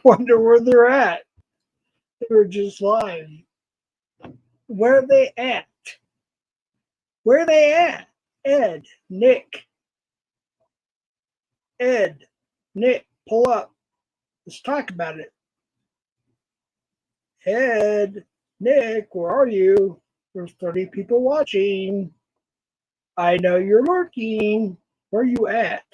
Wonder where they're at. They were just live. Where are they at? Where are they at? Ed, Nick, pull up. Let's talk about it. Ed, Nick, where are you? There's 30 people watching. I know you're lurking. Where are you at?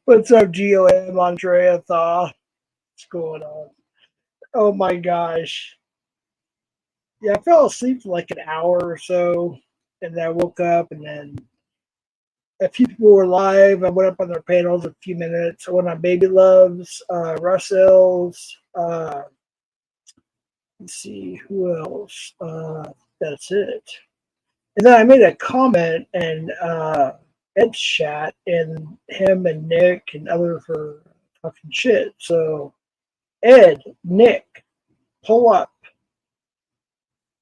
What's up, GOM, Andrea Thaw? What's going on? Oh my gosh. Yeah, I fell asleep for like an hour or so, and then I woke up, and then a few people were live. I went up on their panels a few minutes. I went on Baby Loves, Russell's, let's see, who else? That's it. And then I made a comment and Ed's chat, and him and Nick and others were talking shit. So, Ed, Nick, pull up.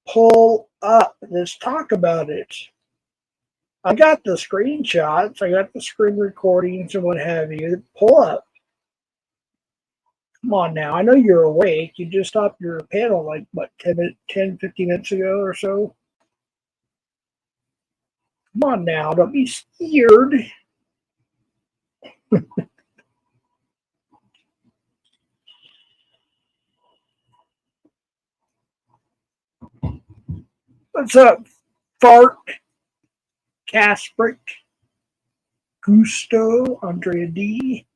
Pull up. Let's talk about it. I got the screenshots. I got the screen recordings and what have you. Pull up. Come on now. I know you're awake. You just stopped your panel like, what, 10, 15 minutes ago or so? Come on now. Don't be scared. What's up, Fart, Casprick, Gusto, Andrea D?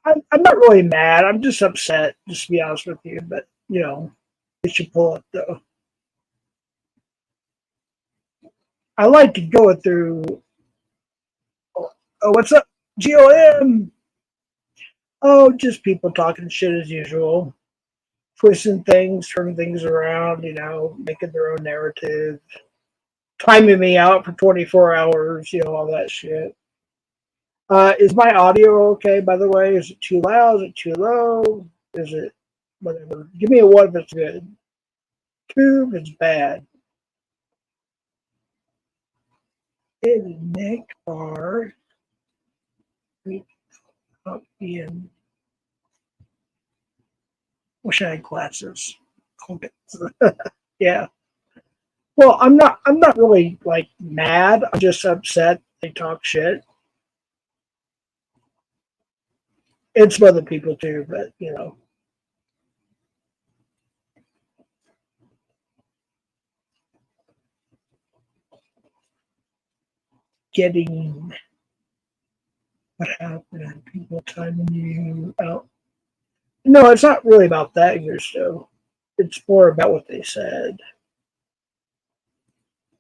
I'm not really mad. I'm just upset, just to be honest with you. But, you know, they should pull up, though. I like to go through. Oh, what's up, GOM. Oh, just people talking shit as usual, twisting things, turning things around, making their own narrative, timing me out for 24 hours, all that shit. Is my audio okay, by the way? Is it too loud? Is it too low? Is it whatever? Give me a 1 if it's good. 2 if it's bad. Is Nick R. Up in. Wish I had glasses. Yeah. Well, I'm not really like mad. I'm just upset they talk shit. And some other people too, but getting what happened, people timing you out. No, it's not really about that English though. It's more about what they said.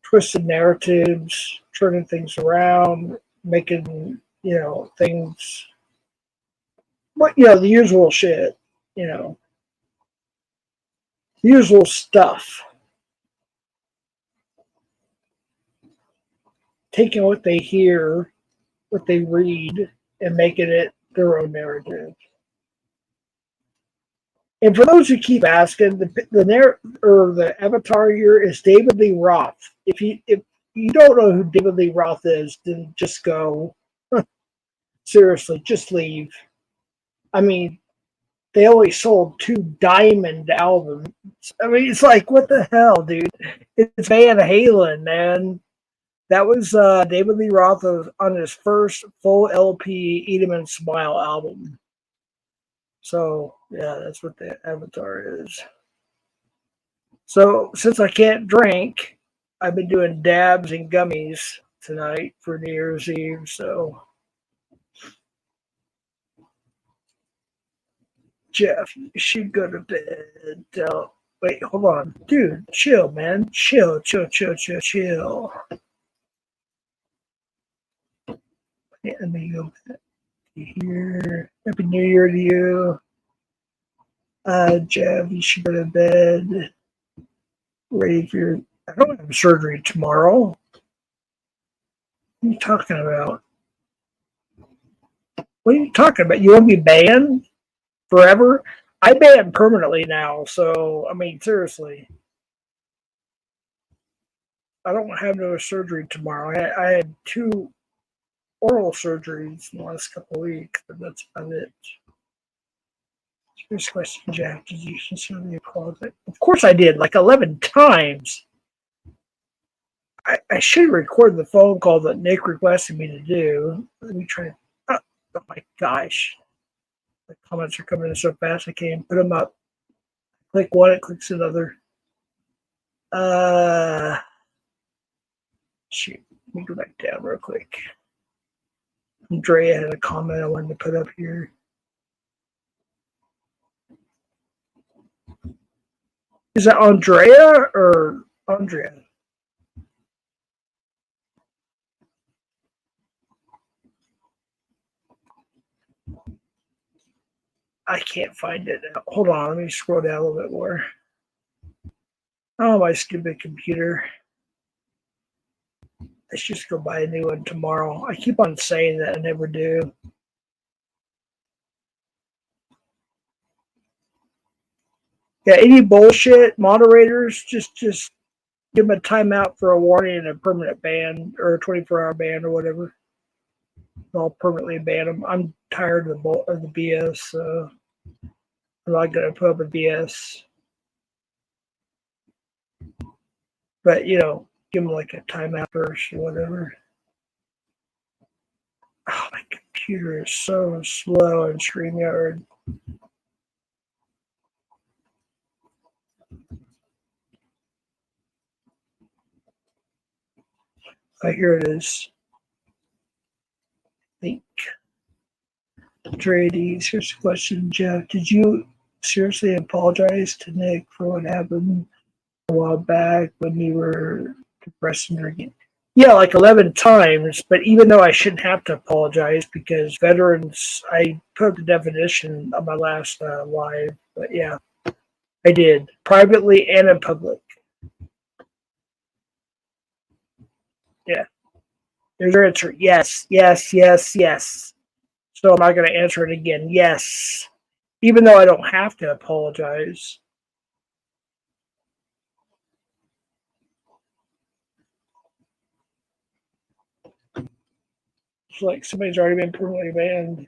Twisted narratives, turning things around, making, things, the usual shit, the usual stuff. Taking what they hear, what they read, and making it their own narrative. And for those who keep asking, the avatar here is David Lee Roth. If you don't know who David Lee Roth is, then just go. Seriously, just leave. I mean, they only sold 2 diamond albums. I mean, it's like, what the hell, dude? It's Van Halen, man. That was David Lee Roth on his first full LP, Eat 'em and Smile album. So, yeah, that's what the avatar is. So, since I can't drink, I've been doing dabs and gummies tonight for New Year's Eve. So, Jeff, you should go to bed. Wait, hold on. Dude, chill, man. Chill. Yeah, let me go back here. Happy New Year to you. Jeff, you should go to bed. Ready for your. I don't have surgery tomorrow. What are you talking about? What are you talking about? You want to be banned forever? I banned permanently now. So, I mean, seriously. I don't have no surgery tomorrow. I had 2 oral surgeries in the last couple of weeks, but that's about it. First question, Jack, did you sincerely apologize? Of course I did, like 11 times. I should record the phone call that Nick requested me to do. Let me try. Oh my gosh. The comments are coming in so fast I can't put them up. Click one, it clicks another. Shoot. Let me go back down real quick. Andrea had a comment I wanted to put up here. Is that Andrea or Andrea? I can't find it now. Hold on, let me scroll down a little bit more. Oh, my stupid computer. I should just go buy a new one tomorrow. I keep on saying that, I never do. Yeah, any bullshit moderators, just give them a timeout for a warning and a permanent ban, or a 24-hour ban, or whatever. I'll permanently ban them. I'm tired of the BS. So I'm not gonna put up with BS. But give them like a timeout first or whatever. Oh, my computer is so slow in StreamYard. Here it is. Link. Trades. Here's a question, Jeff. Did you seriously apologize to Nick for what happened a while back when you were depressed and drinking? Yeah, like 11 times, but even though I shouldn't have to apologize because veterans, I put up the definition on my last live, but yeah, I did privately and in public. Yeah, there's your answer. Yes, yes, yes, yes. So I'm not going to answer it again. Yes, even though I don't have to apologize. It's like somebody's already been permanently banned.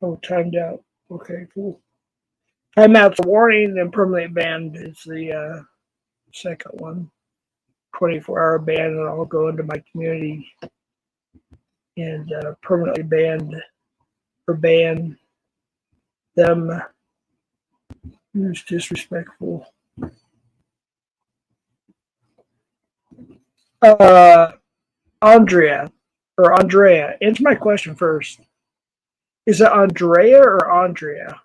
Oh, timed out. Okay, cool. Timeout's a warning, and permanently banned is the second one. 24-hour ban, and I'll go into my community and permanently ban them who's disrespectful. Uh, Andrea, answer my question first. Is it Andrea or Andrea?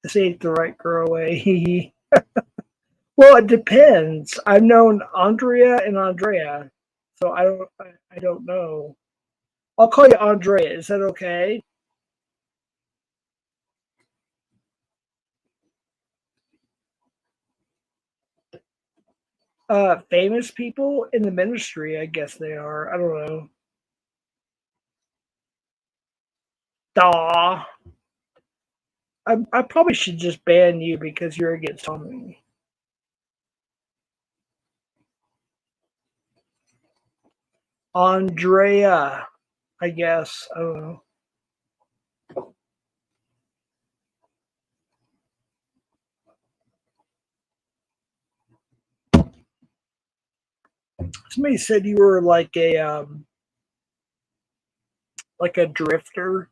This ain't the right girl way. Well, it depends. I've known Andrea and Andrea, so I don't know. I'll call you Andrea. Is that okay? Famous people in the ministry, I guess they are. I don't know. Daw. I probably should just ban you because you're against Tommy. Andrea, I guess. I don't know. Somebody said you were like a drifter,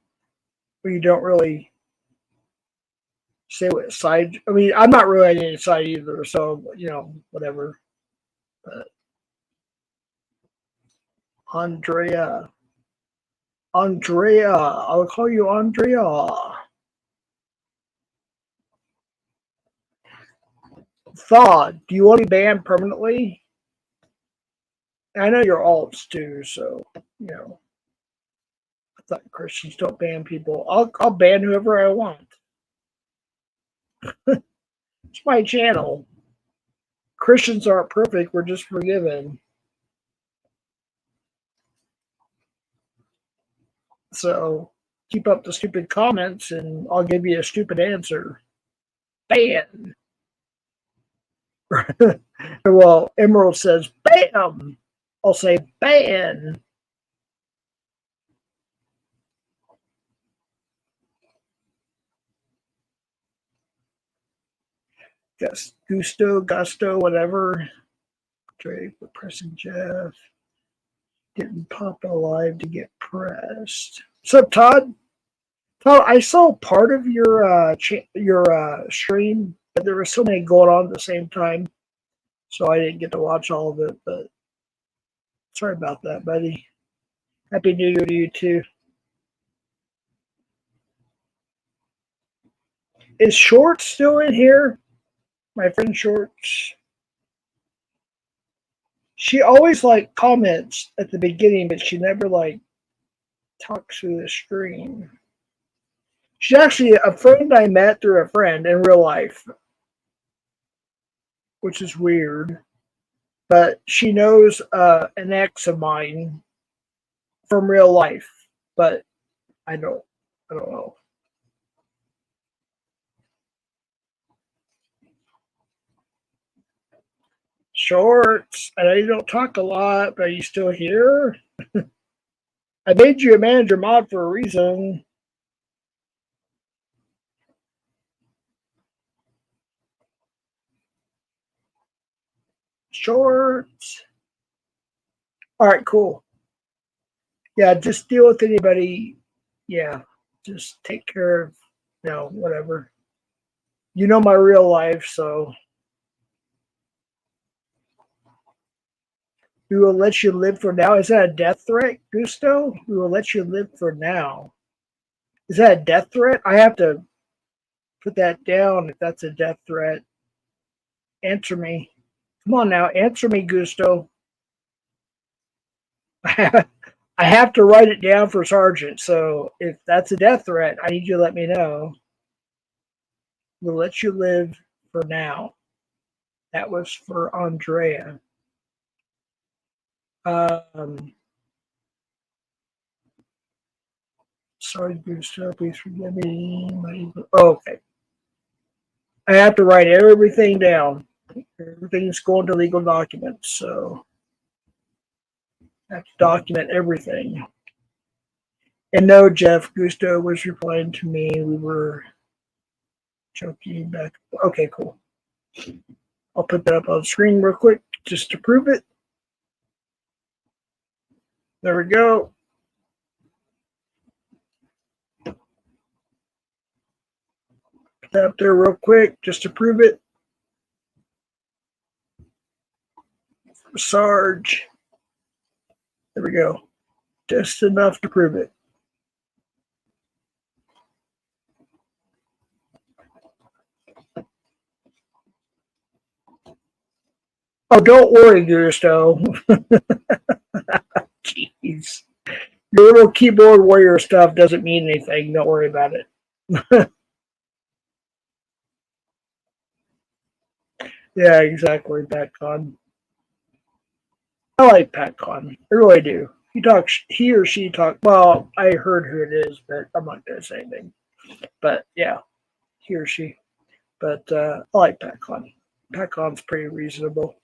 where you don't really say what side. I mean, I'm not really on any side either, so whatever. But Andrea, I'll call you Andrea. Thaw, do you want to be banned permanently? I know you're alts too, so I thought Christians don't ban people. I'll ban whoever I want. It's my channel. Christians aren't perfect. We're just forgiven. So keep up the stupid comments, and I'll give you a stupid answer. Ban. Well, Emerald says bam. I'll say ban. Yes, Gusto, whatever. Drake, pressing Jeff. Didn't pop alive to get pressed. What's up, Todd? Todd, I saw part of your stream, but there were so many going on at the same time, so I didn't get to watch all of it. But sorry about that, buddy. Happy New Year to you too. Is Shorts still in here? My friend Shorts. She always comments at the beginning, but she never talks through the stream. She's actually a friend I met through a friend in real life, which is weird. But she knows an ex of mine from real life, but I don't know. Shorts. I know you don't talk a lot, but are you still here? I made you a manager mod for a reason. Shorts. All right, cool. Yeah, just deal with anybody. Yeah, just take care of, whatever. You know my real life, so we will let you live for now. Is that a death threat, Gusto? We will let you live for now. Is that a death threat? I have to put that down if that's a death threat. Answer me. Come on now, answer me, Gusto. I have to write it down for Sergeant, so if that's a death threat, I need you to let me know. We'll let you live for now. That was for Andrea. Sorry, Gusto, please forgive me. Okay. I have to write everything down. Everything's going to legal documents, so I have to document everything. And no, Jeff, Gusto was replying to me. We were joking back. Okay, cool. I'll put that up on the screen real quick just to prove it. There we go. Put that up there real quick just to prove it. Sarge. There we go. Just enough to prove it. Oh, don't worry, Gusto. Jeez. Your little keyboard warrior stuff doesn't mean anything. Don't worry about it. Yeah, exactly, PatCon. I like PatCon. I really do. He or she talks. Well, I heard who it is, but I'm not going to say anything. But yeah, he or she. But I like PatCon. PatCon's pretty reasonable.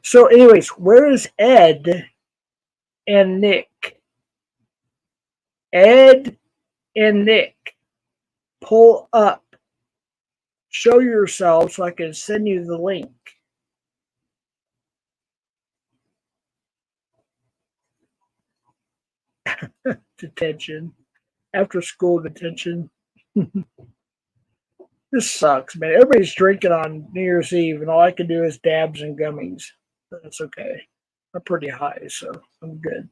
So, anyways, where is Ed and Nick? Ed and Nick, pull up. Show yourself so I can send you the link. Detention. After school detention. This sucks, man. Everybody's drinking on New Year's Eve, and all I can do is dabs and gummies. That's okay. I'm pretty high, so I'm good.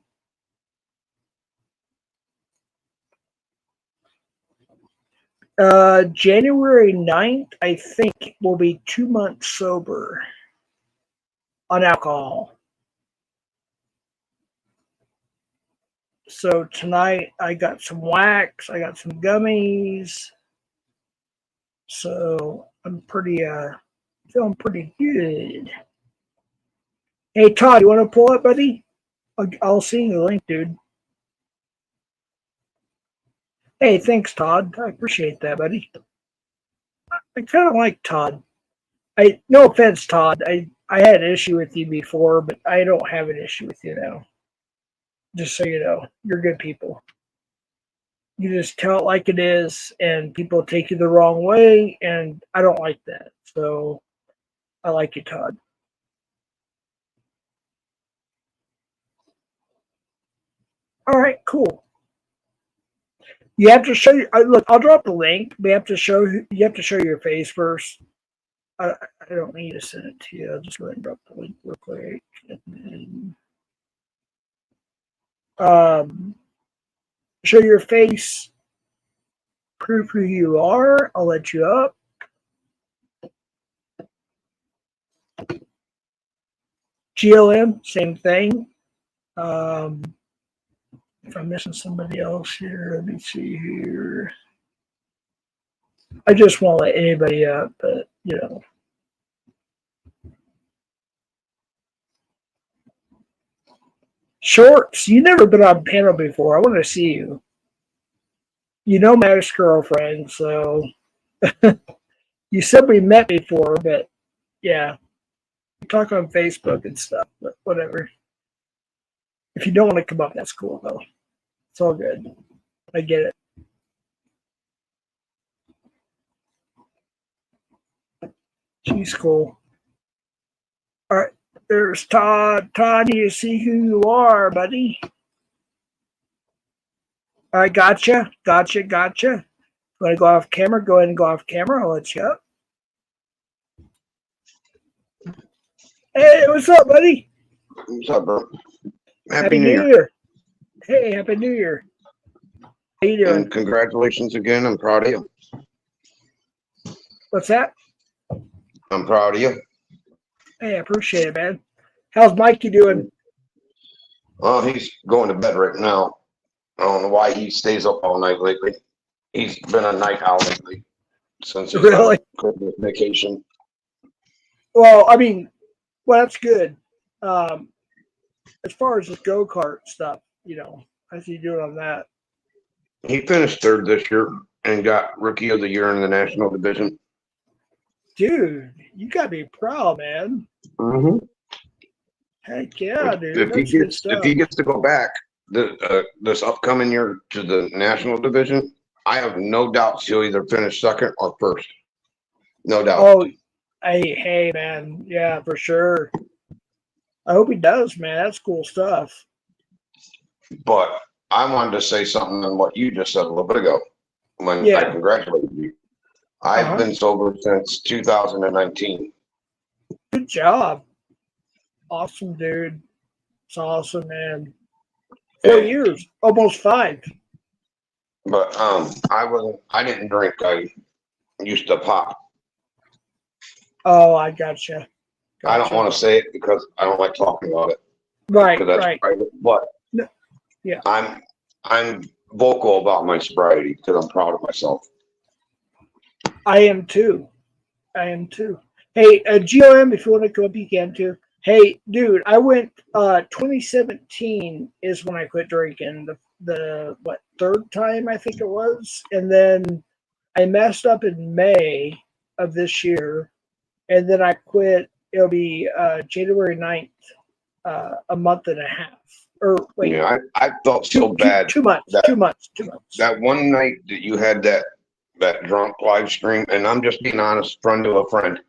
January 9th, I think, will be 2 months sober on alcohol. So tonight I got some wax, I got some gummies. So I'm pretty feeling pretty good. Hey Todd, you want to pull up, buddy? I'll send you the link, dude. Hey, thanks, Todd. I appreciate that, buddy. I kind of like Todd. No offense, Todd. I had an issue with you before, but I don't have an issue with you now. Just so you know, you're good people. You just tell it like it is, and people take you the wrong way, and I don't like that. So I like you, Todd. All right, cool. You have to show you. Look, I'll drop the link. We have to show. You have to show your face first. I don't need to send it to you. I'll just go ahead and drop the link real quick. And then, show your face. Prove who you are. I'll let you up. GLM, same thing. If I'm missing somebody else here, let me see here. I just won't let anybody up, but you know. Shorts, you never been on panel before. I want to see you. You know my ex-girlfriend, so you said we met before, but yeah. We talk on Facebook and stuff, but whatever. If you don't want to come up, that's cool though. It's all good. I get it. She's cool. All right, there's Todd. Todd, do you see who you are, buddy? All right, gotcha. Want to go off camera? Go ahead and go off camera. I'll let you up. Hey, what's up, buddy? What's up, bro? Happy New Year. Hey, Happy New Year. How you doing? And congratulations again. I'm proud of you. What's that? I'm proud of you. Hey, I appreciate it, man. How's Mikey doing? Well, he's going to bed right now. I don't know why he stays up all night lately. He's been a night owl lately since he's had Really? a Christmas vacation. Well, I mean, well, that's good. Um, as far as this go-kart stuff, how's he doing on that? He finished third this year and got Rookie of the Year in the National Division. Dude, you gotta be proud, man. Mm-hmm. Heck yeah, dude. If he That's good gets stuff. to go back this upcoming year to the National Division, I have no doubts he'll either finish second or first. No doubt. Oh, hey, man. Yeah, for sure. I hope he does, man. That's cool stuff. But I wanted to say something on what you just said a little bit ago when I congratulated you. I've been sober since 2019. Good job. Awesome, dude. It's awesome, man. 4 years, almost 5. But I didn't drink. I used to pop. Oh, I gotcha. I don't want to say it because I don't like talking about it. Right, Because that's right. private. But yeah, I'm vocal about my sobriety because I'm proud of myself. I am too. Hey, GOM, if you want to come up, you can too. Hey, dude, I went 2017 is when I quit drinking. The third time I think it was, and then I messed up in May of this year, and then I quit. It'll be January 9th, a month and a half. Or wait, yeah, I felt so bad. 2 months. 2 months. That one night that you had that drunk live stream, and I'm just being honest, friend to a friend.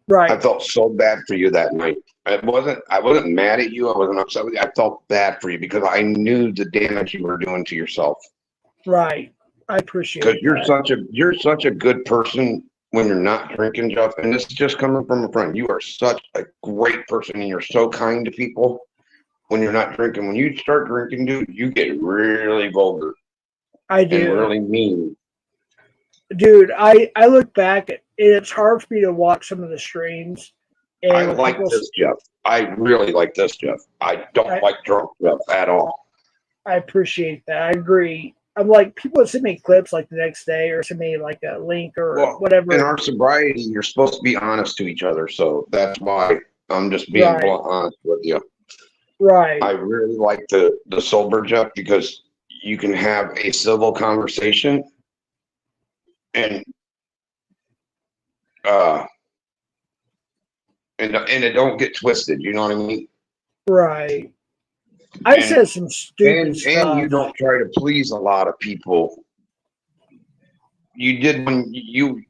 Right. I felt so bad for you that night. I wasn't mad at you. I wasn't upset with you. I felt bad for you because I knew the damage you were doing to yourself. Right. I appreciate it. Because you're such a good person when you're not drinking, Jeff. And this is just coming from a friend. You are such a great person, and you're so kind to people when you're not drinking. When you start drinking, dude, you get really vulgar. I do. And really mean. Dude, I look back and it's hard for me to watch some of the streams. And I like this, Jeff. I really like this, Jeff. I don't like drunk Jeff at all. I appreciate that. I agree. I'm like, people would send me clips like the next day or send me like a link or whatever. In our sobriety, you're supposed to be honest to each other. So that's why I'm just being blunt honest with you. Right. I really like the sober Jeff because you can have a civil conversation and it don't get twisted. You know what I mean? Right. I said some stupid stuff. And you don't try to please a lot of people. You did when you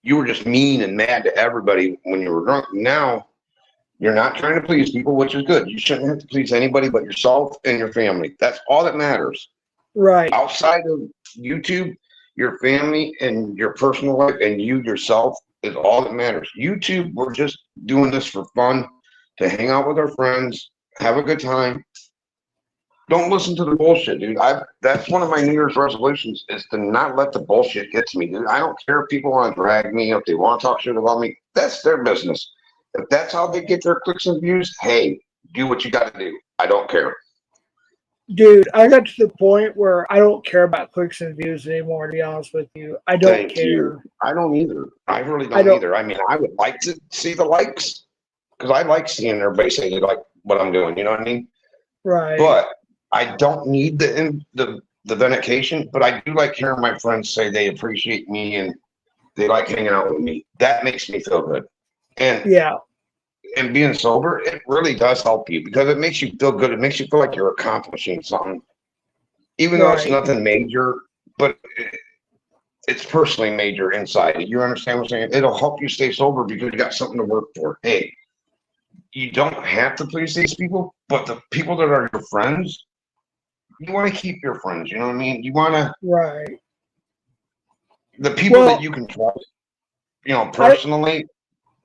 were just mean and mad to everybody when you were drunk. Now you're not trying to please people, which is good. You shouldn't have to please anybody but yourself and your family. That's all that matters. Right. Outside of YouTube, your family and your personal life and you yourself is all that matters. YouTube, we're just doing this for fun, to hang out with our friends, have a good time. Don't listen to the bullshit, dude. That's one of my New Year's resolutions is to not let the bullshit get to me, dude. I don't care if people want to drag me, if they want to talk shit about me. That's their business. If that's how they get their clicks and views, hey, do what you got to do. I don't care. Dude, I got to the point where I don't care about clicks and views anymore, to be honest with you. I don't care. I don't either. I really don't either. I mean, I would like to see the likes because I like seeing everybody say they like what I'm doing. You know what I mean? Right. But I don't need the vindication, but I do like hearing my friends say they appreciate me and they like hanging out with me. That makes me feel good. And being sober, it really does help you because it makes you feel good. It makes you feel like you're accomplishing something, even though it's nothing major, but it's personally major inside. You understand what I'm saying? It'll help you stay sober because you got something to work for. Hey, you don't have to please these people, but the people that are your friends, you want to keep your friends. You know what I mean? You want to the people that you can trust. You know, personally.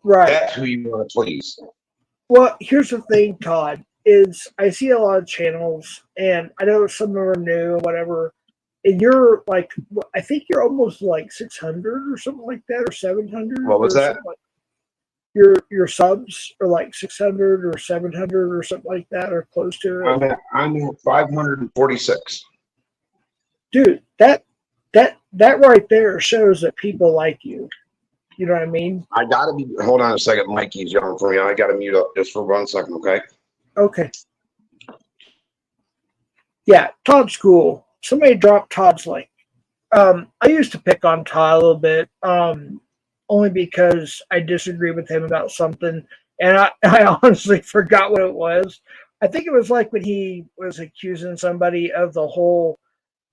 That's who you want to please. Well, here's the thing, Todd, is I see a lot of channels, and I know some of them are new or whatever, and you're like, I think you're almost like 600 or something like that, or 700. What was that? Like, your subs are like 600 or 700 or something like that, or close to it. I'm at 546. Dude, that right there shows that people like you. You know what I mean? I gotta be. Hold on a second, Mikey's yelling for me. I gotta mute up just for 1 second, okay? Okay. Yeah, Todd's cool. Somebody dropped Todd's link. I used to pick on Todd a little bit, only because I disagree with him about something, and I honestly forgot what it was. I think it was like when he was accusing somebody of the whole.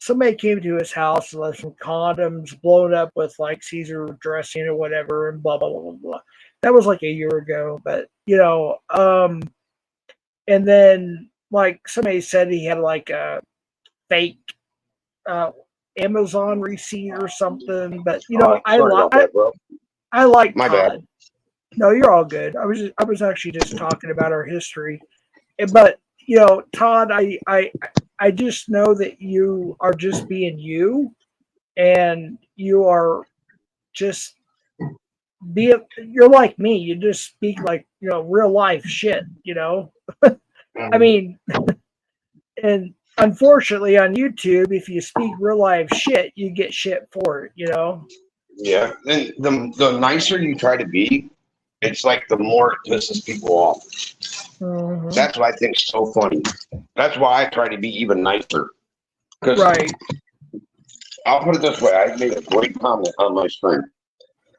Somebody came to his house and left some condoms blown up with like Caesar dressing or whatever, and blah blah blah blah blah. That was like a year ago, but and then like somebody said he had like a fake Amazon receipt or something, but I like My Todd. bad. No, you're all good. I was actually just talking about our history, but Todd, I just know that you are just being you, and you are just you're like me. You just speak like real life shit. I mean, and unfortunately on YouTube, if you speak real life shit, you get shit for it. Yeah, and the nicer you try to be, it's like the more it pisses people off. Mm-hmm. That's what I think is so funny. That's why I try to be even nicer. Right. I'll put it this way: I made a great comment on my stream,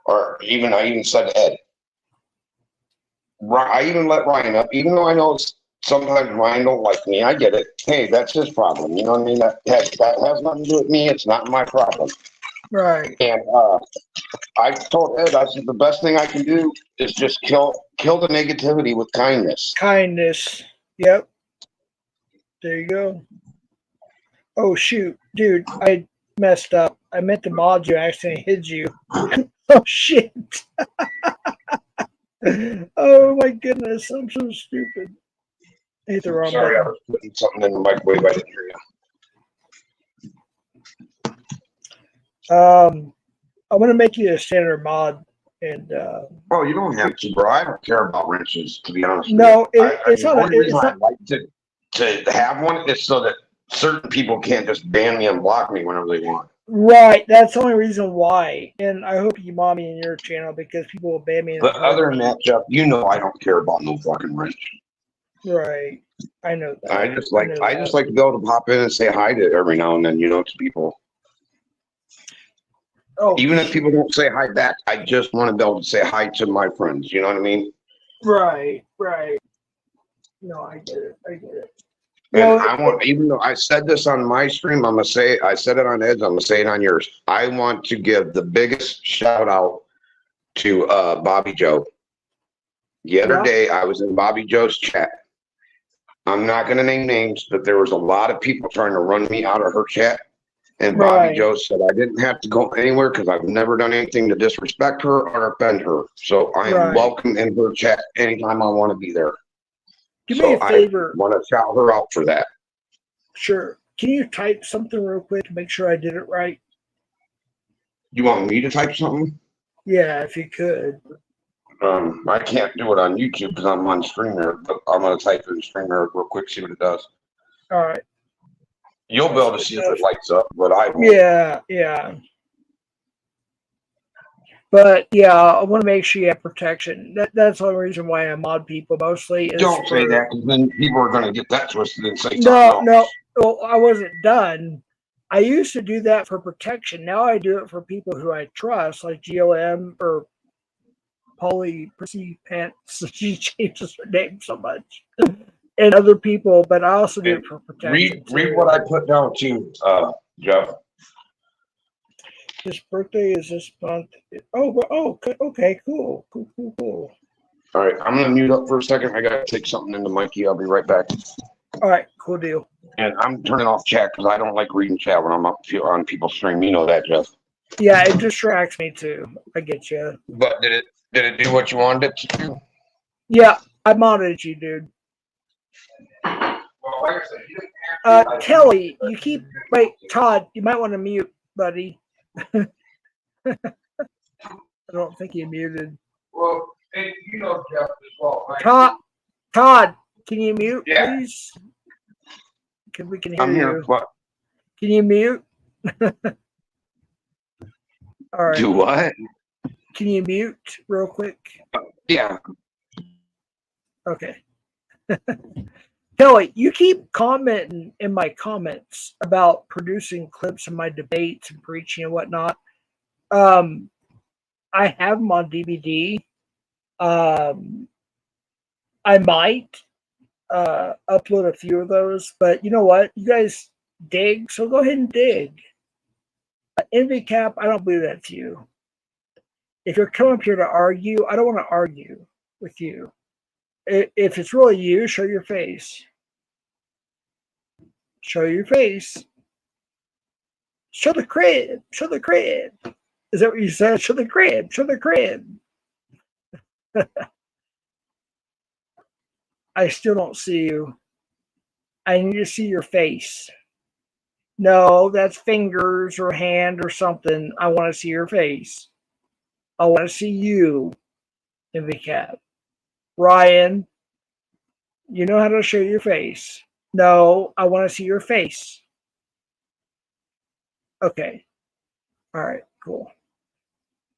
or I even said Ed. I even let Ryan up, even though I know sometimes Ryan don't like me. I get it. Hey, that's his problem. You know what I mean? That has nothing to do with me. It's not my problem. Right. And I told Ed, I said the best thing I can do is just kill the negativity with kindness. Kindness. Yep. There you go. Oh shoot, dude, I messed up. I meant to mod you. I accidentally hid you. Oh shit. Oh my goodness, I'm so stupid. I hit the wrong Sorry, button. I was putting something in the microwave. I didn't hear you. I'm gonna make you a standard mod, and oh, you don't have to, bro. I don't care about wrenches, to be honest. No, it's not. The only reason I like to have one is so that certain people can't just ban me and block me whenever they want. Right, that's the only reason why. And I hope you mod me in your channel because people will ban me. But other than that, Jeff, I don't care about no fucking wrench. Right, I know that. I just like to be able to pop in and say hi to every now and then, to people. Oh, even if people don't say hi back, I just want to be able to say hi to my friends. You know what I mean? Right. No, I get it. And even though I said this on my stream, I said it on Ed's, I'm gonna say it on yours. I want to give the biggest shout out to Bobby Joe. The other day I was in Bobby Joe's chat. I'm not gonna name names, but there was a lot of people trying to run me out of her chat. And Bobby Joe said I didn't have to go anywhere because I've never done anything to disrespect her or offend her. So I am welcome in her chat anytime I want to be there. Do me a favor. I want to shout her out for that. Sure. Can you type something real quick to make sure I did it right? You want me to type something? Yeah, if you could. I can't do it on YouTube because I'm on StreamYard, but I'm going to type it in StreamYard real quick, see what it does. All right. You'll be able to see if it lights up, but I won't. Yeah. But yeah, I want to make sure you have protection. That's the only reason why I mod people mostly. Don't say that, because then people are going to get that twisted and say something else. No. Well, I wasn't done. I used to do that for protection. Now I do it for people who I trust, like GOM or Polly Prissy Pants. She changes her name so much. And other people, but I also do it for protection. Read what I put down too, Jeff. His birthday is this month. Oh, okay, cool. All right, I'm gonna mute up for a second. I gotta take something into Mikey. I'll be right back. All right, cool deal. And I'm turning off chat because I don't like reading chat when I'm up on people's stream. You know that, Jeff. Yeah, it distracts me too. I get you. But did it do what you wanted it to do? Yeah, I modded you, dude. Well, like I said, you didn't Tele, you keep wait, Todd, you might want to mute, buddy. I don't think he muted. Well, and you know Jeff as well, right? Todd, can you mute, please? Because we can hear I'm here. you. What? Can you mute? All right. Do what? Can you mute real quick? Yeah. Okay. Kelly, you keep commenting in my comments about producing clips of my debates and preaching and whatnot. I have them on DVD. I might upload a few of those, but you know what? You guys dig, so go ahead and dig. NVCAP, I don't believe that's you. If you're coming up here to argue, I don't want to argue with you. If it's really you, show your face. Show your face. Show the crib. Show the crib. Is that what you said? Show the crib. Show the crib. I still don't see you. I need to see your face. No, that's fingers or hand or something. I want to see your face. I want to see you in the cap. Ryan, you know how to show your face. No, I want to see your face. Okay. All right, cool.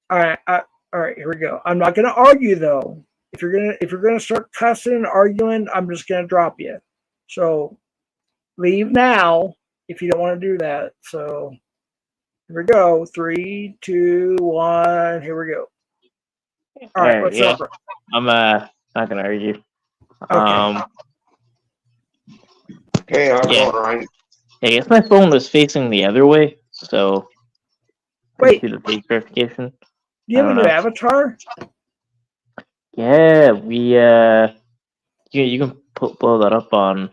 All right, all right, here we go. I'm not gonna argue though. If you're gonna start cussing and arguing, I'm just gonna drop you. So leave now if you don't want to do that. So here we go. 3, 2, 1. Here we go. All right, what's up? I'm not gonna argue. Okay. Hey, how's it going, Ryan? I guess my phone was facing the other way, so wait. Do the page verification. Do you have a new avatar? Yeah, we you can blow that up on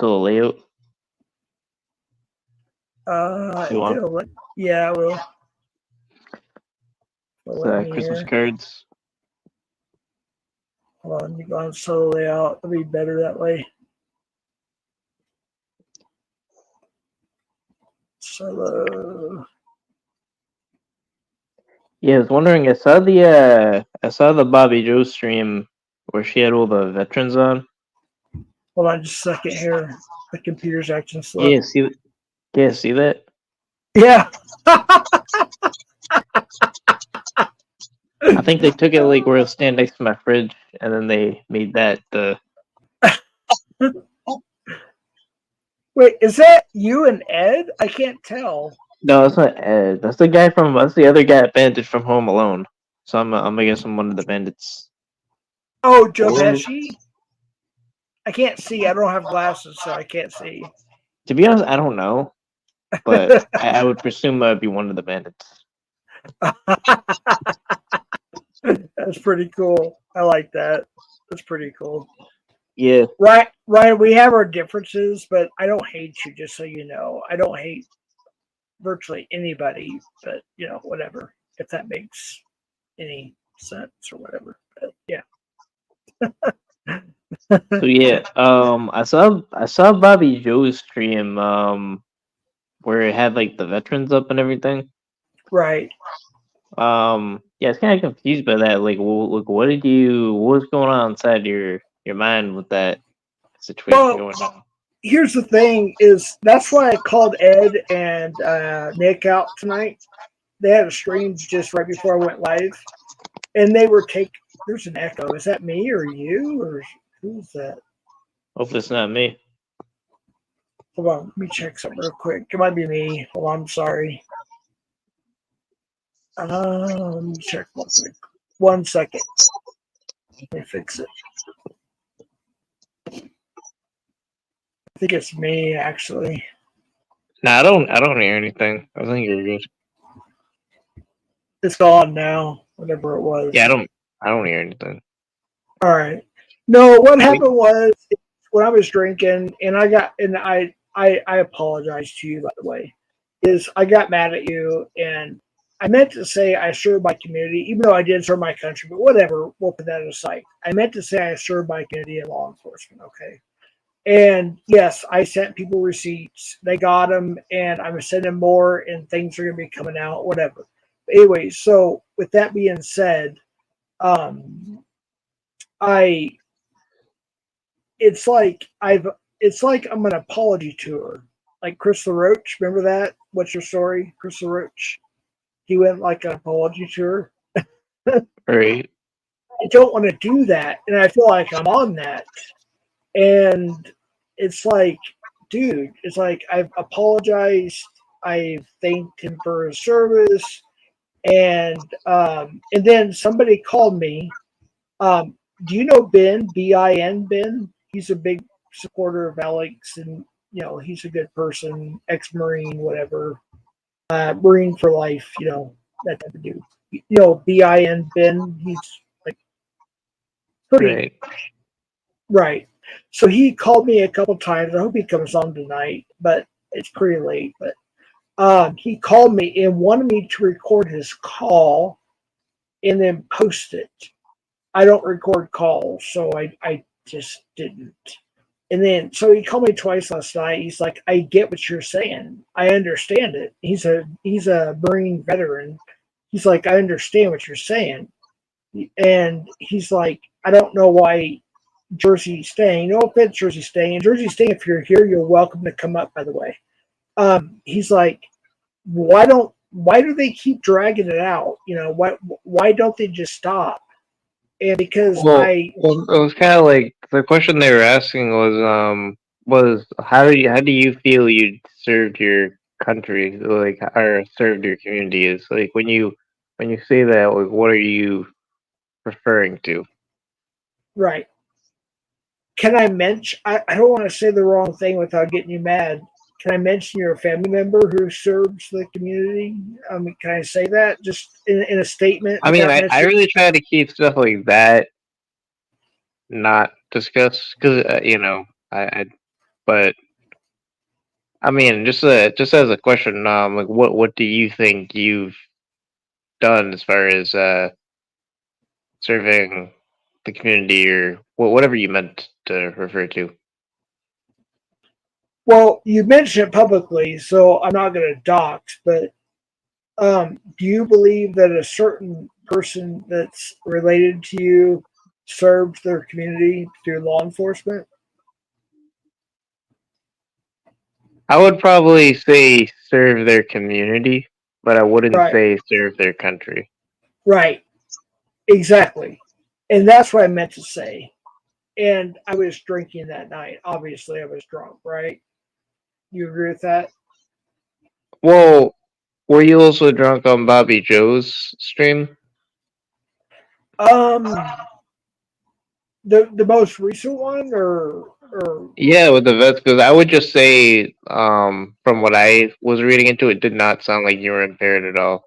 Solo Layout. Yeah, I will. Christmas cards. Hold on, you go on Solo Layout. It'll be better that way. Solo. Yeah, I was wondering. I saw the Bobby Joe stream where she had all the veterans on. Hold on just a second here. The computer's acting slow. Yeah, see that? Yeah. I think they took it like where it'll stand next to my fridge, and then they made that the. Wait, is that you and Ed? I can't tell. No, that's not Ed. That's the other guy Bandit from Home Alone. So I guess I'm one of the bandits. Oh, Joe Pesci? I can't see. I don't have glasses, so I can't see. To be honest, I don't know. But I would presume I'd be one of the bandits. That's pretty cool. I like that. That's pretty cool. Yeah. Right, we have our differences, but I don't hate you, just so you know. I don't hate virtually anybody, but you know, whatever. If that makes any sense or whatever. But yeah. So yeah, I saw Bobby Joe's stream where it had like the veterans up and everything. Right. Yeah, it's kind of confused by that. Like, what was going on inside your mind with that situation going on? Here's the thing: is that's why I called Ed and Nick out tonight. They had a stream just right before I went live, and they were There's an echo. Is that me or you or who's that? Hopefully it's not me. Hold on, let me check something real quick. It might be me. Hold on, I'm sorry. Let me check real quick. 1 second. Let me fix it. I think it's me, actually. No, I don't hear anything. I think you're good. It's gone now, whatever it was. Yeah, I don't hear anything. All right. No, what happened was when I was drinking, and I apologize to you, by the way, is I got mad at you, and I meant to say I serve my community, even though I did serve my country, but whatever, we'll put that aside. I meant to say I serve my community in law enforcement, okay? And yes, I sent people receipts. They got them, and I'm sending more, and things are going to be coming out, whatever. But anyway, so with that being said, I it's like I'm an apology tour, like Chris LaRoche. Remember that? What's your story, Chris LaRoche? He went like an apology tour. Right. I don't want to do that, and I feel like I'm on that. And it's like, dude, it's like I've apologized. I thanked him for his service, and then somebody called me. Do you know Ben? BIN Ben? He's a big supporter of Alex, and he's a good person, ex-marine, whatever, Marine for life, that type of dude. BIN Ben. He's like pretty Right. right. So he called me a couple times. I hope he comes on tonight, but it's pretty late. But he called me and wanted me to record his call and then post it. I don't record calls, so I just didn't. And then so he called me twice last night. He's like, I get what you're saying. I understand it. He's a Marine veteran. He's like, I understand what you're saying. And he's like, I don't know why Jersey staying. No offense, Jersey staying. Jersey staying, if you're here, you're welcome to come up, by the way. He's like, why do they keep dragging it out? Why don't they just stop? And because Well, it was kind of like the question they were asking was how do you feel you served your country, like, or served your community? Is like when you say that, like, what are you referring to? right. Can I mention? I don't want to say the wrong thing without getting you mad. Can I mention you're a family member who serves the community? Can I say that just in a statement? I mean, I really try to keep stuff like that not discussed because but I mean, just as a question, like, what do you think you've done as far as serving the community, or whatever you meant to refer to? Well, you mentioned it publicly, so I'm not going to dox, but do you believe that a certain person that's related to you served their community through law enforcement? I would probably say serve their community, but I wouldn't Right, say serve their country. right, exactly. And that's what I meant to say. And I was drinking that night. Obviously, I was drunk, right? You agree with that? Well, were you also drunk on Bobby Joe's stream? Um, the most recent one, or Yeah, with the vets, because I would just say, from what I was reading into, it did not sound like you were impaired at all.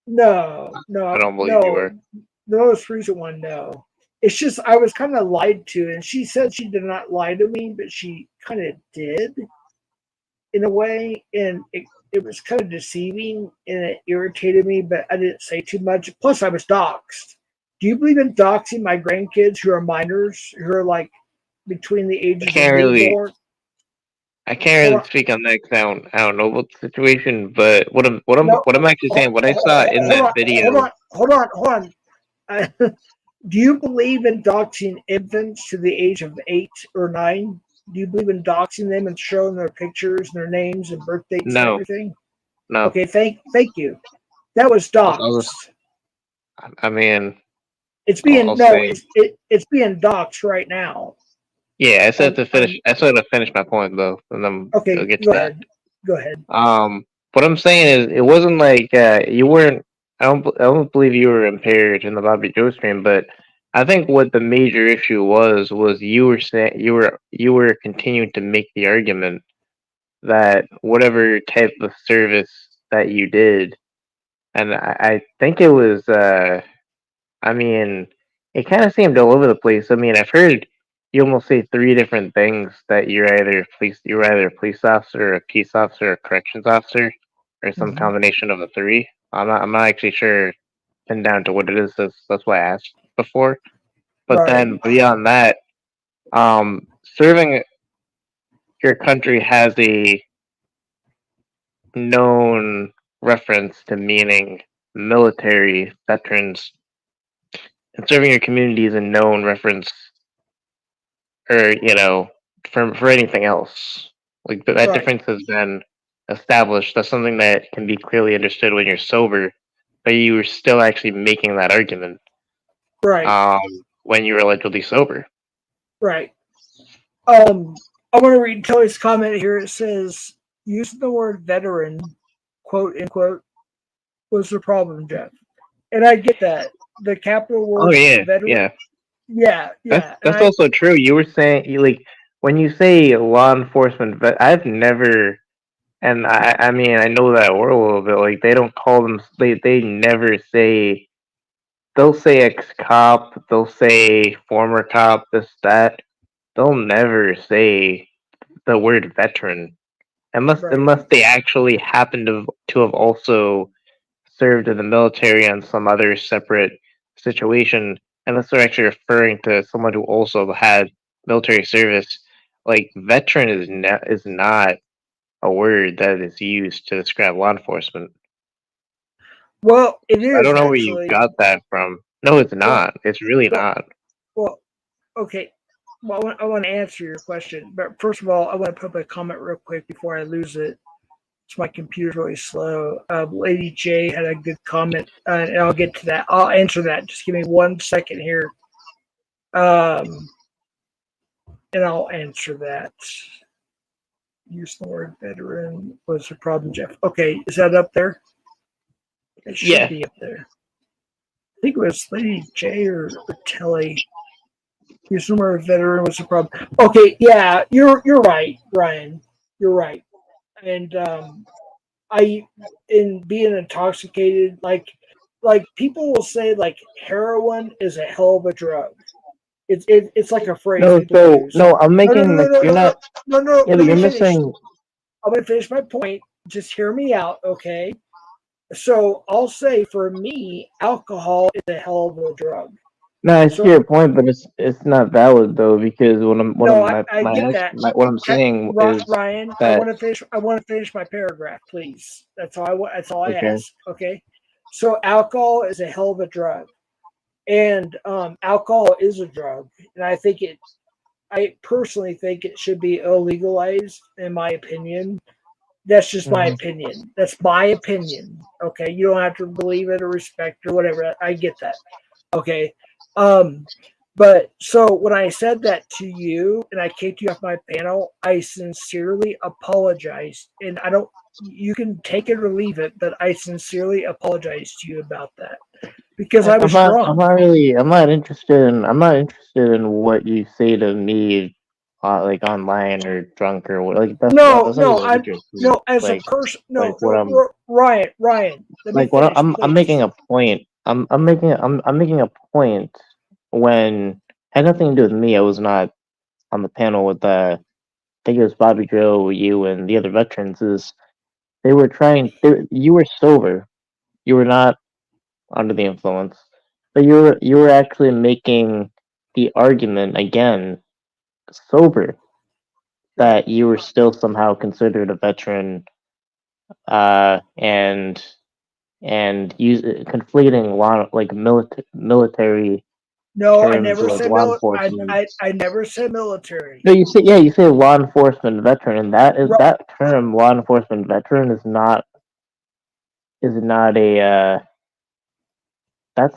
no, I no, don't believe you were. no. The most recent one, no. It's just I was kind of lied to, and she said she did not lie to me, but she kind of did in a way, and it was kind of deceiving, and it irritated me, but I didn't say too much. Plus, I was doxxed. Do you believe in doxing my grandkids who are minors, who are like between the I ages of can't really, newborn? I can't Hold really on, speak on that 'cause I don't know about the situation. But no, what I'm actually saying, what I saw in hold that on, hold video. on, hold on, hold on. Do you believe in doxing infants to the age of 8 or 9? Do you believe in doxing them and showing their pictures and their names and birth dates and No, everything? no. Okay, thank you. That was I'll, doxed. I mean, It's being I'll no, say, it's being doxed right now. yeah. I said to finish. On I said to finish my point though, and then I'll okay, get to go that. ahead, go ahead. What I'm saying is, it wasn't like you weren't. I don't believe you were impaired in the Bobby Joe stream, but I think what the major issue was you were saying you were continuing to make the argument that whatever type of service that you did, and I think it was. I mean, it kind of seemed all over the place. I mean, I've heard you almost say three different things that you're either a police officer, a peace officer, a corrections officer, or some Mm-hmm. combination of the three. I'm not actually sure pinned down to what it is. That's why I asked before. But Right. then beyond that, serving. your country has a known reference to meaning military veterans, and serving your community is a known reference, or for anything else. Like that difference has been established. That's something that can be clearly understood when you're sober, but you were still actually making that argument, when you were allegedly sober. Right. I want to read Tele's comment here. It says, using the word veteran, quote unquote, was the problem, Jeff. And I get that. The capital word veteran. Yeah. That's also true. You were saying, when you say law enforcement I've never, and I mean, I know that word a little bit, like, they don't call them, they never say, they'll say ex-cop, they'll say former cop, this, that. They'll never say the word veteran, unless they actually happen to have also served in the military on some other separate situation, unless they're actually referring to someone who also had military service. Like, veteran is not a word that is used to describe law enforcement. Well, it is. I don't know where you got that from. No, it's not. It's really not. Well, okay. Well, I want to answer your question, but first of all, I want to put up a comment real quick before I lose it. My computer's really slow. Lady J had a good comment, and I'll get to that. I'll answer that. Just give me 1 second here. And I'll answer that. Use the word veteran was the problem, Jeff. Okay, is that up there? It should be up there. I think it was Lady J or Tele. Use the word veteran was the problem. Okay, yeah, you're right, Ryan. You're right. And in being intoxicated, like people will say, like, heroin is a hell of a drug. It's like a phrase. I'm making you're not. No. You're missing. I'm gonna finish my point. Just hear me out, okay? So I'll say, for me, alcohol is a hell of a drug. No, I see your point, but it's not valid though, because what I'm saying is, Ryan, that I want to finish my paragraph, please. That's all I ask. Okay. So alcohol is a hell of a drug, and alcohol is a drug, and I personally think it should be illegalized. In my opinion, that's just my opinion. That's my opinion. Okay, you don't have to believe it or respect or whatever. I get that. Okay. But so when I said that to you and I kicked you off my panel, I sincerely apologized. And you can take it or leave it, but I sincerely apologize to you about that, because I was wrong. I'm not interested in what you say to me, like online or drunk or what. Like, as a person, Ryan. I'm making a point. I'm making a point when had nothing to do with me. I was not on the panel with I think it was Bobby Joe, you, and the other veterans. You were sober. You were not under the influence, but you were actually making the argument again, sober, that you were still somehow considered a veteran, and conflating military. No, I never said military. I never said military. No, you say law enforcement veteran, and that term, law enforcement veteran, is not a that's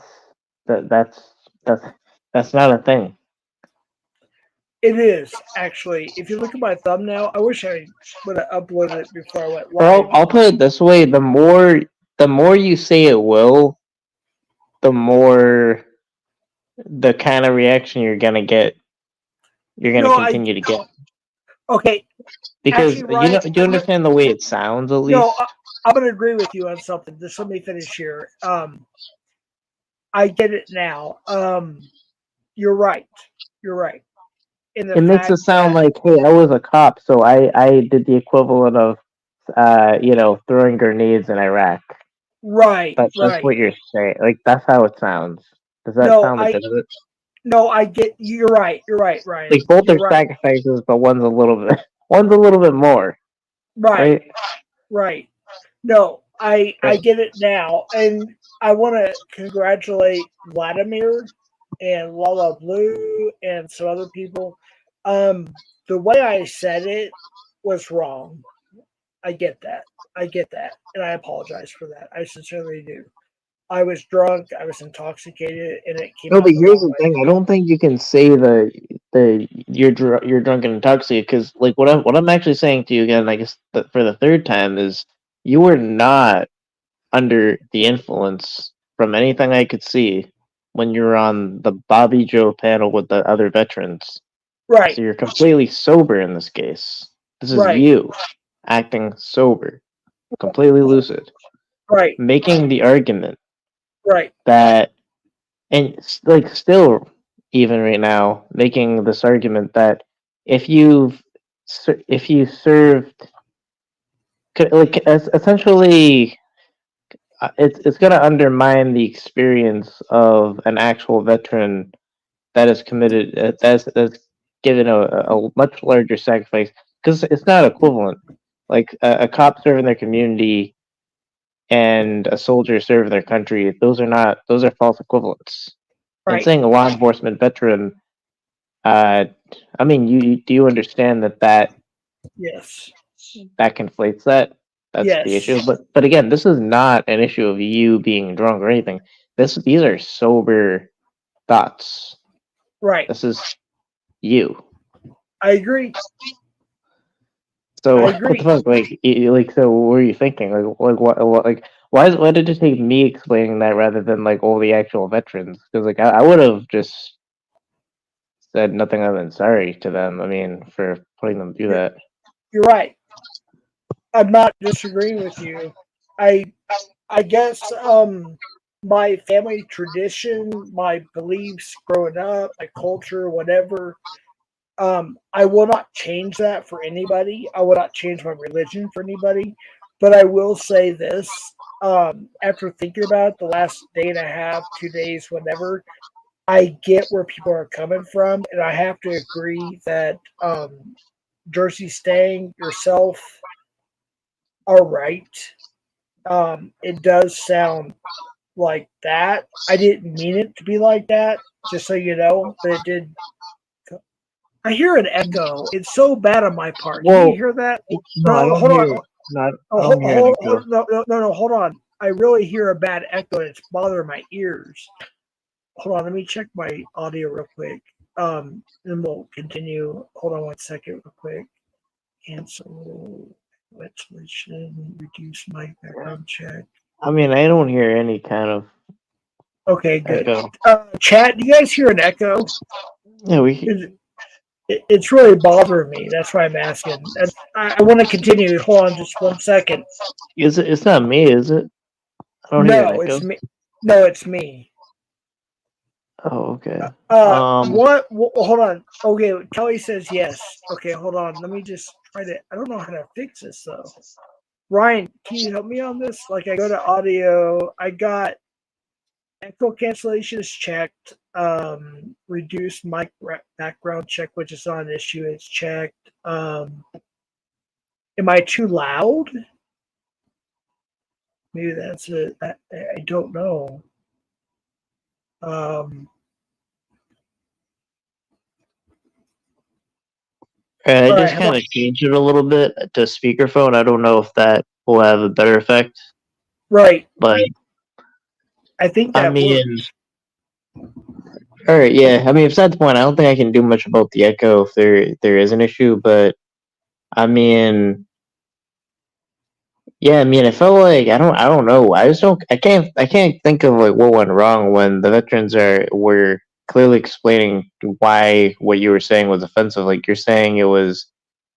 not a thing. It is, actually. If you look at my thumbnail, I wish I would have uploaded it before I went live. Well, I'll put it this way: the more you say it will, the more the kind of reaction you're gonna get. You're gonna continue to get. Okay. Because Ryan, do you understand the way it sounds, at least? No, I'm gonna agree with you on something. Just let me finish here. I get it now. You're right. It makes it sound like, hey, I was a cop, so I did the equivalent of, throwing grenades in Iraq. Right. That's what you're saying. Like, that's how it sounds. Does that sound legitimate? No, I get. You're right, Ryan. Like, both are sacrifices, but one's a little bit. One's a little bit more, Right. right? Right. No, I get it now, and I want to congratulate Vladimir and Lala Blue and some other people. The way I said it was wrong. I get that. I get that, and I apologize for that. I sincerely do. I was drunk. I was intoxicated, and it came No, but out the here's wrong the way. thing. I don't think you can say the you're drunk and intoxicated because like what I'm actually saying to you again, I guess for the third time is you were not under the influence from anything I could see when you were on the Bobby Joe panel with the other veterans. So Right. you're completely sober in this case. This is Right. you acting sober, completely lucid, Right. making the argument Right. that, and like still, even right now, making this argument that if you've if you served, like essentially, it's going to undermine the experience of an actual veteran that is committed, that's given a much larger sacrifice because it's not equivalent. Like a cop serving their community and a soldier serving their country, those are false equivalents. And Right. saying a law enforcement veteran, uh, I mean, do you understand that Yes. that conflates that? That's the Yes. issue. But again, this is not an issue of you being drunk or anything. These are sober thoughts. Right. This is you. I agree. So I what the agree. fuck? Like, so what were you thinking? What, like, why did it take me explaining that rather than like all the actual veterans? Because like, I would have just said nothing other than sorry to them. I mean, for putting them through You're, that. you're right. I'm not disagreeing with you. I I guess my family tradition, my beliefs growing up, my culture, whatever, I will not change that for anybody. I will not change my religion for anybody. But I will say this, after thinking about it the last day and a half, 2 days, whatever, I get where people are coming from, and I have to agree that Jersey Stang, yourself, are right. It does sound like that. I didn't mean it to be like that, just so you know, but it did. I hear an echo. It's so bad on my part. Can you Well, hear that? no, I No, don't hold on. hear. Not. Oh, I don't hear an echo. no, hold on. I really hear a bad echo. And it's bothering my ears. Hold on. Let me check my audio real quick. And we'll continue. Hold on 1 second, real quick. Cancel legislation. Reduce my background check. I mean, I don't hear any kind of Okay, good. echo. Chat, do you guys hear an echo? Yeah, we. It's really bothering me. That's why I'm asking. I want to continue. Hold on just 1 second. Is it? It's not me, is it? I don't hear an No, echo. it's me. No, it's me. Oh, okay. Hold on. Okay, Kelly says yes. Okay, hold on. Let me just try to. I don't know how to fix this though. Ryan, can you help me on this? Like, I go to audio. I got echo cancellation is checked. Reduced mic background check, which is not an issue. It's checked. Am I too loud? Maybe that's it. I don't know. I All right, just how kind about of changed it a little bit to speakerphone. I don't know if that will have a better effect, right? but I think I that mean, works. all right, yeah. I mean, besides the point, I don't think I can do much about the echo if there is an issue. But I mean, yeah. I mean, I felt like I don't know. I can't think of like what went wrong when the veterans were clearly explaining why what you were saying was offensive. Like you're saying it was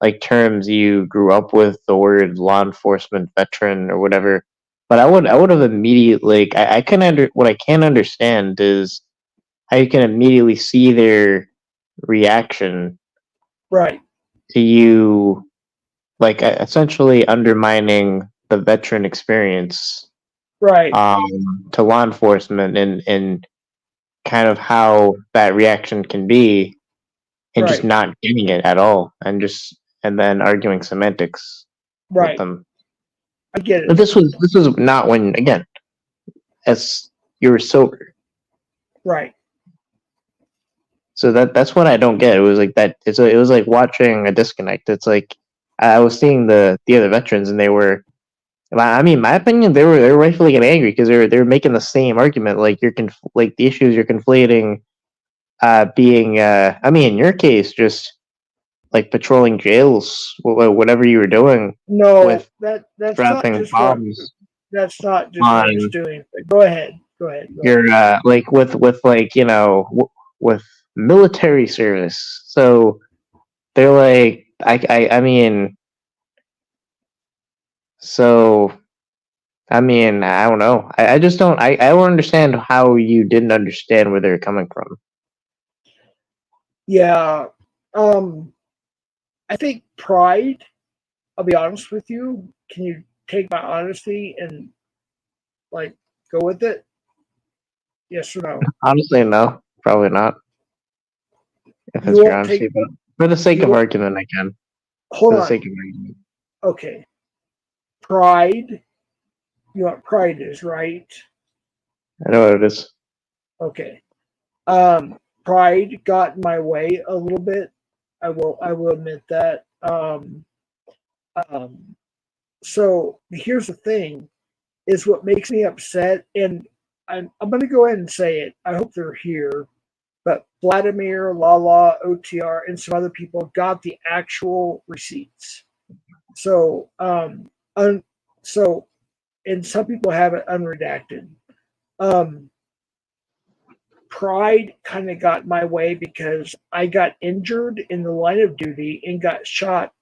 like terms you grew up with, the word law enforcement veteran or whatever. But I would have immediately like I can what I can't understand is how you can immediately see their reaction Right, to you, like essentially undermining the veteran experience right, to law enforcement, and kind of how that reaction can be, and just right. not getting it at all, and and then arguing semantics with Right. them. I get it. But this was not when, again, as you were sober. Right. So that's what I don't get. It was like that. It was like watching a disconnect. It's like I was seeing the other veterans, and they were. I mean, my opinion, they were rightfully getting angry because they were making the same argument. Like like the issues you're conflating, being. I mean, in your case, just like patrolling jails, whatever you were doing. No, with that's not dropping just bombs that's not just what I was on doing. But go ahead. Go ahead. your like with like with military service. So they're like I mean, so I mean, I don't know. I just don't I don't understand how you didn't understand where they're coming from. Yeah. I think pride, I'll be honest with you. Can you take my honesty and like go with it? Yes or no? Honestly, no, probably not. If You that's your won't honesty, take but for the sake you of won't, argument, I can. hold For the on. sake of argument. Okay. Pride. You know what pride is, right? I know what it is. Okay. Pride got in my way a little bit. I will admit that. Um, so here's the thing, is what makes me upset, and I'm going to go ahead and say it. I hope they're here, but Vladimir, Lala, OTR, and some other people got the actual receipts. So, so, and some people have it unredacted. Um, Pride kind of got my way because I got injured in the line of duty and got shot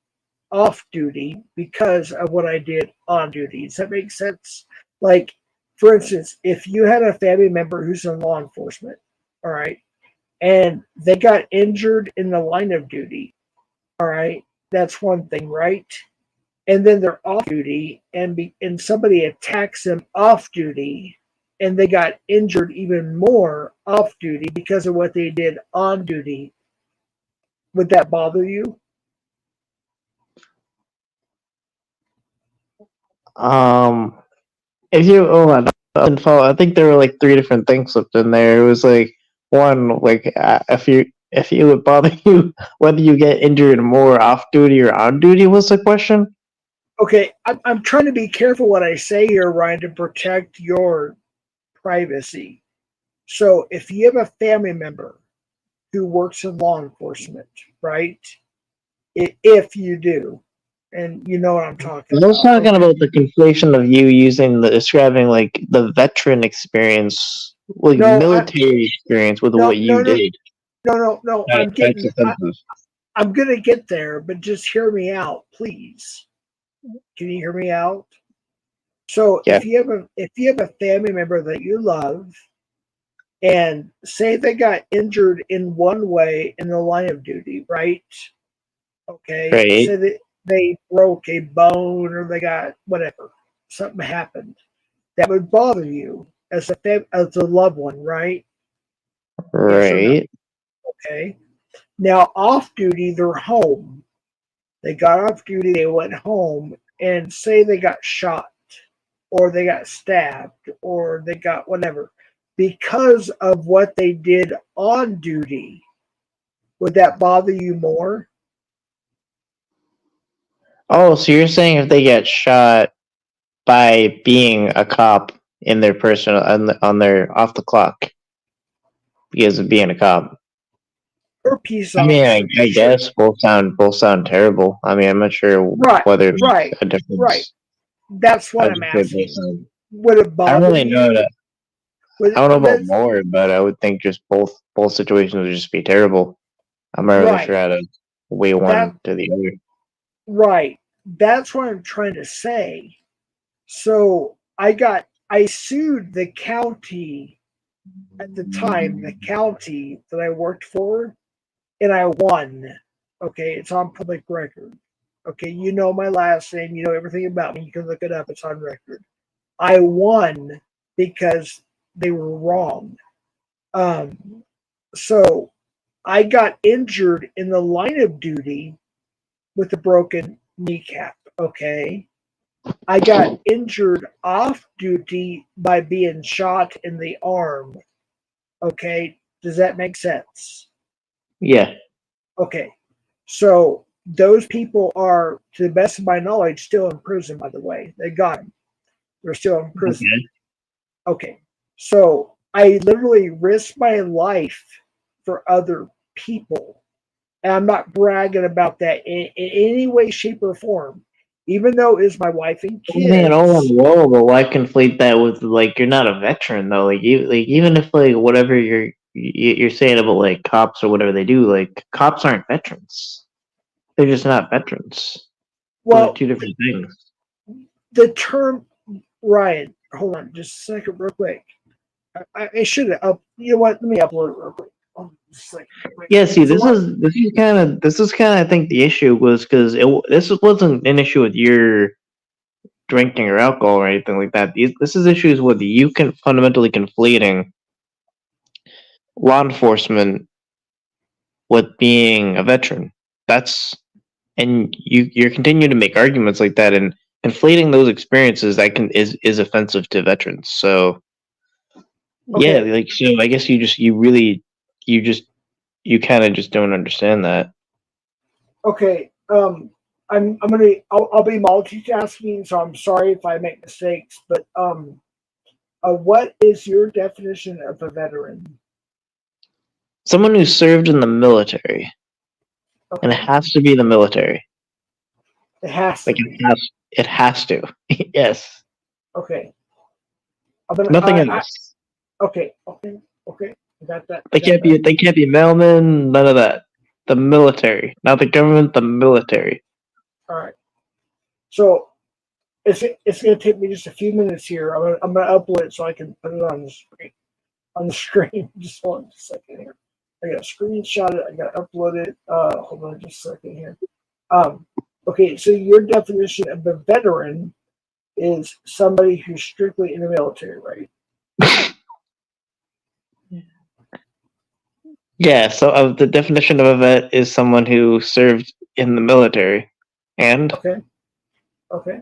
off duty because of what I did on duty. Does that make sense? Like, for instance, if you had a family member who's in law enforcement, all right, and they got injured in the line of duty, all right, that's one thing, right? And then they're off duty, and somebody attacks them off duty, and they got injured even more off duty because of what they did on duty. Would that bother you? If you I think there were like three different things slipped in there. It was like one, like if you would bother you whether you get injured more off duty or on duty was the question. Okay, I'm trying to be careful what I say here, Ryan, to protect your privacy. So if you have a family member who works in law enforcement, right? If you do, and you know what I'm talking I was about, talking okay? about the conflation of you using describing like the veteran experience, like No, military experience with no, what no, you no, did. no. That's offensive. I'm gonna get there, but just hear me out, please. Can you hear me out? So Yeah. if you have a family member that you love, and say they got injured in one way in the line of duty, right? Okay, Right. say that they broke a bone or they got whatever, something happened that would bother you as as a loved one, right? Yes or no? Right. Okay. Now off duty, they're home. They got off duty, they went home, and say they got shot or they got stabbed or they got whatever because of what they did on duty. Would that bother you more? Oh, so you're saying if they get shot by being a cop in their personal on their off the clock because of being a cop? Or peace I mean, officer? I Sure. guess both sound terrible. I mean, I'm not sure Right, whether it makes right, a right. difference. That's I what would I'm just say both asking. sound. Would it I don't bother really know you? that. I don't know about Let's more, but I would think just both situations would just be terrible. I'm not really sure right. how to weigh That one to the other. right. That's what I'm trying to say. So I sued the county at the time, the county that I worked for, and I won. Okay, it's on public record. Okay, you know my last name, you know everything about me. You can look it up, it's on record. I won because they were wrong. So I got injured in the line of duty with a broken kneecap. Okay. I got injured off duty by being shot in the arm. Okay. Does that make sense? Yeah. Okay. So those people are, to the best of my knowledge, still in prison, by the way. They got them. They're still in prison. Okay. So I literally risked my life for other people. And I'm not bragging about that in any way, shape, or form. Even though it's my wife and kids. Man, all in the world, but why conflate that with like you're not a veteran though? Like you, like even if like whatever you're saying about like cops or whatever they do, like cops aren't veterans. They're just not veterans. Those are Well, two different things. the term, Ryan, hold on just a second, real quick. I should have up. You know what? Let me upload it real quick. Yeah, see, this is kind of I think the issue was because this wasn't an issue with your drinking or alcohol or anything like that. This is issues with you can fundamentally conflating law enforcement with being a veteran. And you're continuing to make arguments like that and conflating those experiences that is offensive to veterans. So yeah, okay. like so I guess you kind of just don't understand that. Okay. I'll be multitasking, so I'm sorry if I make mistakes. But what is your definition of a veteran? Someone who served in the military, and it has to be the military. It has to. Like it has to. Yes. Okay. Nothing else. Okay. I got that. They can't be mailmen. None of that. The military, not the government. The military. All right. So it's going to take me just a few minutes here. I'm going to upload it so I can put it on the screen. On the screen, just hold on just a second here. I got to screenshot it. I got to upload it. Hold on just a second here. Okay, so your definition of a veteran is somebody who's strictly in the military, right? Yeah. So the definition of a vet is someone who served in the military, and okay.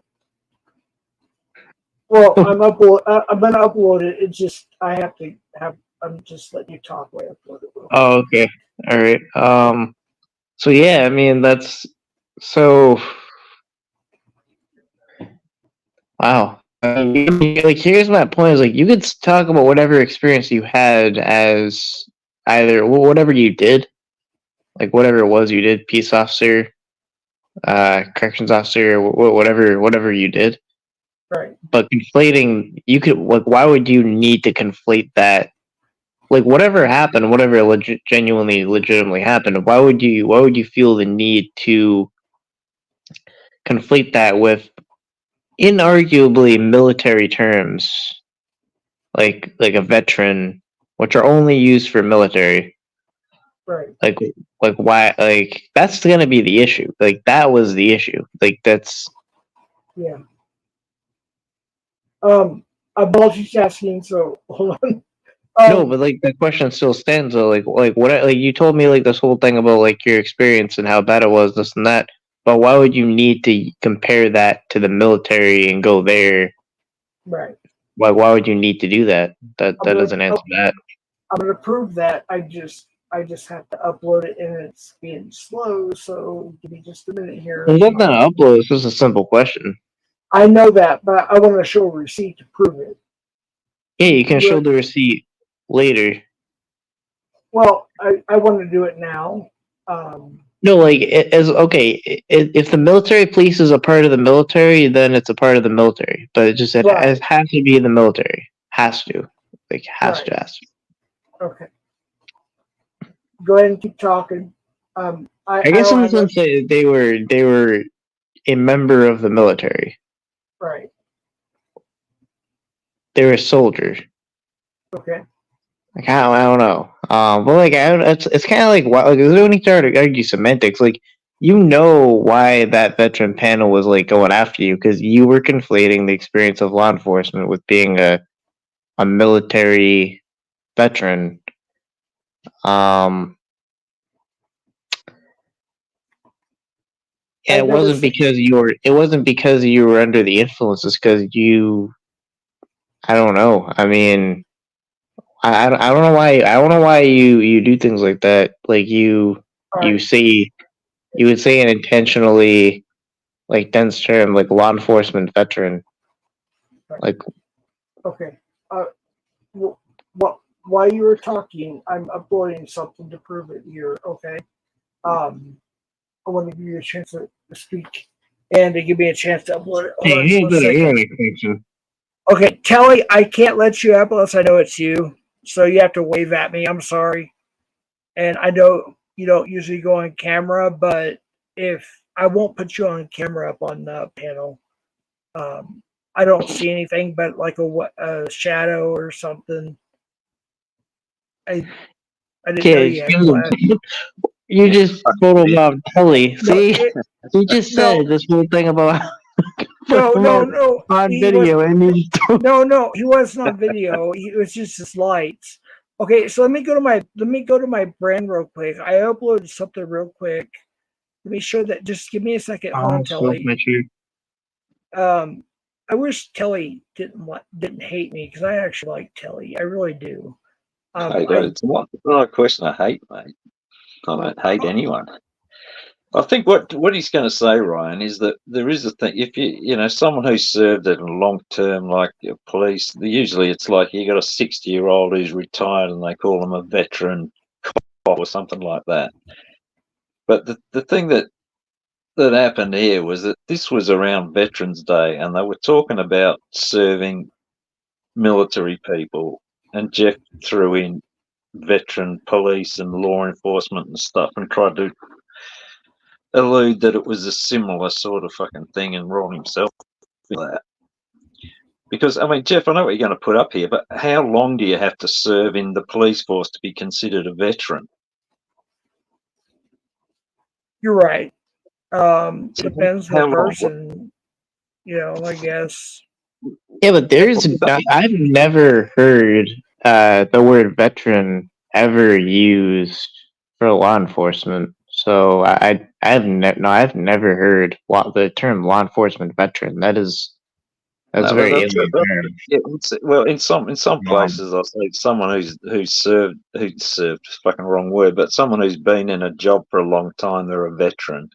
Well, I'm going to upload it. It's just I have to have. I'm just letting you talk while I upload it. Oh, okay. All right. So yeah, I mean that's so. Wow. Like here's my point: is like you could talk about whatever experience you had as either whatever you did, like whatever it was you did, peace officer, corrections officer, whatever you did. Right. But conflating, you could like, why would you need to conflate that? Like whatever happened, whatever genuinely, legitimately happened. Why would you feel the need to conflate that with inarguably military terms, like a veteran, which are only used for military? Right. Like why? Like that's gonna be the issue. Like that was the issue. Like that's. Yeah. I'm multitasking, so hold on. No, but like the question still stands though. Like what? Like you told me like this whole thing about like your experience and how bad it was, this and that. But why would you need to compare that to the military and go there? Right. Why would you need to do that? That doesn't answer that. I'm gonna prove that. I just have to upload it, and it's being slow. So give me just a minute here. There's nothing to upload. It's just a simple question. I know that, but I want to show a receipt to prove it. Yeah, you can show the receipt later. Well, I want to do it now. No, like okay. If the military police is a part of the military, then it's a part of the military. But it just it has to be the military. Has to, like has to. Okay. Go ahead and keep talking. I guess in the sense that they were a member of the military. Right. They were a soldier. Okay. Like I don't know. But like it's kind of like why like there's no need to argue semantics. Like you know why that veteran panel was like going after you because you were conflating the experience of law enforcement with being a military veteran. And it wasn't because you were. It wasn't because you were under the influence. It's because you. I don't know. I mean, I don't know why. I don't know why you do things like that. Like you say you would say an intentionally like dense term like law enforcement veteran. Like okay. While you were talking, I'm uploading something to prove it here. Okay. I want to give you a chance to speak and to give me a chance to upload it. Hold on just a second. Okay, Tele, I can't let you up unless I know it's you. So you have to wave at me. I'm sorry. And I know you don't usually go on camera, but if I won't put you on camera up on the panel, I don't see anything but like a shadow or something. I didn't know you had flash. You just photobomb Telly. See, he just said this whole thing about no on video, and he no, he wasn't on video. It was just his lights. Okay, so let me go to my brand real quick. I uploaded something real quick. Let me show that. Just give me a second. Hold on, Telly. I wish Telly didn't hate me because I actually like Telly. I really do. It's not a question of hate, mate. I don't hate anyone. I think what he's going to say, Ryan, is that there is a thing. If someone who's served it in long term, like police, usually it's like you got a 60-year-old who's retired and they call them a veteran cop or something like that. But the thing that happened here was that this was around Veterans Day, and they were talking about serving military people, and Jeff threw in veteran police and law enforcement and stuff and tried to allude that it was a similar sort of fucking thing and wrong himself for that. Because, I mean, Jeff, I know what you're going to put up here, but how long do you have to serve in the police force to be considered a veteran? You're right. Depends on the person, I guess. Yeah, but I've never heard the word veteran ever used for law enforcement. So I've never heard the term law enforcement veteran. That's very alien term. Well, in some places, I'll say someone who's served fucking wrong word, but someone who's been in a job for a long time, they're a veteran.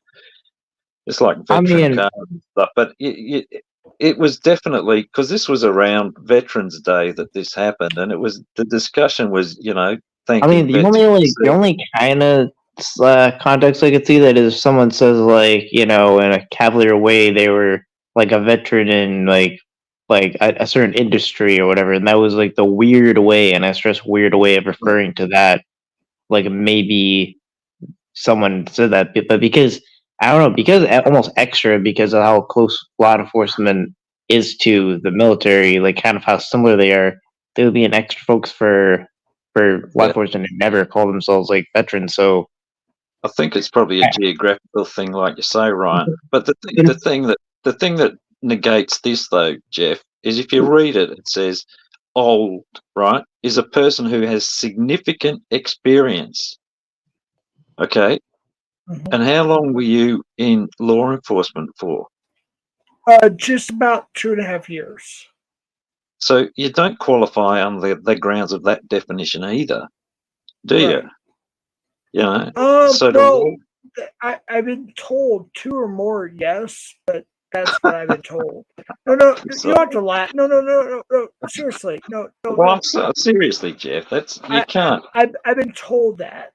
It's like veteran card and stuff. But it was definitely, because this was around Veterans Day that this happened, and the discussion was, thanking the only kind of context I could see that is if someone says like, in a cavalier way they were like a veteran in like a certain industry or whatever, and that was like the weird way, and I stress weird way of referring to that. Like maybe someone said that, but because I don't know, because almost extra because of how close law enforcement is to the military, like kind of how similar they are, there would be an extra focus for law enforcement and never call themselves like veterans. So I think it's probably a geographical thing, like you say, Ryan. But the thing that negates this, though, Jeff, is if you read it, it says old, right, is a person who has significant experience. Okay. Mm-hmm. And how long were you in law enforcement for? Just about 2.5 years. So you don't qualify on the grounds of that definition either, do you? I've been told 2 or more, yes, but that's what I've been told. No, you don't have to laugh. No. Seriously, no. Well, I'm seriously, Jeff. You can't. I've been told that.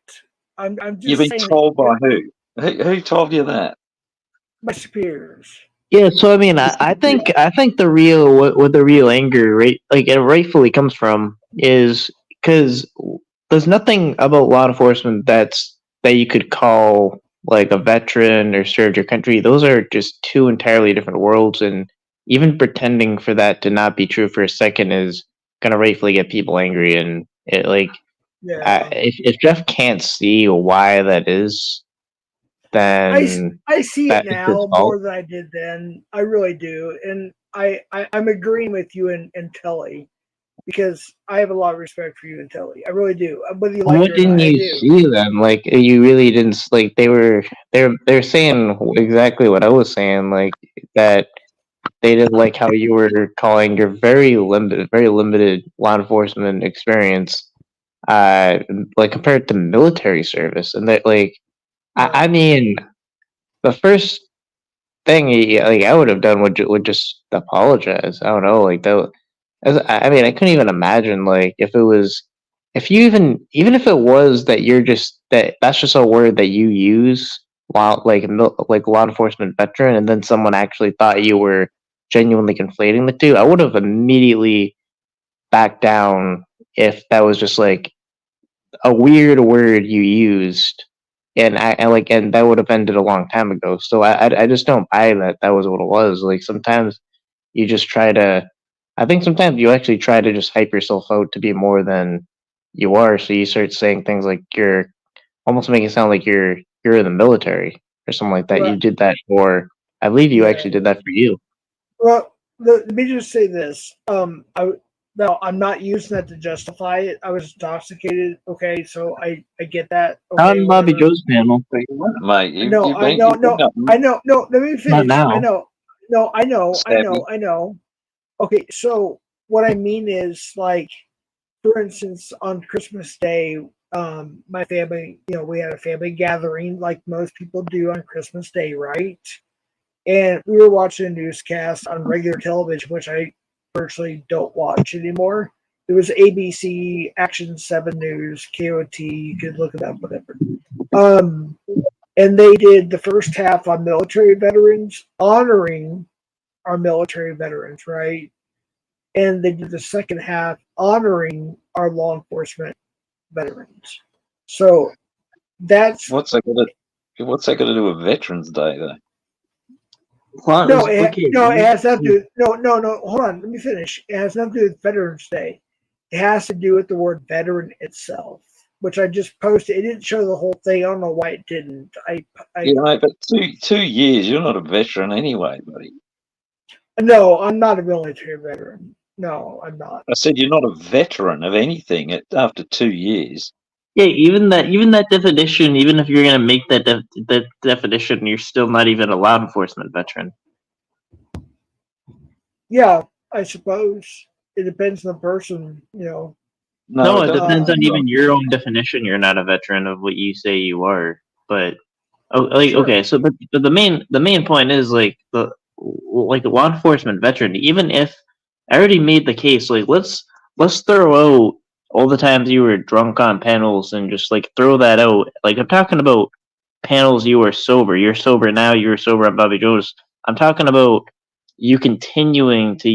I'm just. You've been told by who? Who told you that? My superiors. Yeah, so I mean, I think the real what the real anger it rightfully comes from is because there's nothing about law enforcement that you could call like a veteran or served your country. Those are just 2 entirely different worlds, and even pretending for that to not be true for a second is gonna rightfully get people angry. And it if Jeff can't see why that is, then I see it now more than I did then. I really do, and I'm agreeing with you and Telly. because I have a lot of respect for you and Tele. I really do. Whether you What like it or didn't not, I you do. see then? Like you really didn't like they're saying exactly what I was saying, like that they didn't like how you were calling your very limited law enforcement experience, uh, like compared to military service, and that like I mean the first thing like I would have done would just apologize. I don't know, like that. I mean, I couldn't even imagine like if it was, if you even if it was that you're just that's just a word that you use while like law enforcement veteran, and then someone actually thought you were genuinely conflating the two. I would have immediately backed down if that was just like a weird word you used, and that would have ended a long time ago. So I just don't buy that that was what it was. Like sometimes you just try to, I think sometimes you actually try to just hype yourself out to be more than you are. So you start saying things like you're almost making it sound like you're in the military or something like that. Right. You did that for, I believe you Yeah. actually did that for you. Well, let me just say this. No, I'm not using that to justify it. I was intoxicated. Okay, so I get that. Okay, On Bobby whatever. Joe's panel. Mate, No, you've been up I know. No, let me Not finish. now. I know. No, I know. stabbing. I know. Okay, so what I mean is, like, for instance, on Christmas Day, my family, we had a family gathering like most people do on Christmas Day, right? And we were watching a newscast on regular television, which I virtually don't watch anymore. It was ABC, Action 7 News, KOT, you could look it up, whatever. And they did the first half on military veterans, honoring our military veterans, right? And they did the second half honoring our law enforcement veterans. So that's What's that got to do with Veterans Day, though? no, it has nothing to do. No. Hold on, let me finish. It has nothing to do with Veterans Day. It has to do with the word veteran itself, which I just posted. It didn't show the whole thing. I don't know why it didn't. Yeah, mate, but 2 years, you're not a veteran anyway, buddy. No, I'm not a military veteran. No, I'm not. I said you're not a veteran of anything after 2 years. Yeah, even that definition, even if you're gonna make that definition, you're still not even a law enforcement veteran. Yeah, I suppose it depends on the person. No, it doesn't. depends on even your own definition. You're not a veteran of what you say you are. But Sure. okay, so but the main point is like the law enforcement veteran. Even if I already made the case, like let's throw out all the times you were drunk on panels and just like throw that out. Like I'm talking about panels you were sober. You're sober now. You were sober on Bobby Joe's. I'm talking about you continuing to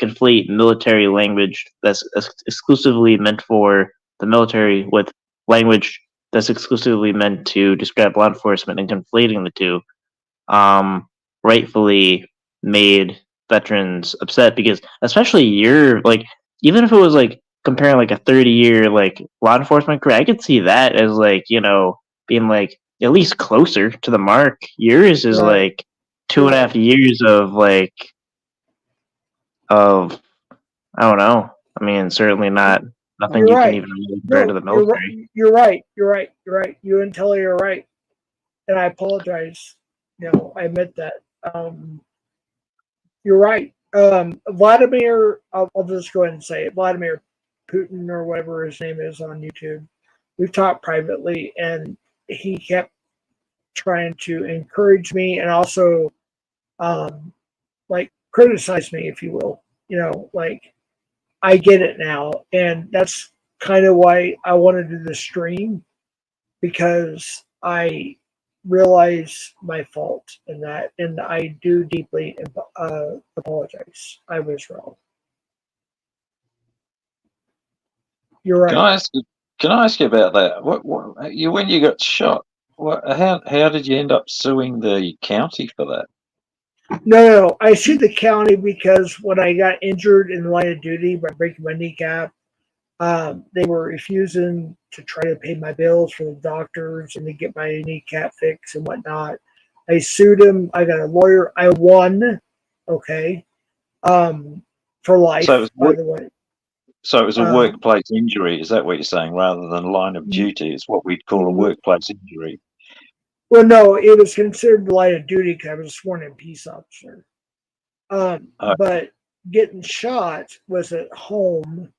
conflate military language that's exclusively meant for the military with language that's exclusively meant to describe law enforcement, and conflating the two rightfully made veterans upset, because especially you're like, even if it was like comparing like a 30-year like law enforcement career, I could see that as like, being like at least closer to the mark. Yours is Right. like 2.5 years of like of I don't know. I mean, certainly not nothing You're you can right. even really compare to the military. You're right. You and Telly are right, and I apologize. I admit that. You're right. Vladimir, I'll just go ahead and say it. Vladimir Putin, or whatever his name is on YouTube. We've talked privately, and he kept trying to encourage me, and also, like, criticize me, if you will. Like, I get it now, and that's kind of why I want to do the stream, because I realize my fault in that, and I do deeply apologize. I was wrong. You're right. Can I ask you about that? What when you got shot? How did you end up suing the county for that? No. I sued the county because when I got injured in the line of duty by breaking my kneecap, they were refusing to try to pay my bills for the doctors and to get my kneecap fixed and whatnot. I sued him. I got a lawyer. I won. Okay. For life, So it was by the way. So it was a workplace injury. Is that what you're saying? Rather than line of duty, it's what we'd call a workplace injury. Well, no, it was considered line of duty because I was a sworn-in peace officer. But getting shot was at home,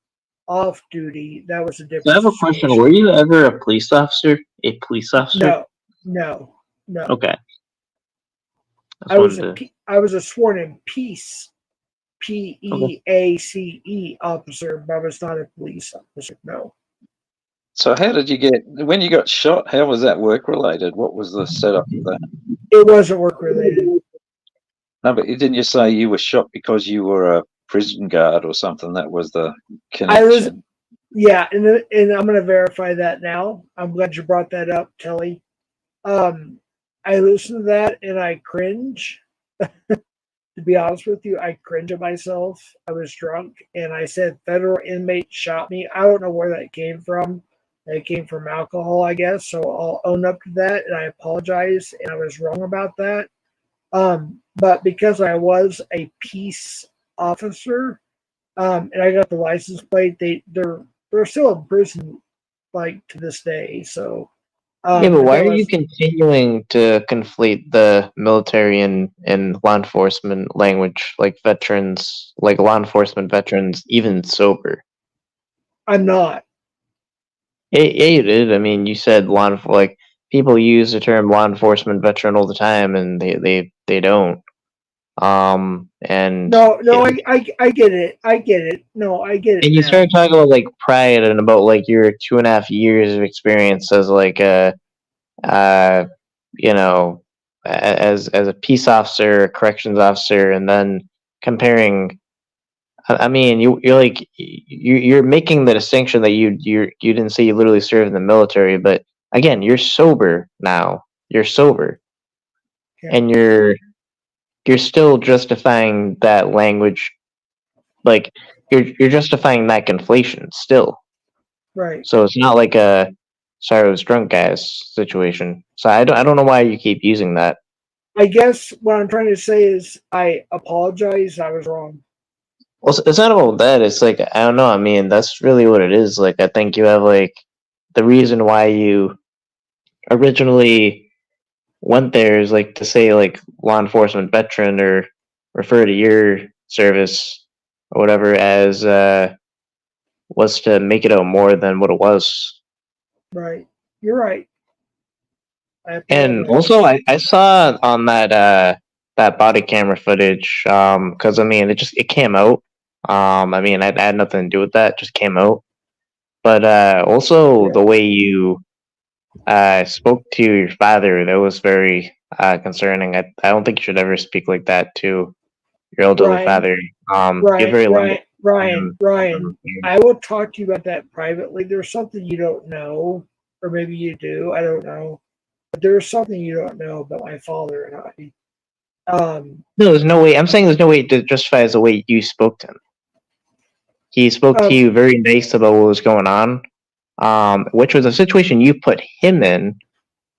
off duty. That was a different. So I have a question. Were you ever a police officer? A police officer? No. Okay. I was a sworn-in peace, PEACE officer, but I was not a police officer. No. So how did you get, when you got shot, how was that work related? What was the setup of that? It wasn't work related. No, but didn't you say you were shot because you were a prison guard or something? That was the connection. Yeah, and I'm going to verify that now. I'm glad you brought that up, Tele. I listened to that and I cringe. To be honest with you, I cringe at myself. I was drunk and I said federal inmate shot me. I don't know where that came from. It came from alcohol, I guess. So I'll own up to that and I apologize. And I was wrong about that. But because I was a peace officer, and I got the license plate, they're still in prison, like to this day. So yeah, but why are you continuing to conflate the military and law enforcement language, like veterans, like law enforcement veterans, even sober? I'm not. Yeah, you did. I mean, you said like people use the term law enforcement veteran all the time, and they don't. And no, I get it. I get it. No, I get it. And you started talking about like pride and about like your 2.5 years of experience as like a, you know, as a peace officer, a corrections officer, and then comparing. I mean, you're like you're making the distinction that you didn't say you literally served in the military, but again, you're sober now. You're sober, and you're still justifying that language, like you're justifying that conflation still. Right. So it's not like a sorry I was drunk guys situation. So I don't know why you keep using that. I guess what I'm trying to say is I apologize. I was wrong. Well, it's not about that. It's like I don't know. I mean, that's really what it is. Like I think you have like the reason why you originally went there is like to say like law enforcement veteran or refer to your service or whatever as was to make it out more than what it was. Right. You're right. And also I saw on that that body camera footage, because I mean it came out. I mean I had nothing to do with that, it just came out. But also the way you spoke to your father, that was very concerning. I don't think you should ever speak like that to your elderly father. Ryan, I will talk to you about that privately. There's something you don't know, or maybe you do, I don't know. But there's something you don't know about my father and I. No, there's no way. I'm saying there's no way to justify as the way you spoke to him. He spoke to you very nice about what was going on, which was a situation you put him in,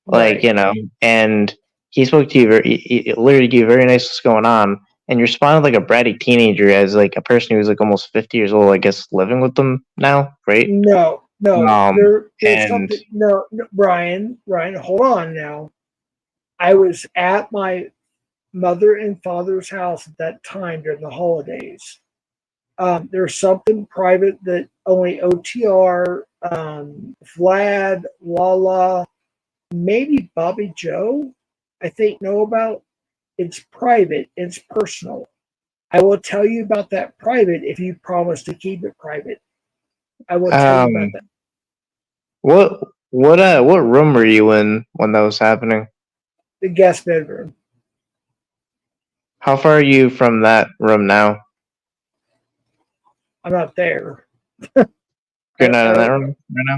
like, you know, and he spoke to you he literally gave you very nice what's going on, and you responded like a bratty teenager as like a person who's like almost 50 years old, I guess, living with them now, right? No, there's something. No, Brian, hold on now. I was at my mother and father's house at that time during the holidays. There's something private that only OTR, Vlad, Lala, maybe Bobby Joe, I think, know about. It's private. It's personal. I will tell you about that private if you promise to keep it private. I will tell you about that. What room were you in when that was happening? The guest bedroom. How far are you from that room now? I'm not there. You're not in that room right now?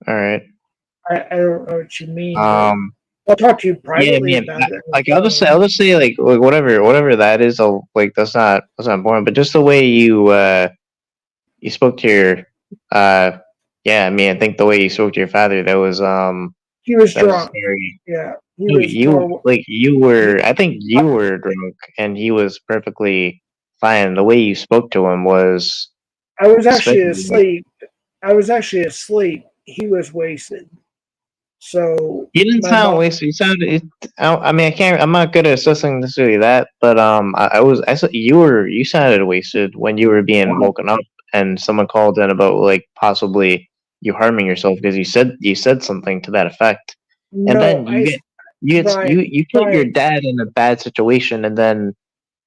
All right. I don't know what you mean. I'll talk to you privately about it. Like I'll just say like whatever that is. Like that's not important. But just the way you you spoke to your I mean I think the way you spoke to your father, that was he was drunk. Yeah. You were, I think you were drunk and he was perfectly fine. The way you spoke to him was I was actually especially. asleep. I was actually asleep. He was wasted. So You didn't my sound mom. wasted. You sounded. I mean, I can't. I'm not good at assessing necessarily that, but I was. I saw you were. You sounded wasted when you were being woken up, and someone called in about like possibly you harming yourself because you said something to that effect, and No, then Brian, you put your Brian, dad in a bad situation, and then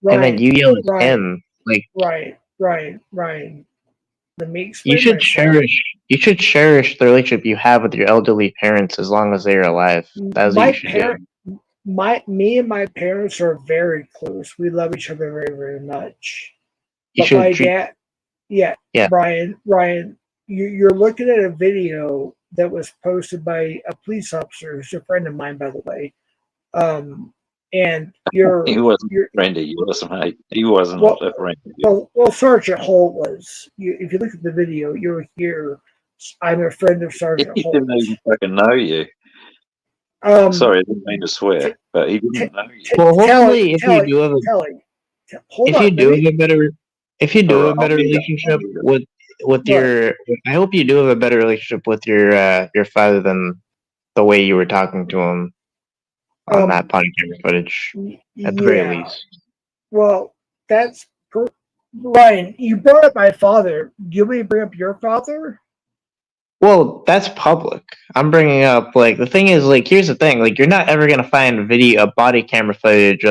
Brian, you yell at Brian, him like Brian. Let me you explain should myself. cherish the relationship you have with your elderly parents as long as they are alive. That's what you My should do. parent, me and my parents are very close. We love each other very, very much. You But should my treat. dad, yeah, Yeah. Brian, you're looking at a video that was posted by a police officer who's a friend of mine, by the way. And He wasn't a friend of yours, mate. He wasn't well, a friend of yours. well, Sergeant Holt was. If you look at the video, you'll hear, "I'm a friend of Sergeant He Holt." didn't even fucking know you. Um, Sorry, I didn't mean to swear, but he didn't know you. Well, Telly, hopefully, if you do have a Telly. Hold if you on, let do me. have a better if you do All have right, a I'll better be there. relationship with What? your I hope you do have a better relationship with your father than the way you were talking to him on that body camera footage at the very Yeah. least. Well, that's Ryan. You brought up my father. Do you want me to bring up your father? Well, that's public. I'm bringing up like the thing is like here's the thing like you're not ever gonna find body camera footage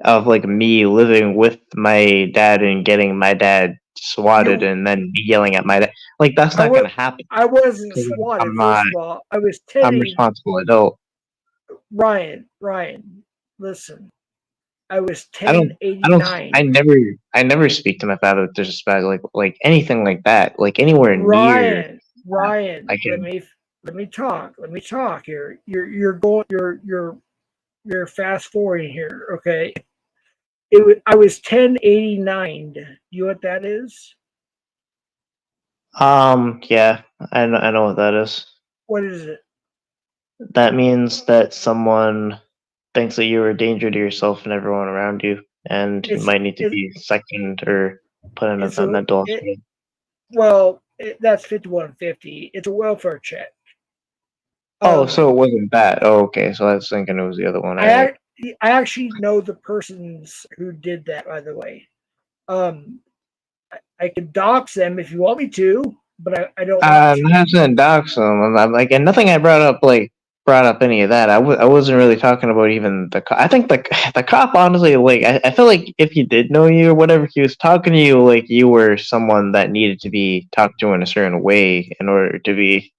of like me living with my dad and getting my dad swatted You, and then me yelling at my dad. Like that's I not was. gonna happen I wasn't because swatted. I'm not. First of all, I was I'm a 10. responsible adult. Ryan, listen. I was I don't. I don't. 1089. I never speak to my father with disrespect, like anything like that, like anywhere near. Ryan, I can. let me talk. Let me talk here. You're going. You're fast forwarding here. Okay. I was 1089. You know what that is? Yeah. I know what that is. What is it? That means that someone thinks that you're a danger to yourself and everyone around you, and you It's might need to it, be sectioned or put in it's a a mental it, hospital. well, that's 5150. It's a welfare check. Oh, so Um, it wasn't that. Oh, okay. So I was thinking it was the other one. All right. I I actually know the persons who did that. By the way, um, I could dox them if you want me to, but I don't want I'm to. not saying dox them. I'm like, and nothing I brought up any of that. I wasn't really talking about even the. I think the cop honestly, like, I feel like if he did know you or whatever, he was talking to you like you were someone that needed to be talked to in a certain way in order to be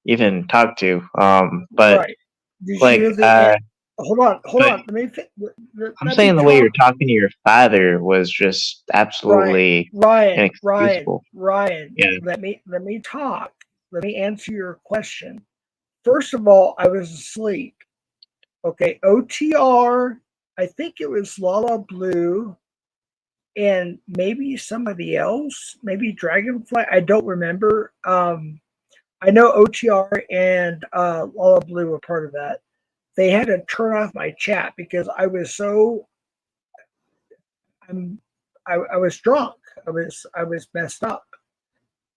even talked to. But Right? Did you like, hear the? Hold but on. I'm Let me saying the way you're talk. talking to your father was just absolutely inexcusable. Ryan. Yeah. Let me talk. Let me answer your question. First of all, I was asleep. Okay, OTR. I think it was Lala Blue and maybe somebody else, maybe Dragonfly. I don't remember. I know OTR and Lala Blue were part of that. They had to turn off my chat because I was so I'm I was drunk. I was messed up,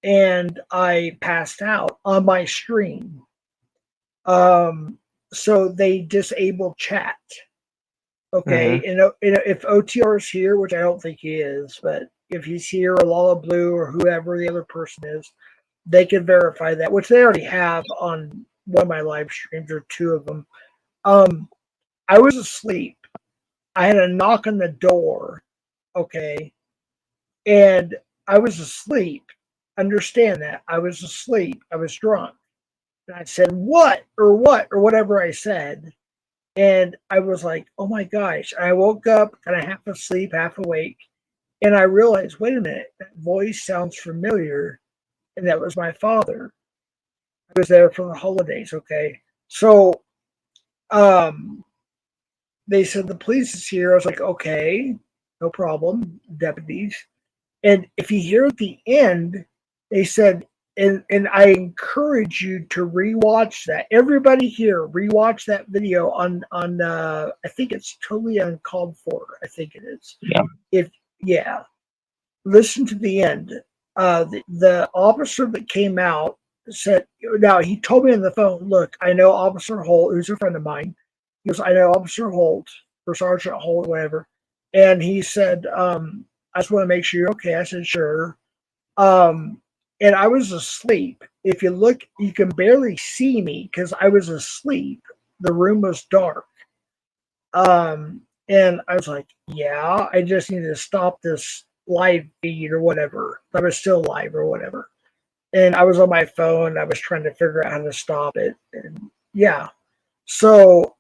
and I passed out on my stream. So they disabled chat. Okay, Mm-hmm. and if OTR is here, which I don't think he is, but if he's here, or Lala Blue, or whoever the other person is, they can verify that, which they already have on one of my live streams or two of them. I was asleep. I had a knock on the door. Okay, and I was asleep. Understand that I was asleep. I was drunk, and I said what or whatever I said. And I was like, oh my gosh. I woke up kind of half asleep, half awake. And I realized, wait a minute, that voice sounds familiar. And that was my father. I was there for the holidays. Okay. So um, they said the police is here. I was like, okay, no problem, deputies. And if you hear at the end, they said, and I encourage you to rewatch that. Everybody here, rewatch that video on I think it's totally uncalled for. I think it is. Yeah. If yeah, listen to the end. The officer that came out said, now he told me on the phone, look, I know Officer Holt, who's a friend of mine. He goes, I know Officer Holt, or Sergeant Holt, whatever. And he said, I just want to make sure you're okay. I said, sure. And I was asleep. If you look, you can barely see me because I was asleep. The room was dark. And I was like, yeah, I just need to stop this live feed or whatever. I was still live or whatever. And I was on my phone. I was trying to figure out how to stop it. And yeah. So,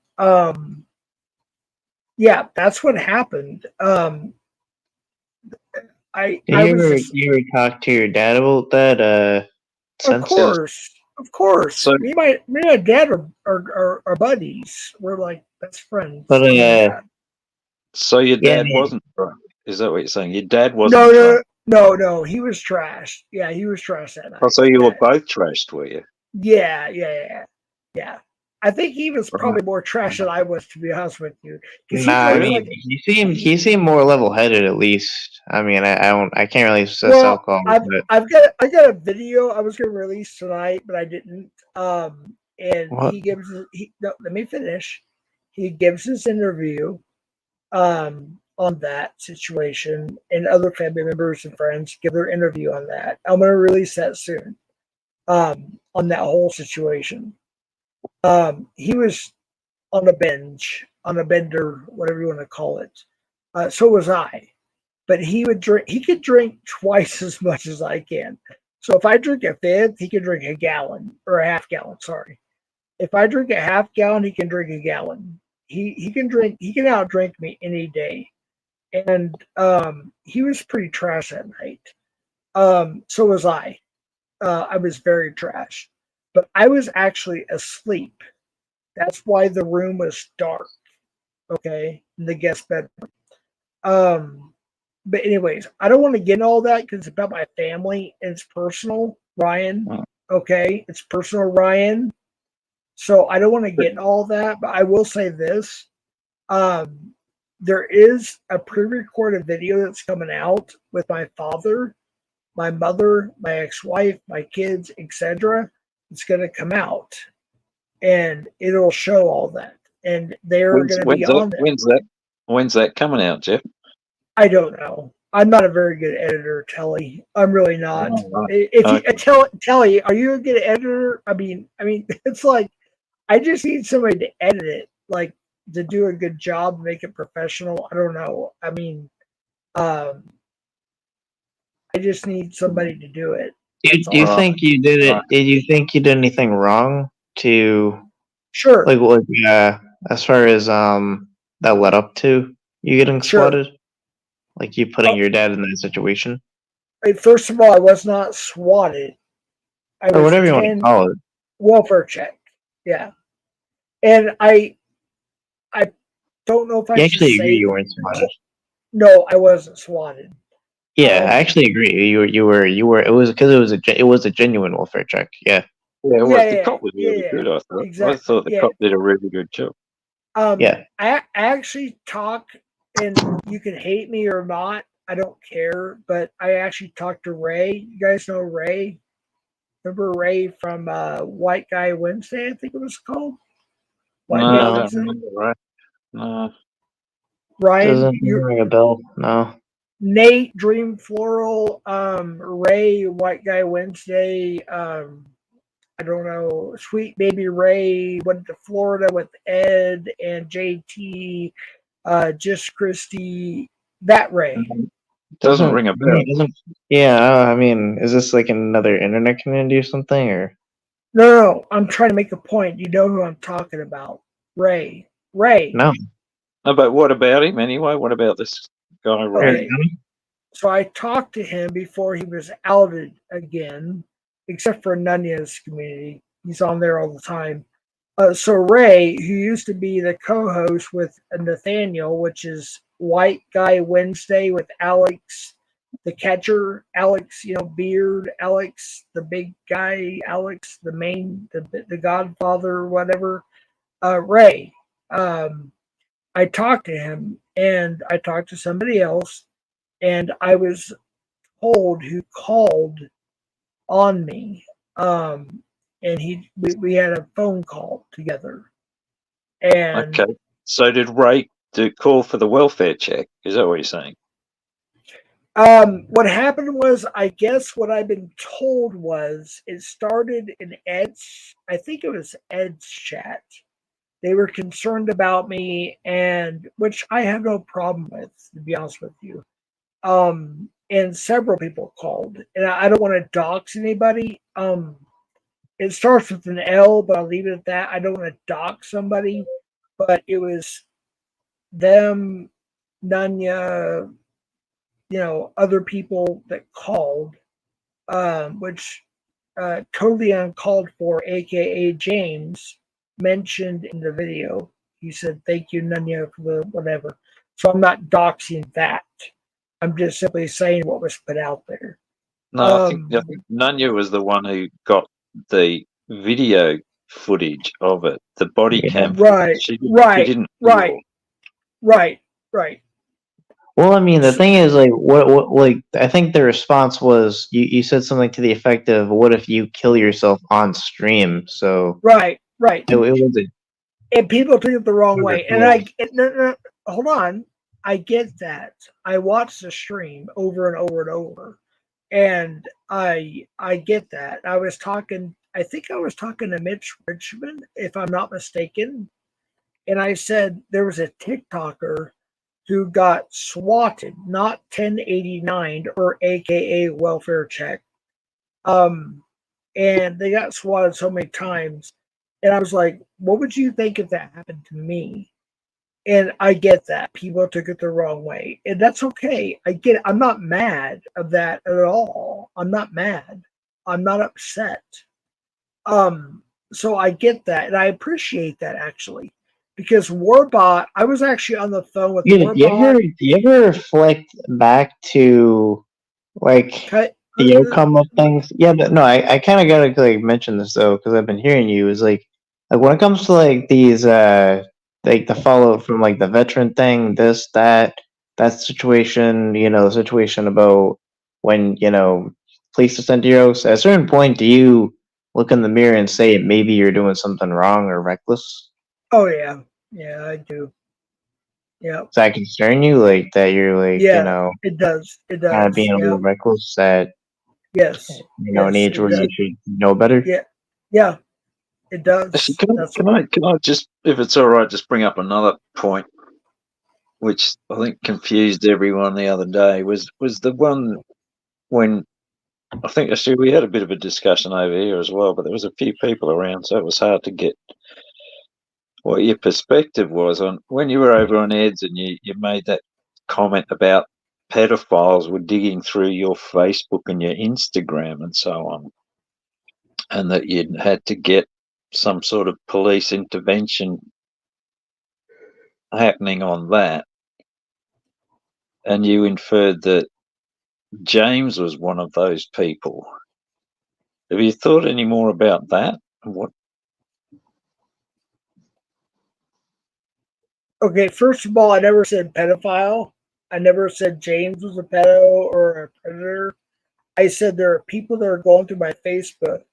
yeah, that's what happened. You ever talk to your dad about that? Of course. So, me and my dad are buddies. We're like best friends. But so your dad yeah, wasn't drunk. Is that what you're saying? Your dad wasn't drunk. No. He was trashed. Yeah, he was trashed that night. Oh, so you were both trashed, were you? Yeah. I think he was probably more trash than I was, to be honest with you. Nah, I mean, he seemed more level-headed at least. I mean, I can't really assess alcohol. I got a video I was going to release tonight, but I didn't. And what? Let me finish. He gives his interview, on that situation, and other family members and friends give their interview on that. I'm going to release that soon. On that whole situation. He was on a binge, on a bender, whatever you want to call it. So was I. But he could drink twice as much as I can. So if I drink a fifth, he can drink a gallon, or a half gallon, sorry. If I drink a half gallon, he can drink a gallon. He can outdrink me any day. And he was pretty trash that night. So was I. I was very trash. But I was actually asleep. That's why the room was dark. Okay, in the guest bedroom. But anyways, I don't want to get into all that because it's about my family and it's personal, Ryan. Okay, it's personal, Ryan. So I don't want to get into all that, but I will say this. There is a pre-recorded video that's coming out with my father, my mother, my ex-wife, my kids, etc. It's going to come out, and it'll show all that, and they're going to be on there. When's that coming out, Jeff? I don't know. I'm not a very good editor, Tele. I'm really not. Oh, Tele, are you a good editor? I mean, it's like I just need somebody to edit it, like to do a good job, make it professional. I don't know. I mean, I just need somebody to do it. Do you think you did it? Did you think you did anything wrong to? Sure. Like as far as that led up to you getting swatted, like you putting your dad in that situation. First of all, I was not swatted. Or whatever you want to call it. Welfare check. Yeah, and I don't know if I actually agree you weren't swatted. No, I wasn't swatted. Yeah, I actually agree. You were. It was because it was a genuine welfare check. Yeah. Yeah, the cop was really good. I thought. Exactly. I thought the cop did a really good job. I actually talked, and you can hate me or not. I don't care, but I actually talked to Ray. You guys know Ray? Remember Ray from White Guy Wednesday? I think it was called. I don't remember, right? No. Ryan, doesn't ring a bell. No. Nate, Dream Floral, Ray, White Guy Wednesday, I don't know, Sweet Baby Ray went to Florida with Ed and JT, Just Christy, that Ray. Doesn't ring a bell. I mean, is this like another internet community or something? Or no, I'm trying to make a point. You know who I'm talking about. Ray. No. No, but what about him anyway? What about this guy, Ray? Okay. So I talked to him before he was outed again, except for Nunez community. He's on there all the time. So Ray, who used to be the co-host with Nathaniel, which is White Guy Wednesday with Alex, the catcher, Alex, Beard, Alex, the big guy, Alex, the Godfather, whatever. Ray, I talked to him, and I talked to somebody else, and I was told who called on me. And we had a phone call together. And okay. So did Ray call for the welfare check? Is that what you're saying? What happened was, I guess what I've been told was it started in Ed's, I think it was Ed's chat. They were concerned about me, and which I have no problem with, to be honest with you. And several people called, and I don't want to dox anybody. It starts with an L, but I'll leave it at that. I don't want to dox somebody, but it was them, Nunya, other people that called, which totally uncalled for, aka James, mentioned in the video. He said, "Thank you, Nunya, for the whatever." So I'm not doxing that. I'm just simply saying what was put out there. No, I think Nunya was the one who got the video footage of it, the body cam. Right, she right, didn't right, right, right. Well, I mean, the thing is, like, like, I think the response was you said something to the effect of, "What if you kill yourself on stream?" So right. it wasn't. And people took it the wrong way. And no, hold on. I get that. I watched the stream over and over and over, and I get that. I think I was talking to Mitch Richmond, if I'm not mistaken, and I said there was a TikToker who got swatted, not 1089 or AKA welfare check. And they got swatted so many times. And I was like, what would you think if that happened to me? And I get that. People took it the wrong way. And that's okay. I get it. I'm not mad of that at all. I'm not mad. I'm not upset. So I get that. And I appreciate that, actually. Because Warbot, I was actually on the phone with Warbot. Do you ever reflect back to, like, the outcome of things? Yeah, but no, I kind of gotta, like, mention this though, because I've been hearing you, is like when it comes to, like, these like the fallout from, like, the veteran thing, this, that situation, the situation about when, police descend to your house, at a certain point, do you look in the mirror and say maybe you're doing something wrong or reckless? Oh yeah, yeah, I do. Yeah. Does that concern you, like, that you're, like, it does. It does. kind of being a little reckless at yes, an age where you should know better? Yeah, it does. Actually, can I just, if it's all right, just bring up another point, which I think confused everyone the other day, was the one when I think actually we had a bit of a discussion over here as well, but there was a few people around, so it was hard to get what your perspective was on when you were over on Ed's and you made that comment about pedophiles were digging through your Facebook and your Instagram and so on, and that you had to get some sort of police intervention happening on that, and you inferred that James was one of those people. Have you thought any more about that? What? Okay, first of all, I never said pedophile. I never said James was a pedo or a predator. I said there are people that are going through my Facebook,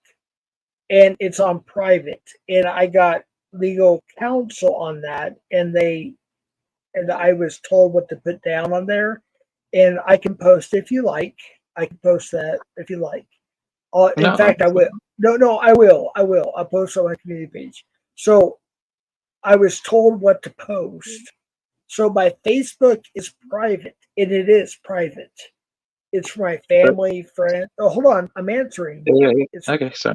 and it's on private, and I got legal counsel on that, and I was told what to put down on there, and I can post if you like. I can post that if you like. In fact, I will. No, I will. I'll post on my community page. So I was told what to post. So my Facebook is private, and it is private. It's for my family, friends. Oh, hold on. I'm answering. Yeah. Okay, sorry.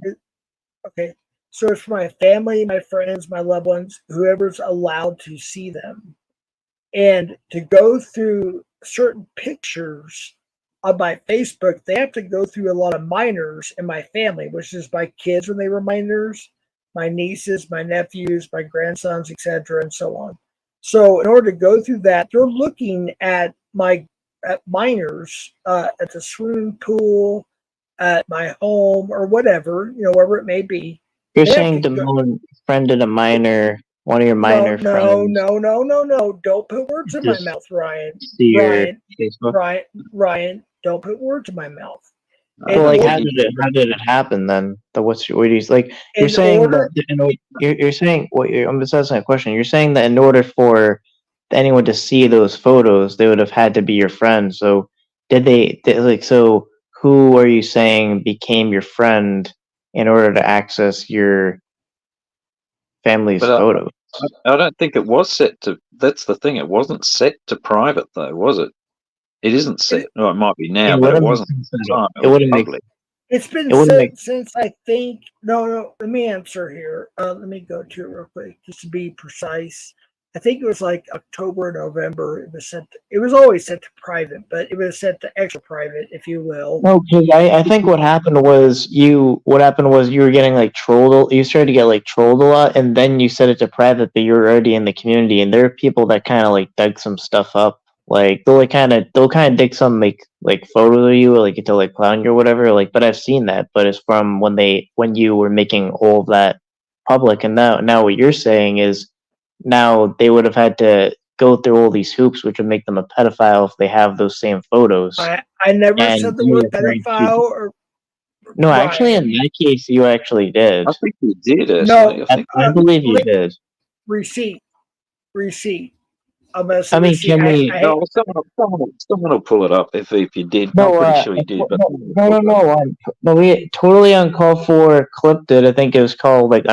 Okay. So it's for my family, my friends, my loved ones, whoever's allowed to see them. And to go through certain pictures on my Facebook, they have to go through a lot of minors in my family, which is my kids when they were minors, my nieces, my nephews, my grandsons, etc., and so on. So in order to go through that, they're looking at minors at the swimming pool, at my home, or whatever, wherever it may be. You're saying Damone friended a minor, one of your minor friends. No. Don't put words in my mouth, Ryan. Ryan, Don't put words in my mouth. Well, like, how did it happen then? What are you like? You're saying that you're saying I'm just asking a question. You're saying that in order for anyone to see those photos, they would have had to be your friend. So so who are you saying became your friend in order to access your family's photos? I don't think it was set to. That's the thing. It wasn't set to private, though, was it? It isn't set. No, it might be now, but it wasn't. It wouldn't make. It's been set since I think. No. Let me answer here. Let me go to it real quick, just to be precise. I think it was like October, November. It was sent. It was always set to private, but it was set to extra private, if you will. No, because I think what happened was you were getting like trolled. You started to get like trolled a lot, and then you set it to private, but you were already in the community, and there are people that kind of like dug some stuff up. Like they'll kind of dig some like photos of you, like to like clown you or whatever. Like, but I've seen that. But it's from when you were making all of that public, and now what you're saying is now they would have had to go through all these hoops, which would make them a pedophile if they have those same photos. I never said the word pedophile or. No, actually, in that case, you actually did. I think you did. Actually. No, I believe you did. Receipt. I mean, can we? No, someone will pull it up if you did. No, I'm pretty sure you did. But no, we totally uncalled for clipped it. I think it was called like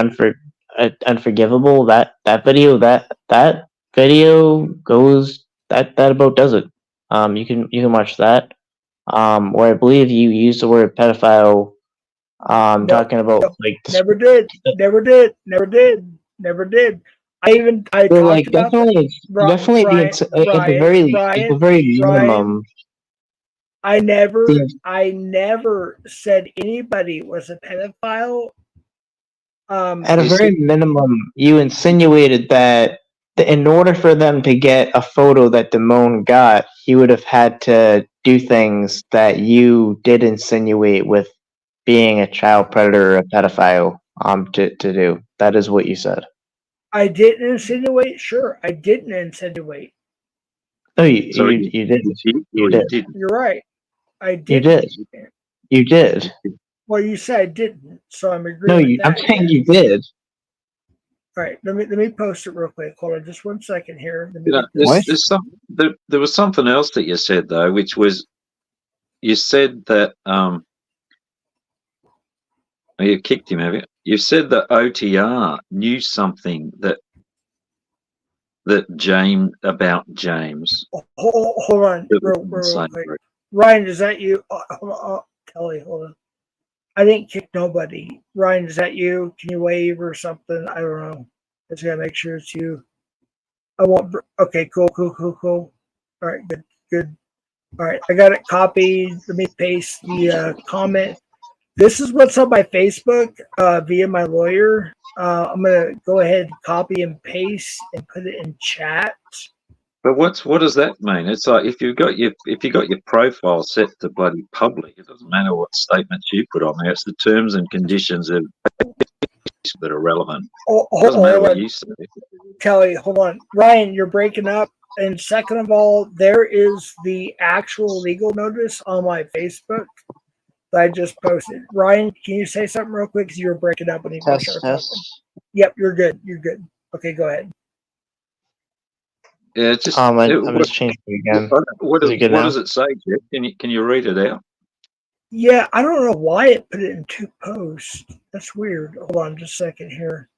Unforgivable. That video video goes that about does it. You can watch that. Where I believe you used the word pedophile. Talking about like never did. I talked like about definitely at the very minimum. I never said anybody was a pedophile. At a very minimum, you insinuated that in order for them to get a photo that Damone got, he would have had to do things that you did insinuate with being a child predator or a pedophile to do. That is what you said. I didn't insinuate. Sure, I didn't insinuate. No, you did. You did. You're right. I did. You did. You did. Well, you said I didn't, so I'm agreeing. No, I'm saying you did. All right, let me post it real quick. Hold on, just 1 second here. There was something else that you said though, which was you said that you kicked him, have you? You said that OTR knew something James. Hold on, real quick. Ryan, is that you? Tele, hold on. I didn't kick nobody. Ryan, is that you? Can you wave or something? I don't know. I just gotta make sure it's you. I won't. Okay, cool. All right, good. All right, I got it copied. Let me paste the comment. This is what's on my Facebook via my lawyer. I'm gonna go ahead and copy and paste and put it in chat. But what does that mean? It's like if you got your profile set to bloody public, it doesn't matter what statements you put on there. It's the terms and conditions that are relevant. It doesn't matter what you say. Kelly, hold on. Ryan, you're breaking up. And second of all, there is the actual legal notice on my Facebook that I just posted. Ryan, can you say something real quick? Because you were breaking up when you first started talking. Yep, you're good. Okay, go ahead. Yeah, it's just. I'm just changing it again. What does it say, Jeff? Can you read it out? Yeah, I don't know why it put it in 2 posts. That's weird. Hold on just a second here.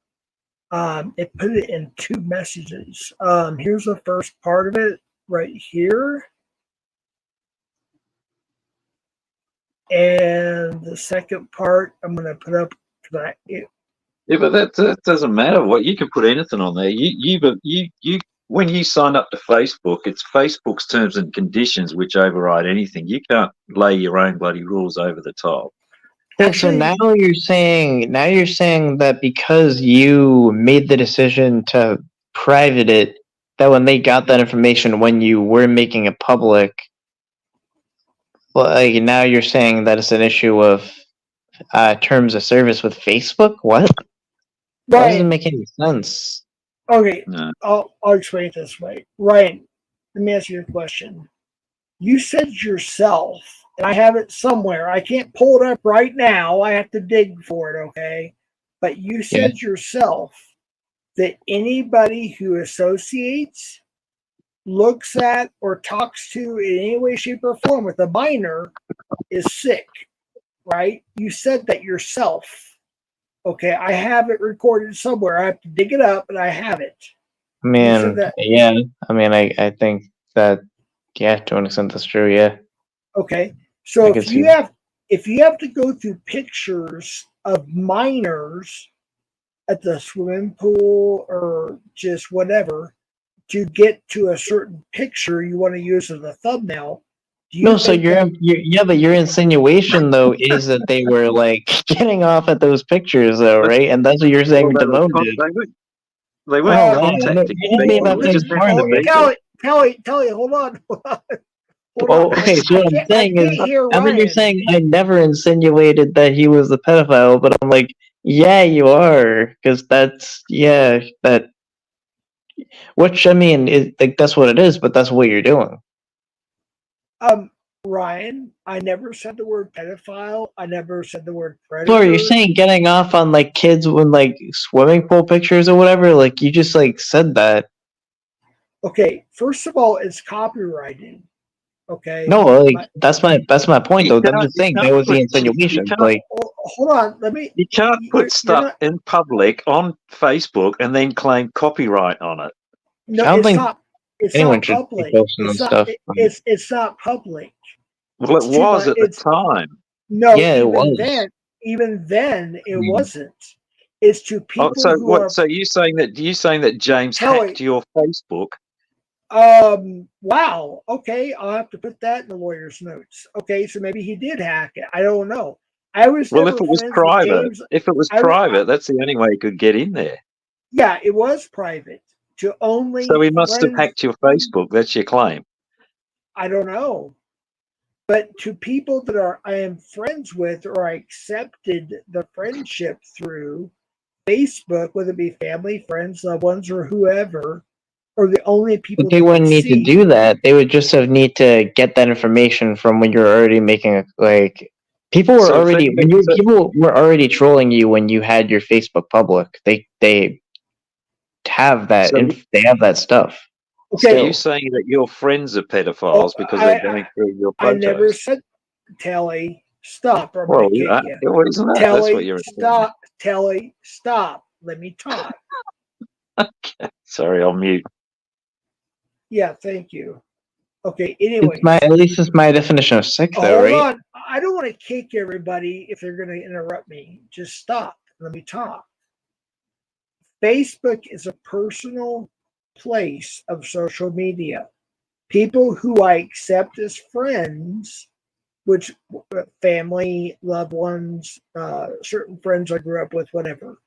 It put it in 2 messages. Here's the first part of it right here. And the second part I'm going to put up. Yeah, but that doesn't matter. What you can put anything on there. You when you sign up to Facebook, it's Facebook's terms and conditions which override anything. You can't lay your own bloody rules over the top. So now you're saying that because you made the decision to private it, that when they got that information when you were making it public, well, like now you're saying that it's an issue of terms of service with Facebook. What? That doesn't make any sense. Okay, no. I'll explain it this way. Ryan, let me ask you a question. You said yourself and I have it somewhere. I can't pull it up right now. I have to dig for it, okay? But you said yourself that anybody who associates, looks at, or talks to in any way, shape, or form with a minor is sick, right? You said that yourself. Okay, I have it recorded somewhere. I have to dig it up, but I have it. I mean, yeah. I mean, I think that, yeah, to an extent that's true. Yeah. Okay, so if you have to go through pictures of minors at the swimming pool or just whatever to get to a certain picture you want to use as a thumbnail. No, so but your insinuation though is that they were like getting off at those pictures though, right? And that's what you're saying Damone did. They weren't contacting Tele, hold on. Okay, so what I'm saying is, I mean, you're saying I never insinuated that he was the pedophile, but I'm like, yeah, you are, because which I mean, like that's what it is, but that's what you're doing. Ryan, I never said the word pedophile. I never said the word predator. So are you saying getting off on like kids when like swimming pool pictures or whatever? Like you just like said that. Okay, first of all, it's copyrighted. Okay. No, like that's my point though. I'm just saying that was the insinuation. Like, hold on, You can't put stuff in public on Facebook and then claim copyright on it. No, I don't think anyone should public. be posting on stuff. It's not public. Well, it was at the time. No, yeah, it was. Even then, it wasn't. It's to people who are. So you saying that James hacked your Facebook? Wow. Okay, I'll have to put that in the lawyer's notes. Okay, so maybe he did hack it. I don't know. If it was private, that's the only way he could get in there. Yeah, it was private. To only. So he must have hacked your Facebook. That's your claim. I don't know. But to people that I am friends with or I accepted the friendship through Facebook, whether it be family, friends, loved ones, or whoever, or the only people. But they wouldn't need to do that. They would just need to get that information from when you're already making people were people were already trolling you when you had your Facebook public. They have that. They have that stuff. Okay, so you're saying that your friends are pedophiles because they're going through your photos? I never said, Tele, stop. Or well, isn't that? Tele, that's what you're stop. Tele, stop. Let me talk. Okay. Sorry, I'll mute. Yeah, thank you. Okay, anyway. At least it's my definition of sick, though, right? Hold on. I don't want to kick everybody if they're going to interrupt me. Just stop. Let me talk. Facebook is a personal place of social media. People who I accept as friends, which family, loved ones, certain friends I grew up with, whatever,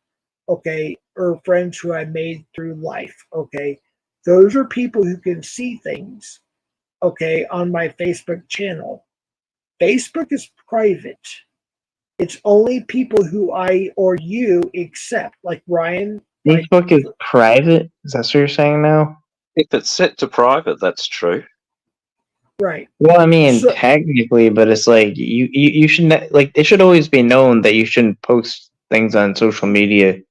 okay, or friends who I made through life, okay, those are people who can see things, okay, on my Facebook channel. Facebook is private. It's only people who I or you accept, like Ryan. Facebook is private? Is that what you're saying now? If it's set to private, that's true. Right. Well, I mean, technically, but it's like you shouldn't, like, it should always be known that you shouldn't post things on social media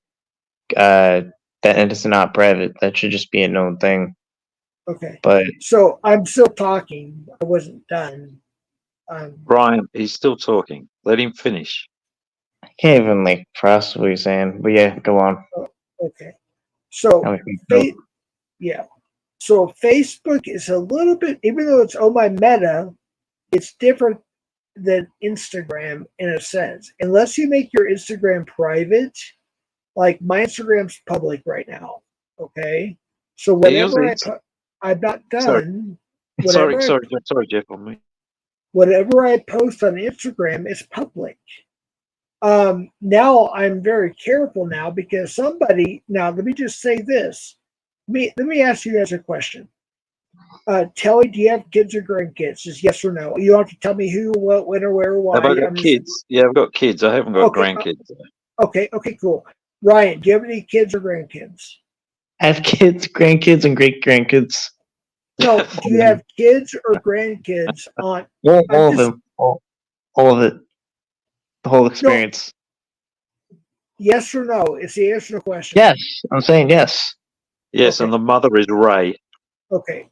that it's not private. That should just be a known thing. Okay. But so I'm still talking. I wasn't done. Brian, he's still talking. Let him finish. I can't even process what he's saying. But yeah, go on. Okay. So yeah. So Facebook is a little bit, even though it's on my Meta, it's different than Instagram in a sense. Unless you make your Instagram private, like my Instagram's public right now. Okay. So whatever I'm not done. Sorry, Jeff, on me. Whatever I post on Instagram is public. Now I'm very careful now because let me just say this. Let me ask you guys a question. Telly, do you have kids or grandkids? Just yes or no. You don't have to tell me who, what, when, or where, or why. Have I got kids? Yeah, I've got kids. I haven't got grandkids. Okay, cool. Ryan, do you have any kids or grandkids? I have kids, grandkids, and great grandkids. No, do you have kids or grandkids on? All of them. all of it, the whole experience. Yes or no? It's the answer to the question. Yes, I'm saying yes. Yes, and the mother is Ray. Okay.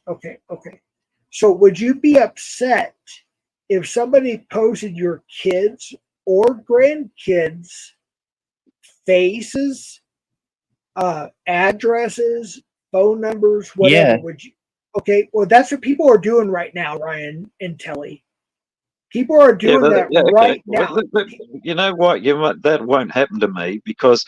So would you be upset if somebody posted your kids or grandkids' faces, addresses, phone numbers, whatever? Yeah. Would you? Okay, well, that's what people are doing right now, Ryan and Tele. People are doing that right now. But you know what? That won't happen to me because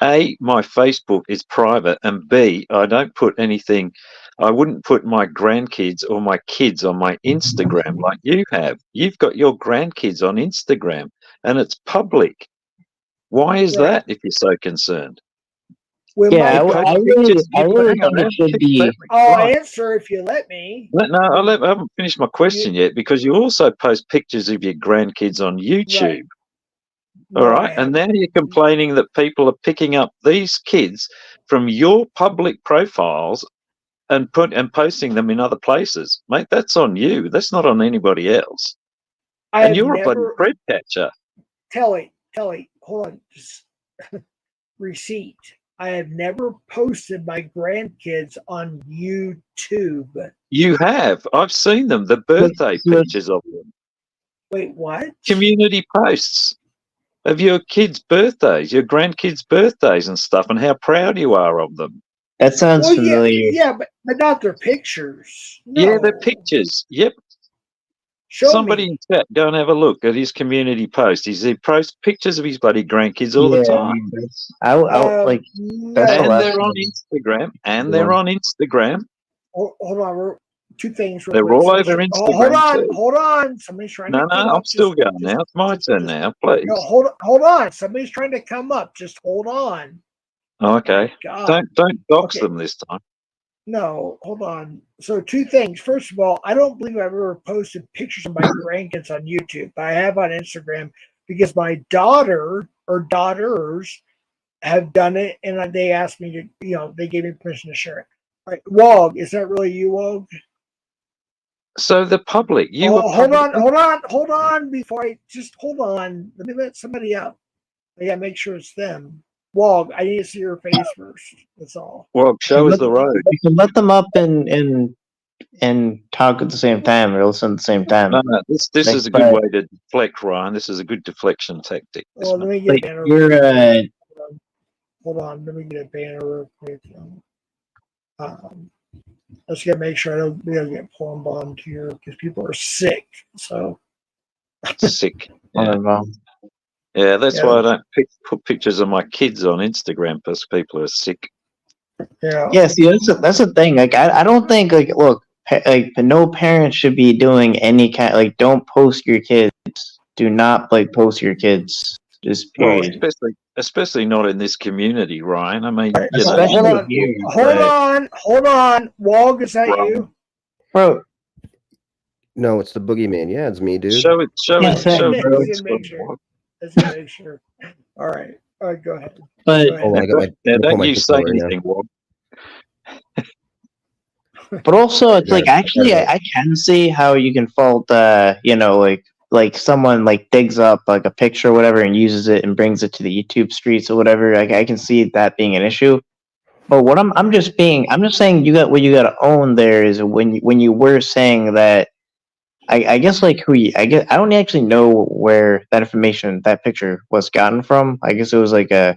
A, my Facebook is private, and B, I don't put anything. I wouldn't put my grandkids or my kids on my Instagram like you have. You've got your grandkids on Instagram, and it's public. Why is that? If you're so concerned. When I really think it should be. I'll answer if you let me. No, I haven't finished my question yet because you also post pictures of your grandkids on YouTube. All right. And now you're complaining that people are picking up these kids from your public profiles and posting them in other places. Mate, that's on you. That's not on anybody else. And you're a bloody thread catcher. Tele, hold on. Receipt. I have never posted my grandkids on YouTube. You have. I've seen them, the birthday pictures of them. Wait, what? Community posts of your kids' birthdays, your grandkids' birthdays and stuff, and how proud you are of them. That sounds familiar. Yeah, but not their pictures. No. Yeah, they're pictures. Yep. Somebody in chat, go and have a look at his community post. He posts pictures of his bloody grandkids all the time. They're on Instagram. They're on Instagram. Hold on, two things. They're all over Instagram. Hold on. Somebody's trying to come up. I'm still going now. It's my turn now, please. No, hold on. Somebody's trying to come up. Just hold on. Okay. Don't dox them this time. No, hold on. So two things. First of all, I don't believe I've ever posted pictures of my grandkids on YouTube. I have on Instagram because my daughter or daughters have done it, and they asked me to, they gave me permission to share it. All right, Wogg, is that really you, Wogg? So the public, hold on. Before I just hold on, let me let somebody up. I gotta make sure it's them. Wogg, I need to see your face first. That's all. Wogg, show us the road. You can let them up and talk at the same time or listen at the same time. No, this is a good way to deflect, Ryan. This is a good deflection tactic. Well, let me get a banner. Hold on, let me get a banner real quick. I just gotta make sure I don't get porn bombed here because people are sick. So sick. Yeah, that's why I don't put pictures of my kids on Instagram because people are sick. Yeah. See, that's the thing. Like, I don't think look, no parent should be doing any kind. Don't post your kids. Do not post your kids. Just period. Well, especially not in this community, Ryan. I mean, hold on. Wogg, is that you, bro? No, it's the boogeyman. Yeah, it's me, dude. Show it. Let's make sure. All right, go ahead. But don't you say anything, Wogg. But also, it's actually, I can see how you can fault, like someone digs up a picture or whatever and uses it and brings it to the YouTube streets or whatever. I can see that being an issue. But what I'm just saying you got to own there is when you were saying that. I guess I don't actually know where that information, that picture was gotten from. I guess it was it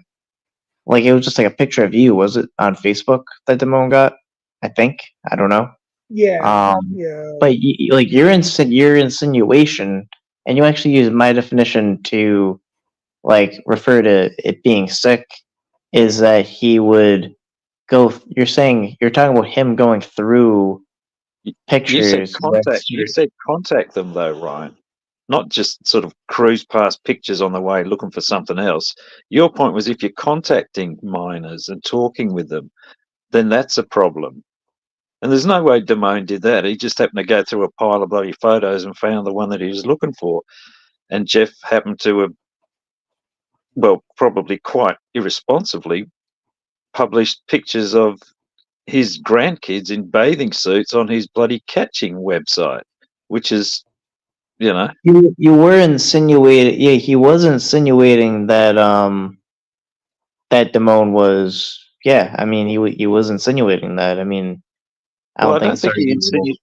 was just a picture of you. Was it on Facebook that Damone got? I think. I don't know. Yeah. But your insinuation, and you actually use my definition to refer to it being sick, is that he would go. You're talking about him going through pictures. You said contact them though, Ryan. Not just sort of cruise past pictures on the way looking for something else. Your point was if you're contacting minors and talking with them, then that's a problem. And there's no way Damone did that. He just happened to go through a pile of bloody photos and found the one that he was looking for. And Jeff happened to have, probably quite irresponsibly, published pictures of his grandkids in bathing suits on his bloody catching website, which is You know, You were insinuating. Yeah, he was insinuating that that Damone was. Yeah, I mean, he was insinuating that. I mean, I well, don't think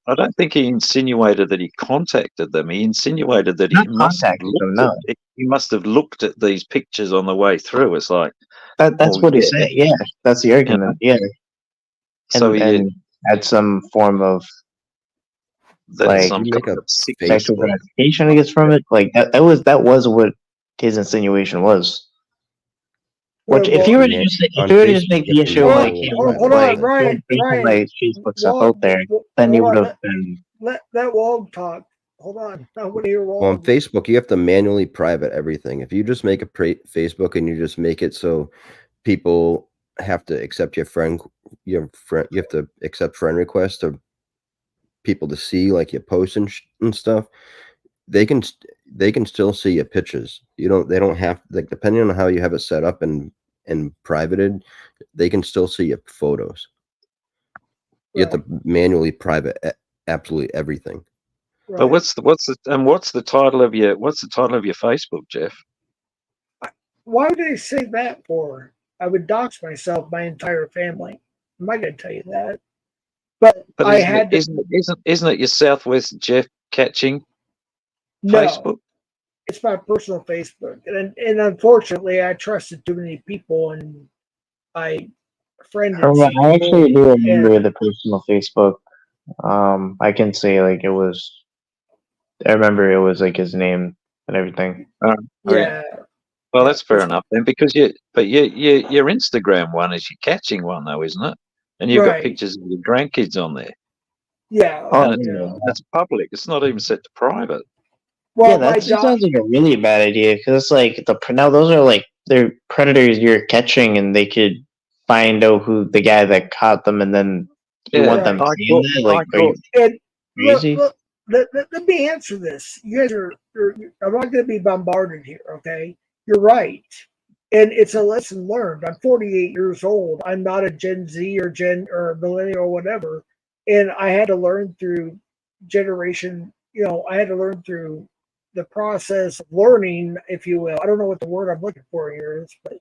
I don't think he insinuated that he contacted them. He insinuated that not contacted them. No, he must have looked at these pictures on the way through. It's like, that's well, what he said. Yeah, that's the you know, argument. Yeah, so and had some form of that like If you make a sexual Facebook, gratification, I guess, from it. Like that was what his insinuation was. Which, if you were to just make the issue Hold like on, he hold, was hold like on, Ryan, like Facebook stuff Wogg, out there, then he would hold on, have been. let Wogg talk. Hold on, I want to hear well, on Wogg. Facebook, you have to manually private everything. If you just make a Facebook and you just make it so people have to accept your friend, you have to accept friend requests to people to see like your posts and stuff. They can still see your pictures. They don't have, like, depending on how you have it set up and privated, they can still see your photos. You have to manually private absolutely everything. Right. But what's the title of your Facebook, Jeff? Why would they say that for? I would dox myself, my entire family. I'm not going to tell you that. But I had to. Isn't it your Southwest Jeff Catching Facebook? It's my personal Facebook, and unfortunately, I trusted too many people, and I friended. I actually do remember the personal Facebook. I can say like it was. I remember it was like his name and everything. Yeah. Well, that's fair enough then, because your Instagram one is your catching one, though, isn't it? And you've got pictures of your grandkids on there. Yeah. And it's public. It's not even set to private. Well, yeah, that sounds like a really bad idea, because it's like now those are like they're predators you're catching, and they could find out who the guy that caught them, and then you want them seeing that. Like, are you crazy? Look, let me answer this. You guys I'm not going to be bombarded here, okay? You're right. And it's a lesson learned. I'm 48 years old. I'm not a Gen Z or millennial or whatever. And I had to learn through generation, I had to learn through the process of learning, if you will. I don't know what the word I'm looking for here is, but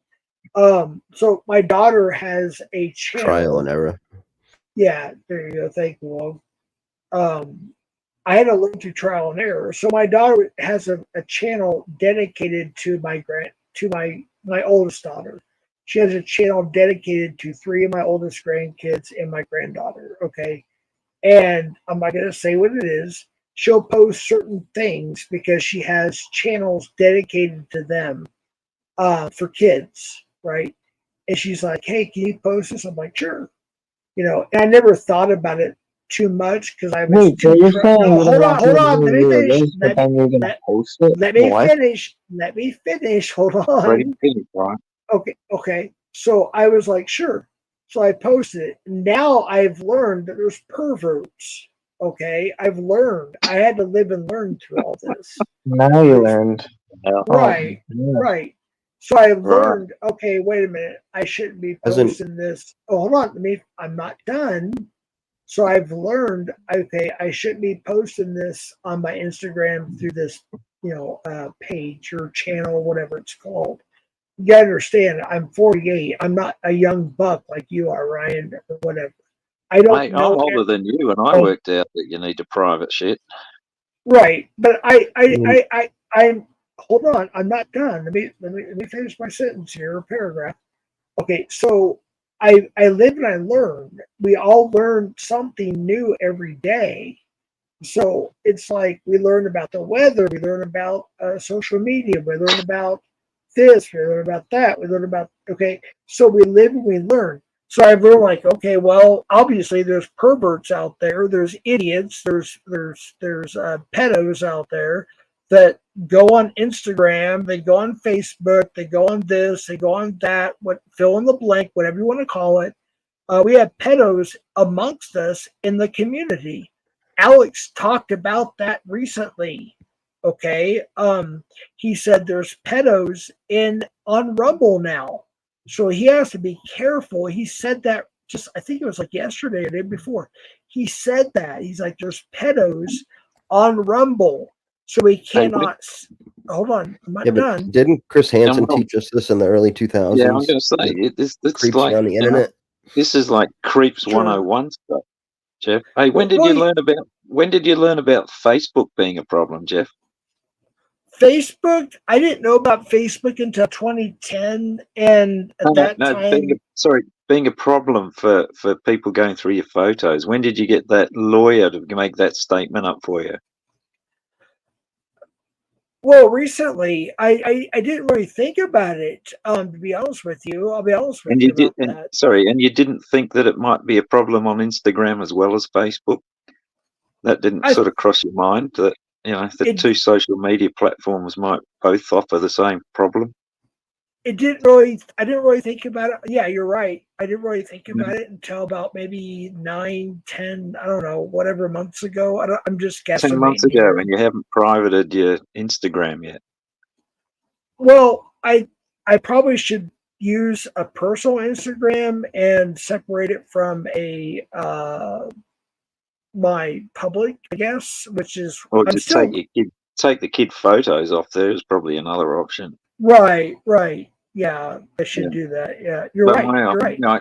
so my daughter has a channel. Trial and error. Yeah, there you go. Thank you, Wogg. I had to learn through trial and error. So my daughter has a channel dedicated to my oldest daughter. She has a channel dedicated to 3 of my oldest grandkids and my granddaughter. Okay. And I'm not going to say what it is. She'll post certain things because she has channels dedicated to them for kids, right? And she's like, "Hey, can you post this?" I'm like, "Sure." And I never thought about it too much because I was hold on. Let me finish. Let me finish. Hold on. Okay. So I was like, sure. So I posted it. Now I've learned that there's perverts. Okay. I've learned. I had to live and learn through all this. Now you learned. Right. Right. So I learned, okay, wait a minute. I shouldn't be posting this. Oh, hold on. I'm not done. So I've learned, okay, I shouldn't be posting this on my Instagram through this, page or channel, whatever it's called. You gotta understand, I'm 48. I'm not a young buck like you are, Ryan, or whatever. I'm older than you, and I worked out that you need to private shit. Right, but I'm hold on. I'm not done. Let me finish my sentence here, or paragraph. Okay, so I live and I learn. We all learn something new every day. So it's like we learn about the weather, we learn about social media, we learn about this, we learn about that, we learn about, okay, so we live and we learn. So I've learned, like, okay, well, obviously there's perverts out there, there's idiots, there's pedos out there that go on Instagram, they go on Facebook, they go on this, they go on that, fill in the blank, whatever you want to call it. We have pedos amongst us in the community. Alex talked about that recently. Okay. He said there's pedos on Rumble now. So he has to be careful. He said that I think it was like yesterday or the day before. He said that. He's like, there's pedos on Rumble. So we Hey, cannot. Hold on, I'm not Yeah, but done. didn't Chris Hansen well, teach us this in the early 2000s? yeah, I'm going to say it's Creeps like around the internet. this is like creeps Sure. 101 stuff, Jeff. Hey, when did Well, you learn about Facebook being a problem, Jeff? Facebook, I didn't know about Facebook until 2010, and at that time, being a problem for people going through your photos. When did you get that lawyer to make that statement up for you? well, recently, I didn't really think about it. To be honest with you, I'll be honest with And you you did, about that. and you didn't think that it might be a problem on Instagram as well as Facebook? That didn't sort of cross your mind that that two social media platforms might both offer the same problem? I didn't really think about it. Yeah, you're right. I didn't really think about it until about maybe 9, 10, I don't know, whatever months ago. I'm just 10 months guesstimating ago, here. and you haven't privated your Instagram yet. Well, I probably should use a personal Instagram and separate it from a my public, I guess, which is Or I'm to still take the kid photos off there is probably another option. right. Yeah, I should Yeah. do that. Yeah, you're But right. You're right. my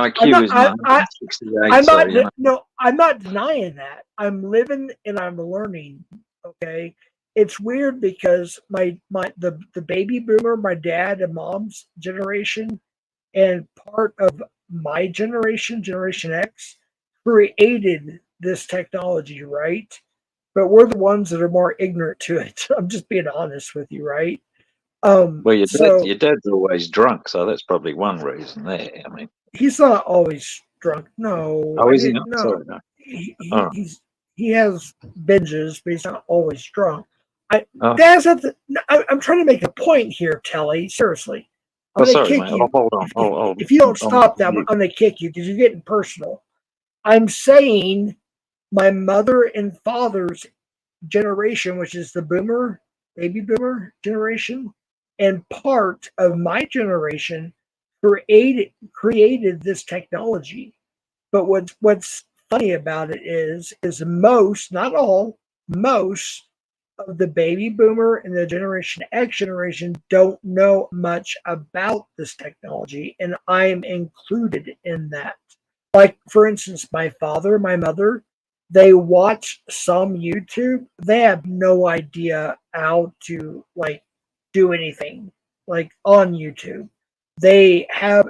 IQ is 168. I'm So, not no, I'm not denying that. I'm living and I'm learning. Okay. It's weird because the baby boomer, my dad and mom's generation, and part of my generation, Generation X, created this technology, right? But we're the ones that are more ignorant to it. I'm just being honest with you, right? well, So your dad's always drunk, so that's probably one reason there. I mean, he's not always drunk. No, oh, I is he didn't not? know. Sorry, no. He, Oh, he has binges, but he's not always drunk. oh, That's not I'm trying to make a point here, Telly. Seriously, I'm going to sorry, kick mate. you. Hold on. If you don't I'll stop that, I'm going to kick you because you're getting personal. I'm saying my mother and father's generation, which is the baby boomer generation, and part of my generation created this technology. But what's funny about it is most, not all, most of the baby boomer and the Generation X generation don't know much about this technology, and I'm included in that. Like, for instance, my father, my mother, they watch some YouTube. They have no idea how to do anything like on YouTube. They have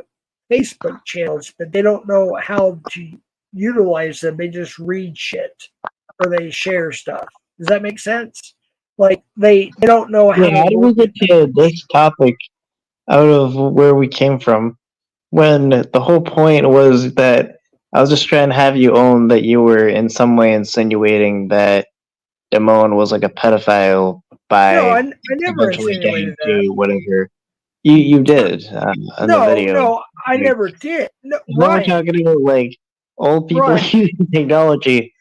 Facebook channels, but they don't know how to utilize them. They just read shit or they share stuff. Does that make sense? Like they don't know how Yeah, how to do we work get to this topic out of where we came from when the whole point was that I was just trying to have you own that you were in some way insinuating that Damone was like a pedophile by No, I never eventually getting insinuated that. to whatever. You did in the video. No, I Like, never did. No, now we're Ryan, talking about like old people Ryan, using technology,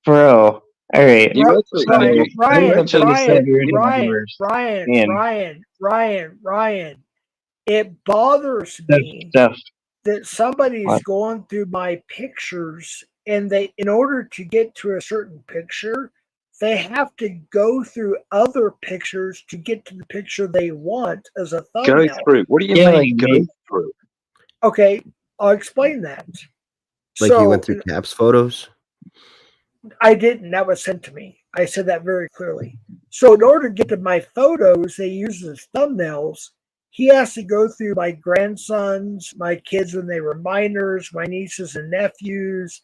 bro. All right, you so actually, you actually said you're into Ryan, boomers, Ryan, and Ryan. It bothers me stuff. that somebody's going through my pictures and in order to get to a certain picture, they have to go through other pictures to get to the picture they want as a go thumbnail. through. What do you Yeah, mean like go me. through? Okay, I'll explain that. Like you went through Cap's photos? I didn't. That was sent to me. I said that very clearly. So in order to get to my photos, they use as thumbnails. He has to go through my grandsons, my kids when they were minors, my nieces and nephews,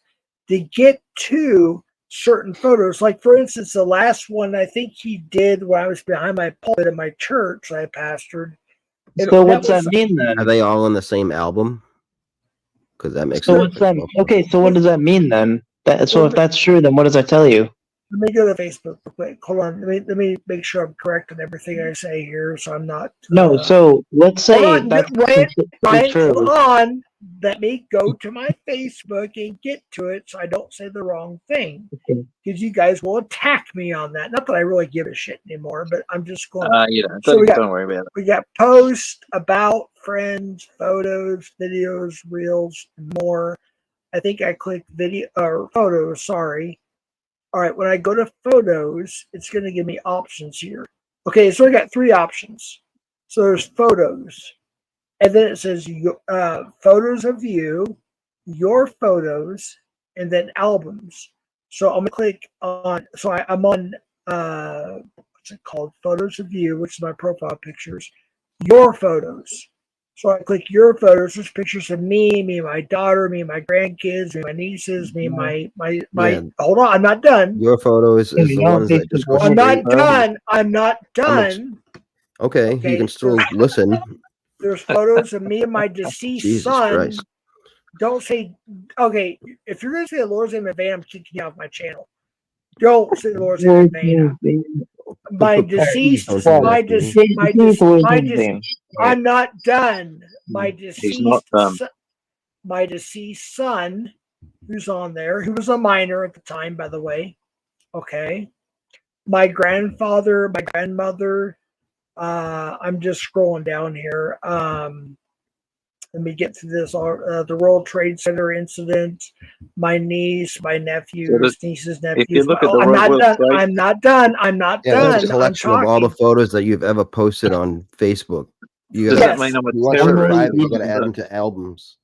to get to certain photos. Like, for instance, the last one I think he did when I was behind my pulpit in my church I pastored. So what's that mean then? Are they all in the same album? Because that makes so what's that? Okay, so what does that mean then? So if that's true, then what does that tell you? Let me go to Facebook real quick. Hold on. Let me make sure I'm correct in everything I say here, so I'm not. No. So let's say that's Ryan, true. hold on. Let me go to my Facebook and get to it, so I don't say the wrong thing. Because you guys will attack me on that. Not that I really give a shit anymore, but I'm just going. Don't worry about it. We got posts, about, friends, photos, videos, reels, more. I think I clicked video or photos. Sorry. All right, when I go to photos, it's going to give me options here. Okay, so I got 3 options. So there's photos, and then it says photos of you, your photos, and then albums. So I'm going to click on, so I'm on, what's it called? Photos of you, which is my profile pictures, your photos. So I click your photos. There's pictures of me and my daughter, me and my grandkids, me and my nieces, me and my. Yeah. Hold on, I'm not done. Your photo is the ones that just go I'm not straight. done. I'm not done. Okay, you can still listen. There's photos of me and my deceased Jesus son. Christ. Don't say, okay, if you're going to say the Lord's name in vain, I'm kicking you off my channel. Don't say the Lord's name in vain. My deceased, I'm not done. My deceased son, who's on there, who was a minor at the time, by the way. Okay. My grandfather, my grandmother, I'm just scrolling down here. Let me get to this. The World Trade Center incident. My niece, my nephews, nieces, nephews. If you look at the I'm not done. That's a collection of all the photos that you've ever posted on Facebook. Does that mean I'm a terrorist? You got to add them to albums.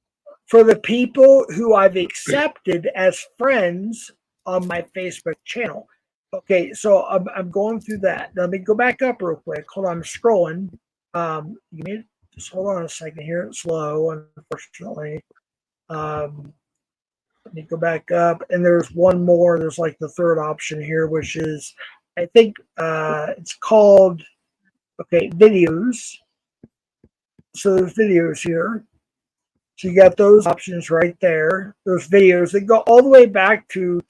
For the people who I've accepted as friends on my Facebook channel. Okay, so I'm going through that. Let me go back up real quick. Hold on, I'm scrolling. Just hold on a second here. It's slow, unfortunately. Let me go back up. And there's one more. There's like the third option here, which is, I think it's called, videos. So there's videos here. So you got those options right there. There's videos that go all the way back to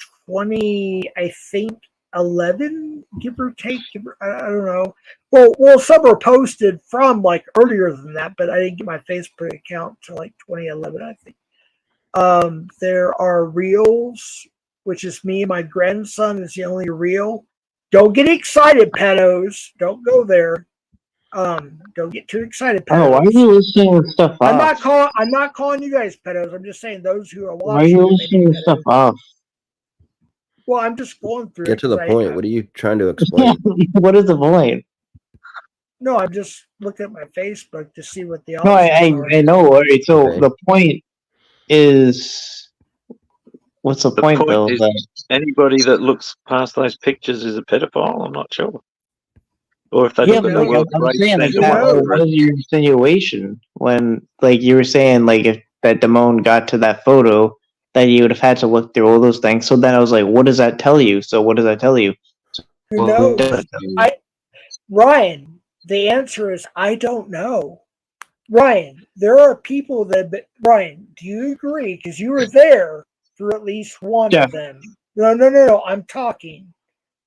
11, give or take. I don't know. Well, some are posted from like earlier than that, but I didn't get my Facebook account to like 2011, I think. There are reels, which is me and my grandson is the only reel. Don't get excited, pedos. Don't go there. Don't get too excited, pedos. Oh, why are you listening to stuff off? I'm not calling you guys pedos. I'm just saying those who are watching. Why are you listening to stuff off? Well, I'm just going through. Get to the point. What are you trying to explain? What is the point? No, I'm just looking at my Facebook to see what the options are. I know. All right, so the point is, what's the point though? Anybody that looks past those pictures is a pedophile. I'm not sure. Or if they look at the World Trade Center. What is your insinuation when, like, you were saying, like, if that Damone got to that photo, that you would have had to look through all those things. So then I was like, what does that tell you? So what does that tell you? Who knows? Ryan, the answer is I don't know. Ryan, there are people Ryan, do you agree? Because you were there for at least one of them. No. I'm talking.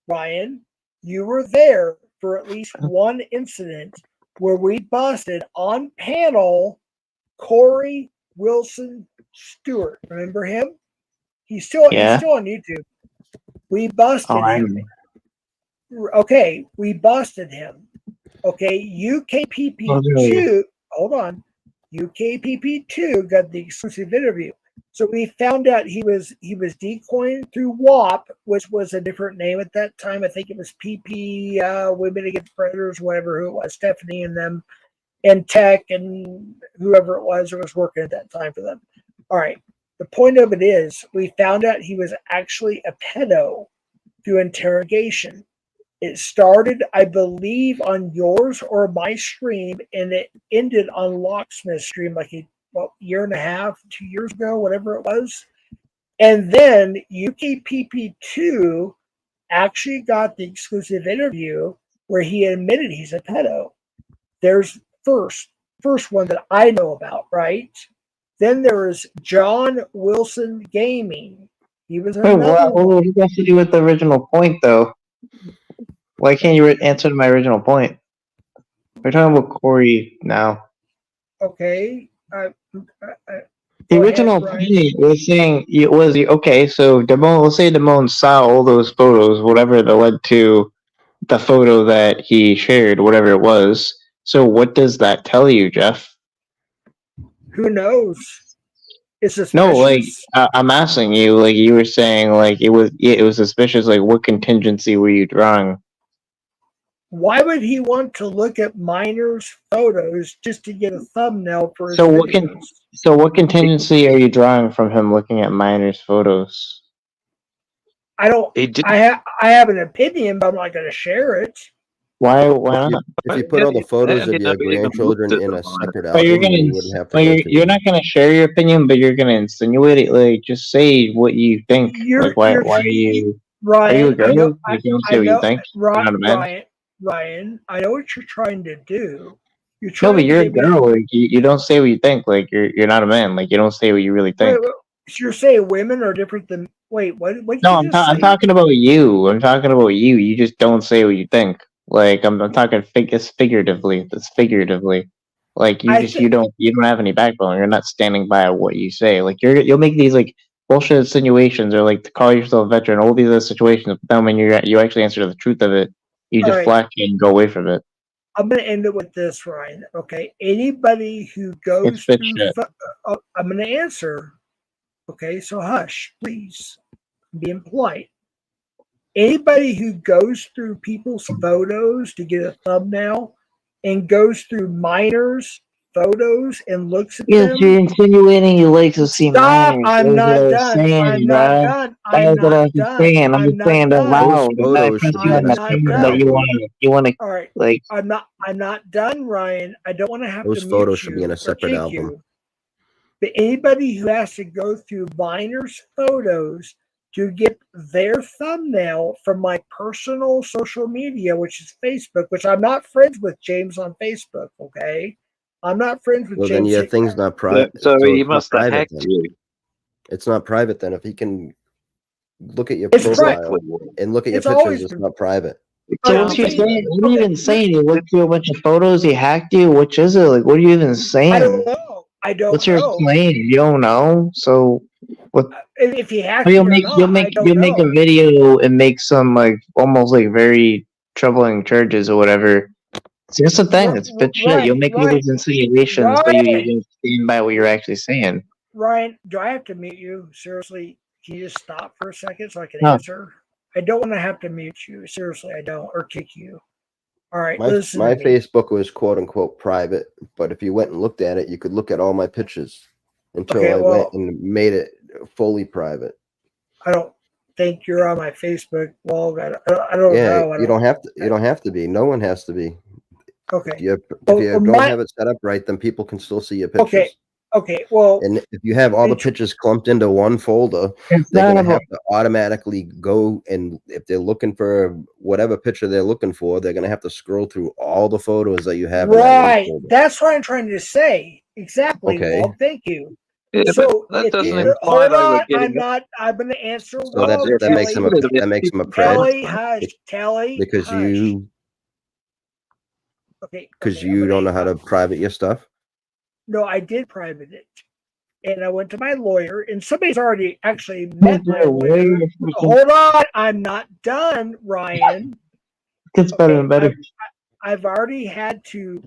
Ryan, you were there for at least one incident where we busted on panel Corey Wilson Stewart. Remember him? He's still on YouTube. We busted him. Okay, we busted him. Okay, UKPP2. Hold on. UKPP2 got the exclusive interview. So we found out he was decoying through WAP, which was a different name at that time. I think it was PP Women Against Predators, whatever who it was, Stephanie and them, and Tech and whoever it was working at that time for them. All right. The point of it is we found out he was actually a pedo through interrogation. It started, I believe, on yours or my stream, and it ended on Locksmith's stream like a year and a half, 2 years ago, whatever it was. And then UKPP2 actually got the exclusive interview where he admitted he's a pedo. There's first one that I know about, right? Then there is John Wilson Gaming. He was another one. What has to do with the original point, though? Why can't you answer my original point? We're talking about Corey now. Okay. The original point was saying it was okay. So let's say Damone saw all those photos, whatever that led to the photo that he shared, whatever it was. So what does that tell you, Jeff? Who knows? It's suspicious. No, like I'm asking you, like you were saying, like it was suspicious. Like, what contingency were you drawing? Why would he want to look at minors' photos just to get a thumbnail for his So videos? what contingency are you drawing from him looking at minors' photos? I don't. I have an opinion, but I'm not going to share it. Why not? If you put all the photos of your grandchildren in a separate But album, then you wouldn't have to go through you're not gonna share your opinion, but you're gonna insinuate it. Like, just say what you think. Like, why are you? Ryan, are you a girl? you don't say what you think. You're not a man. Ryan, I know what you're trying to do. No, but you're a girl. Like, you don't say what you think. Like, you're not a man. Like, you don't say what you really think. Wait, you're saying women are different than? Wait, what? No, I'm talking about you. I'm talking about you. You just don't say what you think. Like, I'm talking figuratively. It's figuratively. Like, you don't have any backbone. You're not standing by what you say. Like, you'll make these like bullshit insinuations, or like to call yourself a veteran, all these other situations. But then when you actually answer the truth of it, you deflect and go away from it. I'm going to end it with this, Ryan. Okay, anybody who goes through, I'm going to answer. Okay, so hush, please. I'm being polite. Anybody who goes through people's photos to get a thumbnail and goes through minors' photos and looks at them. You're insinuating you like to see minors. I'm not done. I'm not done. I'm not done. I'm just saying that loud. You want to. All right. Like, I'm not done, Ryan. I don't want to have to mute you. Those photos should be in a separate album. But anybody who has to go through minors' photos to get their thumbnail from my personal social media, which is Facebook, which I'm not friends with James on Facebook, okay? I'm not friends with James. Well, then your thing's not private. So he must have hacked you. It's not private then. If he can look at your profile and look at your pictures, it's not private. So what you're saying? What are you even saying? You looked through a bunch of photos, he hacked you? Which is it? Like, what are you even saying? I don't know. What's your claim? You don't know? So what? If he hacked you'll make a video and make some like almost like very troubling charges or whatever. See, that's the thing. It's bit shit. You'll make all these insinuations, but you don't stand by what you're actually saying. Ryan, do I have to mute you? Seriously, can you just stop for a second so I can answer? I don't want to have to mute you. Seriously, I don't, or kick you. All right, my Facebook was quote unquote private, but if you went and looked at it, you could look at all my pictures until I went and made it fully private. I don't think you're on my Facebook wall. I don't know. You don't have to. You don't have to be. No one has to be. Okay. If you don't have it set up right, then people can still see your pictures. Okay. Well, and if you have all the pictures clumped into one folder, they're going to have to automatically go, and if they're looking for whatever picture they're looking for, they're going to have to scroll through all the photos that you have. Right. That's what I'm trying to say. Exactly. Okay. Well, thank you. Yeah, so that doesn't hold on. I'm going to answer. So that makes him a pred. Telly, because you. Okay. Because you don't know how to private your stuff. No, I did private it. And I went to my lawyer, and somebody's already actually met my lawyer. Hold on, I'm not done, Ryan. It's better and better. I've already had to.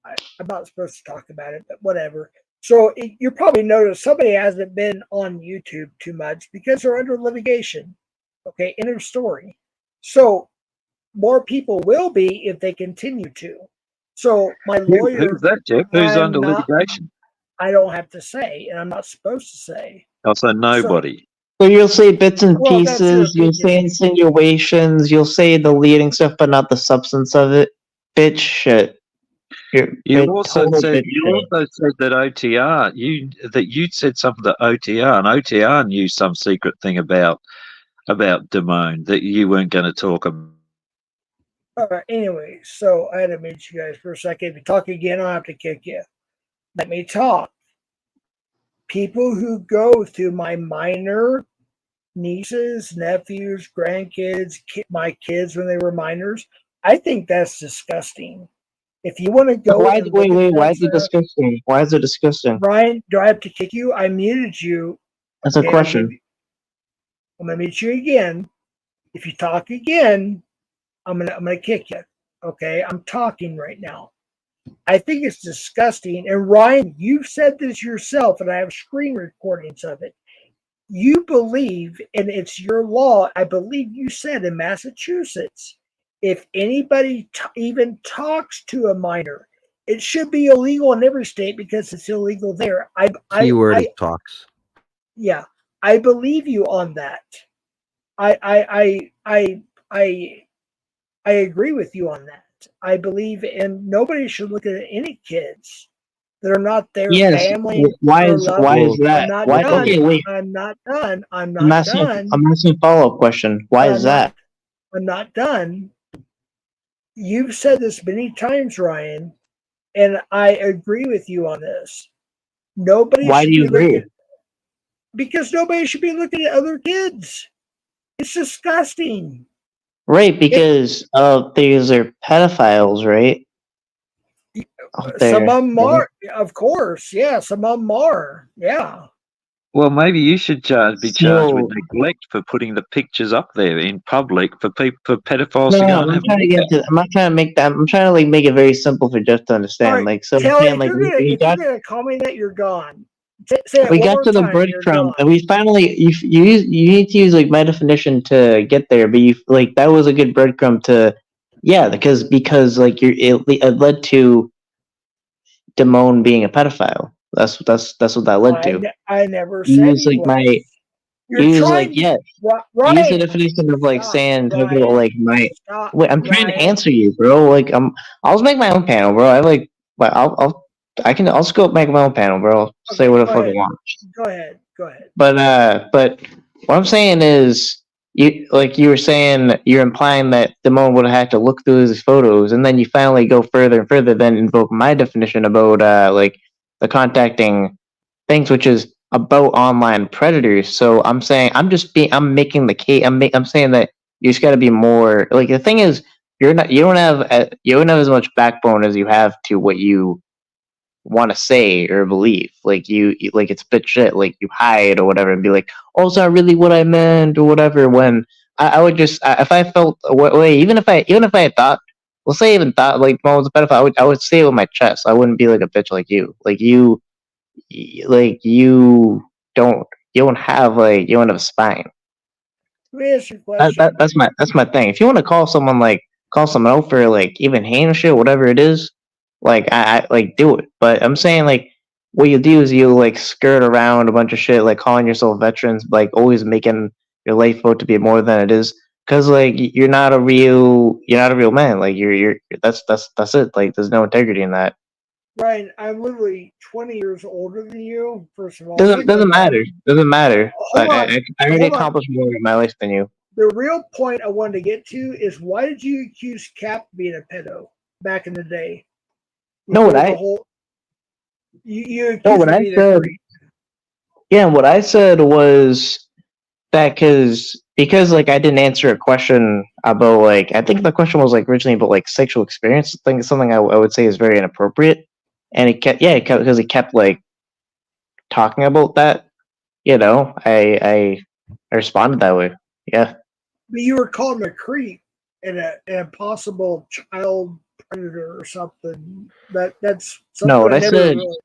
I'm not supposed to talk about it, but whatever. So you probably noticed somebody hasn't been on YouTube too much because they're under litigation. Okay, end of story. So more people will be if they continue to. So my lawyer. Who's that, Jeff? Who's under litigation? I don't have to say, and I'm not supposed to say. Oh, so nobody. So you'll say bits and pieces, you'll say insinuations, you'll say the leading stuff, but not the substance of it. Bitch shit. You also said that OTR, you'd said something to OTR, and OTR knew some secret thing about Damone that you weren't going to talk about. All right. Anyway, so I had to mute you guys for a second. If you talk again, I'll have to kick you. Let me talk. People who go through my minor nieces, nephews, grandkids, my kids when they were minors, I think that's disgusting. If you want to go, why is it disgusting? Why is it disgusting? Ryan, do I have to kick you? I muted you. That's a question. I'm gonna mute you again. If you talk again, I'm gonna kick you. Okay, I'm talking right now. I think it's disgusting. And Ryan, you've said this yourself, and I have screen recordings of it. You believe, and it's your law, I believe you said in Massachusetts, if anybody even talks to a minor, it should be illegal in every state because it's illegal there. Keyword is talks. Yeah, I believe you on that. I agree with you on that. I believe, and nobody should look at any kids that are not their family. Why is that? I'm not Why? done. Okay, wait. I'm not done. I'm I'm not asking. done. I'm asking a follow-up question. Why is that? I'm not done. You've said this many times, Ryan, and I agree with you on this. Nobody Why should do you be looking agree? because nobody should be looking at other kids. It's disgusting. Right, because these are pedophiles, right? Some of them are, of course. Yeah, some of them are. Yeah. Well, maybe you should be charged with So, neglect for putting the pictures up there in public for pedophiles to go no, and I'm have a trying to look get at. to. I'm not trying to make that. I'm trying to like make it very simple for Jeff to All understand. right. Like, so I'm Tele, saying, if like, you're gonna call me that, you're gone. Say it we one got more to the time. You're breadcrumb, gone. and we finally you need to use like my definition to get there, but you like that was a good breadcrumb to, yeah, because like it led to Damone being a pedophile. That's what that led to. I never You said use he like was. You're you use like trying yeah, to, you use the Ryan. definition of like Stop, saying talking about Ryan. like my. Stop, Wait, I'm trying to Ryan. answer you, bro. Like I'll just make my own panel, bro. I like, but I'll just go make my own panel, bro. I'll say what the fuck I want. Go ahead. Go ahead. But what I'm saying is, you were saying, you're implying that Damone would have had to look through his photos, and then you finally go further and further, then invoke my definition about like the contacting things, which is about online predators. So I'm saying I'm making the case. I'm saying that you just got to be more like the thing is you don't have as much backbone as you have to what you want to say or believe. Like like it's bit shit. Like you hide or whatever and be like, oh, it's not really what I meant or whatever. When I would just if I felt a way, even if I had thought, let's say even thought like Mo was a pedophile, I would say it with my chest. I wouldn't be like a bitch like you. Like you don't have a spine. Let me ask you a question. That's my thing. If you want to call someone out for like even heinous shit, whatever it is, like I like do it. But I'm saying like what you do is you like skirt around a bunch of shit, like calling yourself veterans, like always making your life out to be more than it is. Cause like you're not a real man. Like you're that's it. Like there's no integrity in that. Ryan, I'm literally 20 years older than you. First of all, Doesn't matter. Doesn't matter. Hold on. I already accomplished more in my life than you. The real point I wanted to get to is why did you accuse Cap of being a pedo back in the day? No, what I you accused what him I being said. Yeah, what I said was that because like I didn't answer a question about like I think the question was like originally about like sexual experience. I think something I would say is very inappropriate, and it kept because it kept like talking about that. You know, I responded that way. Yeah. But you were calling him a creep and a possible child predator or something. That's something No, what I never said. really.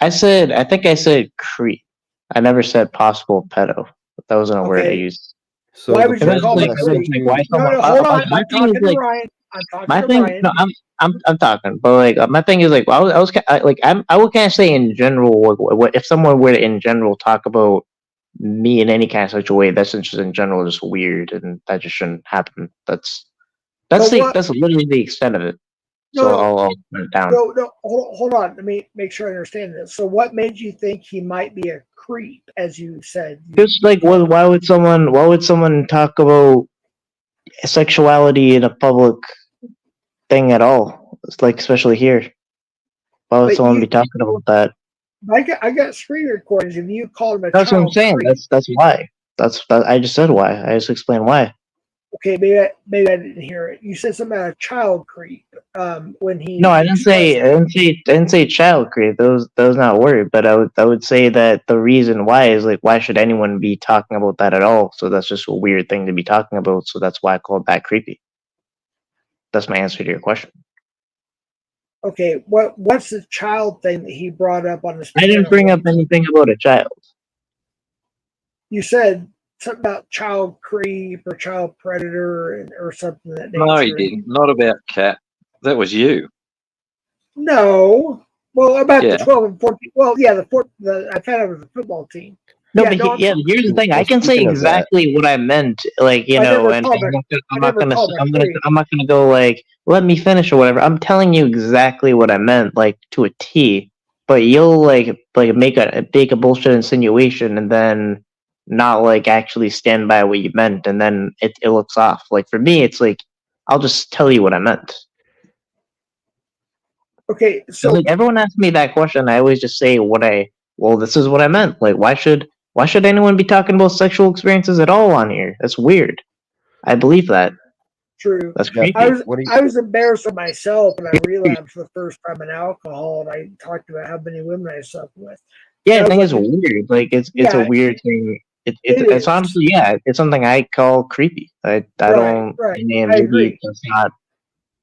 I think I said creep. I never said possible pedo. That wasn't a word I used. So why would you That's call me like, creep? why No, hold on. I'm talking to Ryan. I'm talking to Ryan. No, I'm talking, but like my thing is like I would kind of say in general what if someone were to in general talk about me in any kind of such a way that's just in general just weird and that just shouldn't happen. That's literally the extent of it. So I'll put it down. No. Hold on. Let me make sure I understand this. So, what made you think he might be a creep, as you said? Just like why would someone talk about sexuality in a public thing at all? It's like especially here. Why would someone be talking about that? I got screen recordings of you called him a That's child. what I'm saying. Creep. That's why. I just said why. I just explained why. Okay, maybe I didn't hear it. You said something about a child creep when he. No, I didn't say child creep. Those not word. But I would say that the reason why is like why should anyone be talking about that at all? So that's just a weird thing to be talking about. So that's why I called that creepy. That's my answer to your question. Okay, what's the child thing that he brought up on his I didn't bring up anything about a child. You said something about child creep or child predator or something of that nature. No, he didn't. Not about Cat. That was you. No. Well, about Yeah. the 12 and 14. Well, yeah, I thought it was the football team. No, but here's the thing. I can say exactly what I meant, like, you know, and I'm not gonna go like, let me finish or whatever. I'm telling you exactly what I meant, like to a T. But you'll like make a bullshit insinuation and then not like actually stand by what you meant, and then it looks off. Like for me, it's like I'll just tell you what I meant. Okay, so like everyone asks me that question, I always just say this is what I meant. Like why should anyone be talking about sexual experiences at all on here? That's weird. I believe that. True. That's creepy. I was embarrassed of myself when I relapsed for the first time in alcohol, and I talked about how many women I slept with. Yeah, I think it's weird. Like it's a weird thing. It's honestly, it's something I call creepy. I don't. Right. And I agree. It's not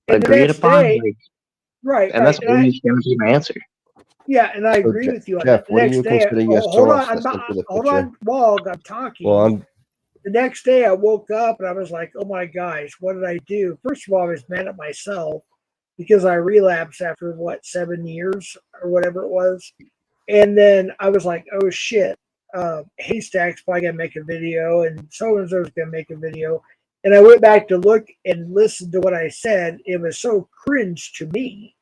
and agreed upon. Day, right. And that's always going to be my answer. Yeah, and I agree with you on Jeff, that. The what next do you day, consider your hold source? on, hold on, Wogg, I'm talking. Well, the next day I woke up and I was like, oh my gosh, what did I do? First of all, I was mad at myself because I relapsed after 7 years or whatever it was. And then I was like, oh shit, Haystack's probably gonna make a video and so-and-so's gonna make a video. And I went back to look and listen to what I said. It was so cringe to me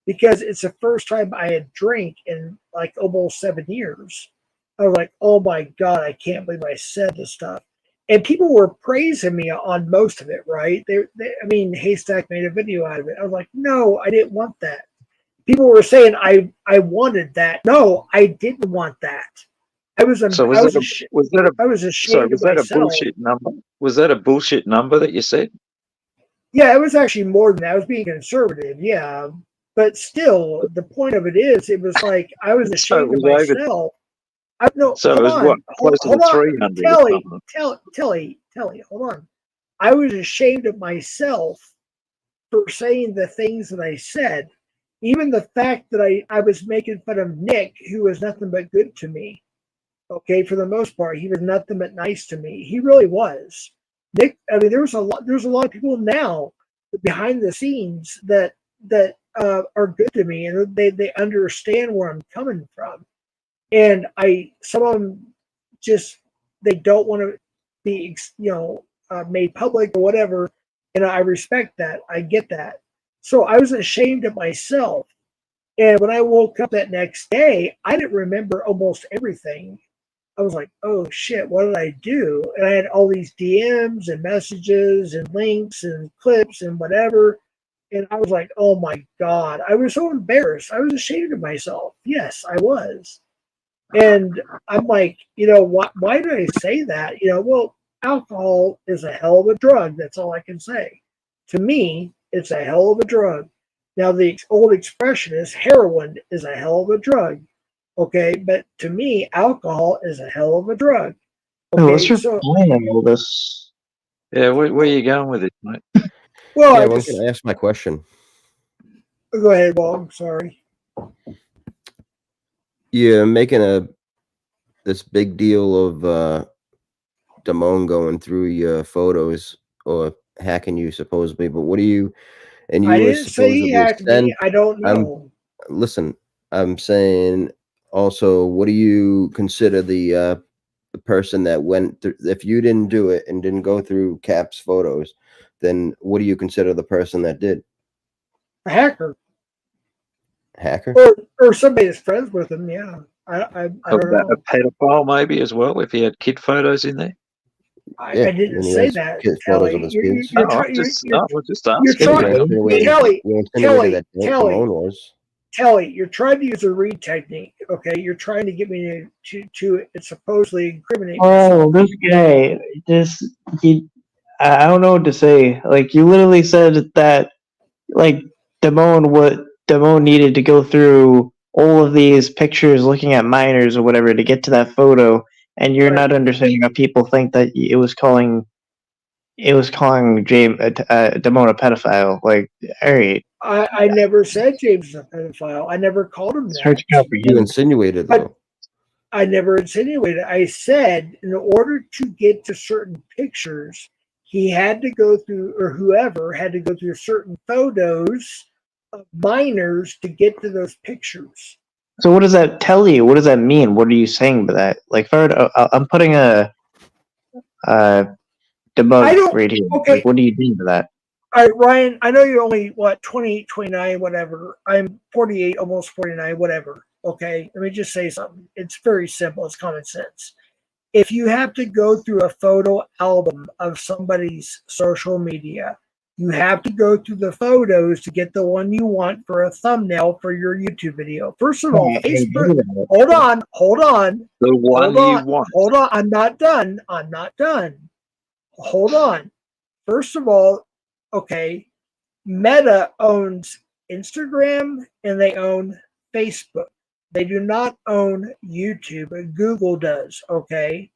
because it's the first time I had drank in like almost 7 years. I was like, oh my God, I can't believe I said this stuff. And people were praising me on most of it, right? I mean, Haystack made a video out of it. I was like, no, I didn't want that. People were saying I wanted that. No, I didn't want that. I was ashamed of myself. A bullshit number? Was that a bullshit number that you said? Yeah, it was actually more than that. I was being conservative, yeah. But still, the point of it is, it was like I was ashamed of myself. Hold on, Telly, hold on. I was ashamed of myself for saying the things that I said. Even the fact that I was making fun of Nick, who was nothing but good to me. Okay, for the most part, he was nothing but nice to me. He really was. Nick, I mean, there's a lot of people now behind the scenes that are good to me, and they understand where I'm coming from. And some of them just they don't want to be made public or whatever, and I respect that. I get that. So I was ashamed of myself, and when I woke up that next day, I didn't remember almost everything. I was like, oh shit, what did I do? And I had all these DMs and messages and links and clips and whatever. And I was like, oh my God, I was so embarrassed. I was ashamed of myself. Yes, I was. And I'm like, why did I say that? Well, alcohol is a hell of a drug. That's all I can say. To me, it's a hell of a drug. Now, the old expression is heroin is a hell of a drug. Okay, but to me, alcohol is a hell of a drug. Okay, what's your point on all this? Yeah, where are you going with it, mate? Well, I'm going to ask my question. Go ahead, Wogg. I'm sorry. You're making this big deal of Damone going through your photos or hacking you supposedly, but what do you? And you I didn't say he hacked me. I don't know. Listen, I'm saying. Also, what do you consider the person that went through? If you didn't do it and didn't go through Cap's photos, then what do you consider the person that did? A hacker. Hacker? Or somebody that's friends with him, yeah. I don't know. A pedophile maybe as well, if he had kid photos in there? I didn't say that. Photos of his kids. Tele, you're trying to use a read technique, okay? You're trying to get me to supposedly incriminate myself. This guy, I don't know what to say. Like, you literally said that, like, Damone needed to go through all of these pictures looking at minors or whatever to get to that photo, and you're not understanding how people think that it was calling Damone a pedophile. Like, all right. I never said James was a pedophile. I never called him that. You insinuated though. I never insinuated. I said in order to get to certain pictures, he had to go through, or whoever had to go through certain photos of minors to get to those pictures. So what does that tell you? What does that mean? What are you saying by that? Like, I'm putting a debug right here. Okay. Like, what do you mean by that? All right, Ryan, I know you're only, 28, 29, whatever. I'm 48, almost 49, whatever. Okay, let me just say something. It's very simple. It's common sense. If you have to go through a photo album of somebody's social media, you have to go through the photos to get the one you want for a thumbnail for your YouTube video. First of all, Facebook, hold on. The one you want. Hold on, I'm not done. Hold on. First of all, okay, Meta owns Instagram and they own Facebook. They do not own YouTube, but Google does, okay?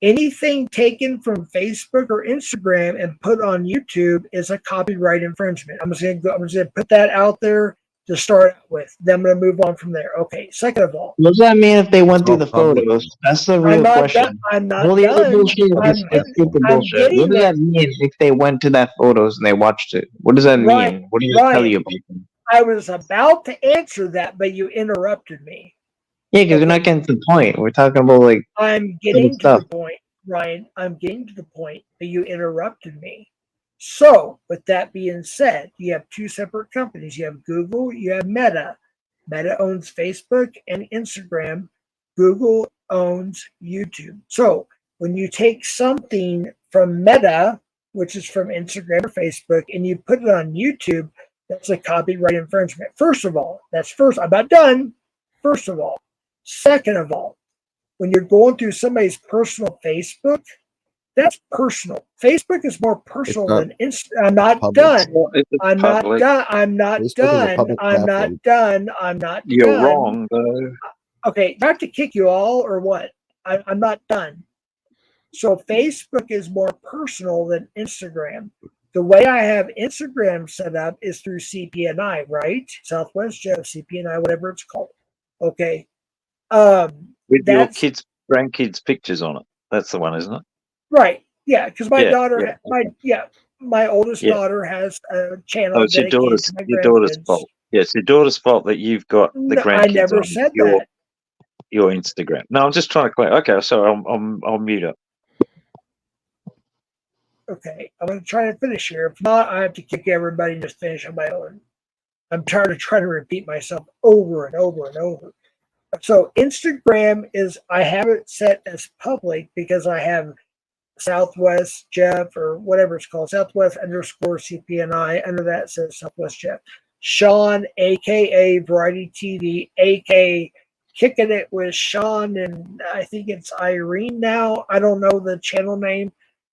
Anything taken from Facebook or Instagram and put on YouTube is a copyright infringement. I'm just gonna put that out there to start with. Then I'm gonna move on from there. Okay. Second of all, what does that mean if they went through the photos? That's the real question. I'm not All the other done. bullshit is stupid bullshit. What does that mean if they went to that photos and they watched it? What does that mean? What does it tell you about them? I was about to answer that, but you interrupted me. Yeah, because we're not getting to the point. We're talking about like. I'm getting to the point, Ryan. I'm getting to the point, but you interrupted me. So, with that being said, you have two separate companies. You have Google, you have Meta. Meta owns Facebook and Instagram. Google owns YouTube. So, when you take something from Meta, which is from Instagram or Facebook, and you put it on YouTube, that's a copyright infringement. First of all, I'm not done. First of all. Second of all, when you're going through somebody's personal Facebook, that's personal. Facebook is more personal than Instagram. I'm not done. I'm not done. You're wrong, though. Okay, do I have to kick you all or what? I'm not done. So Facebook is more personal than Instagram. The way I have Instagram set up is through CPNI, right? Southwest Jeff, CPNI, whatever it's called. Okay. With your kids, grandkids' pictures on it. That's the one, isn't it? Right. Yeah, because my daughter, my oldest daughter has a channel. Oh, it's your daughter's fault. Yeah, it's your daughter's fault that you've got the grandkids. I never said that. Your Instagram. No, I'm just trying to clear. Okay, so I'll mute up. Okay, I'm going to try to finish here. If not, I have to kick everybody and just finish on my own. I'm tired of trying to repeat myself over and over and over. So Instagram I have it set as public because I have Southwest Jeff or whatever it's called, Southwest _ CPNI. Under that says Southwest Jeff. Sean, aka Variety TV, aka Kicking It with Sean, and I think it's Irene now. I don't know the channel name.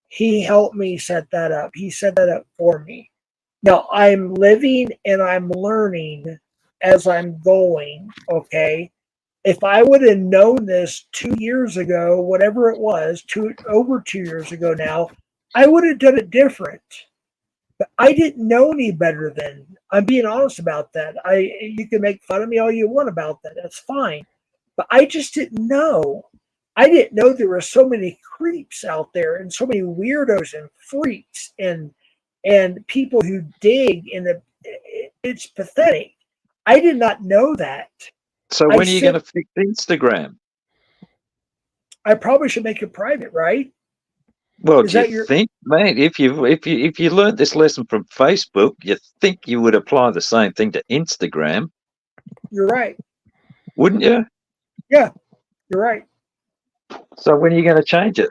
He helped me set that up. He set that up for me. Now I'm living and I'm learning as I'm going, okay? If I would have known this 2 years ago, whatever it was, over 2 years ago now, I would have done it different. But I didn't know any better then. I'm being honest about that. You can make fun of me all you want about that. That's fine. But I just didn't know. I didn't know there were so many creeps out there and so many weirdos and freaks and people who dig it's pathetic. I did not know that. So when are you going to fix Instagram? I probably should make it private, right? Well, do you think, mate, if you learned this lesson from Facebook, you think you would apply the same thing to Instagram? You're right. Wouldn't you? Yeah, you're right. So when are you going to change it?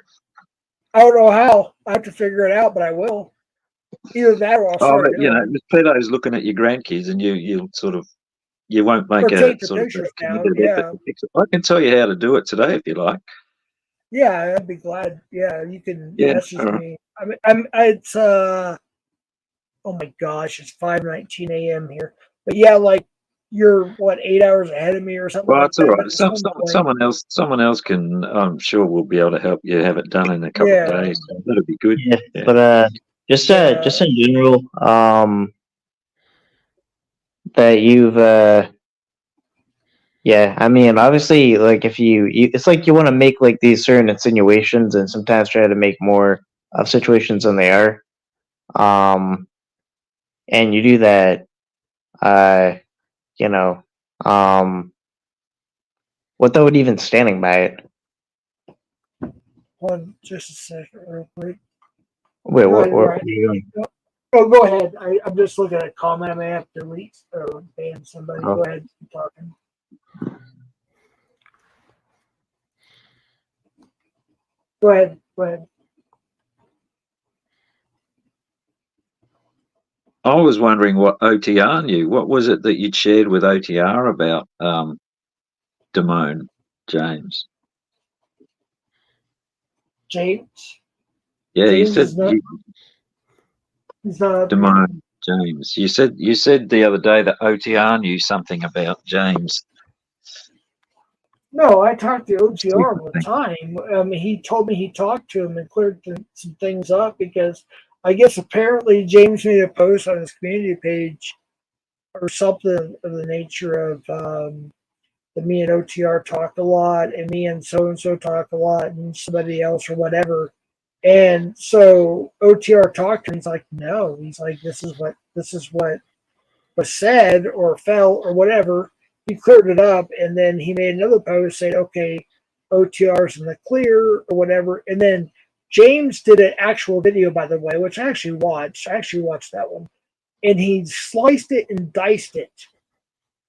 I don't know how. I have to figure it out, but I will. Either that or I'll start you know, Miss Pedo's looking at your grandkids, and you'll sort of. You won't make a sort of effort to fix it. I can tell you how to do it today if you like. Yeah, I'd be glad. Yeah, you can message me. I mean, it's oh my gosh, it's 5:19 a.m. here. But yeah, like you're 8 hours ahead of me or something. Well, it's all right. Someone else can. I'm sure we'll be able to help you have it done in a couple of days. So that'll be good. Yeah. But just in general, that you've yeah, I mean, obviously, like if you it's like you want to make like these certain insinuations and sometimes try to make more of situations than they are. And you do that, you know, without even standing by it. Hold on just a second, real quick. Wait, Go what ahead, are Ryan. you doing? Oh, go ahead. I'm just looking at a comment. I may have to delete or ban somebody. Oh. Go ahead, keep talking. Go ahead. Go ahead. I was wondering what OTR knew. What was it that you'd shared with OTR about Damone James? James. Yeah, James you said is not. He's not up here. Damone James. You said the other day that OTR knew something about James. No, I talked to OTR all the time. He told me he talked to him and cleared some things up because I guess apparently James made a post on his community page or something of the nature of that me and OTR talk a lot and me and so talk a lot and somebody else or whatever. And so OTR talked to him. He's like, no. He's like, this is what was said or felt or whatever. He cleared it up, and then he made another post saying, okay, OTR's in the clear or whatever. And then James did an actual video, by the way, which I actually watched. I actually watched that one. And he sliced it and diced it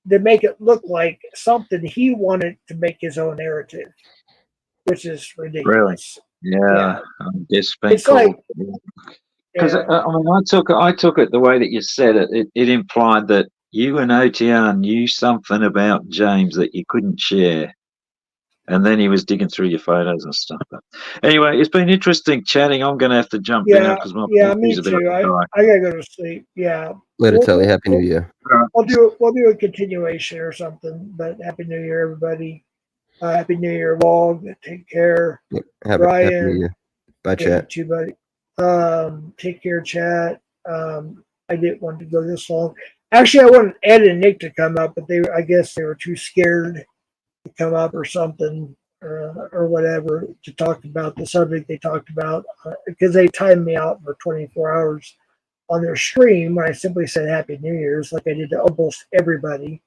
to make it look like something he wanted to make his own narrative, which is ridiculous. Really? Yeah. It's been It's called. like, Because yeah. I mean, I took it the way that you said it. It implied that you and OTR knew something about James that you couldn't share, and then he was digging through your photos and stuff. But anyway, it's been interesting chatting. I'm going to have to jump out because my me battery's about too. to die. I gotta go to sleep. Yeah. Later, Tele. Happy New Year. We'll do a continuation or something. But Happy New Year, everybody. Happy New Year, Wogg. Take care. Yep. Happy Ryan. New Year. Bye, Yeah, chat. you too, buddy. Take care, chat. I didn't want to go this long. Actually, I wanted Ed and Nick to come up, but I guess they were too scared to come up or something or whatever to talk about the subject they talked about because they timed me out for 24 hours on their stream when I simply said Happy New Year's, like I did to almost everybody,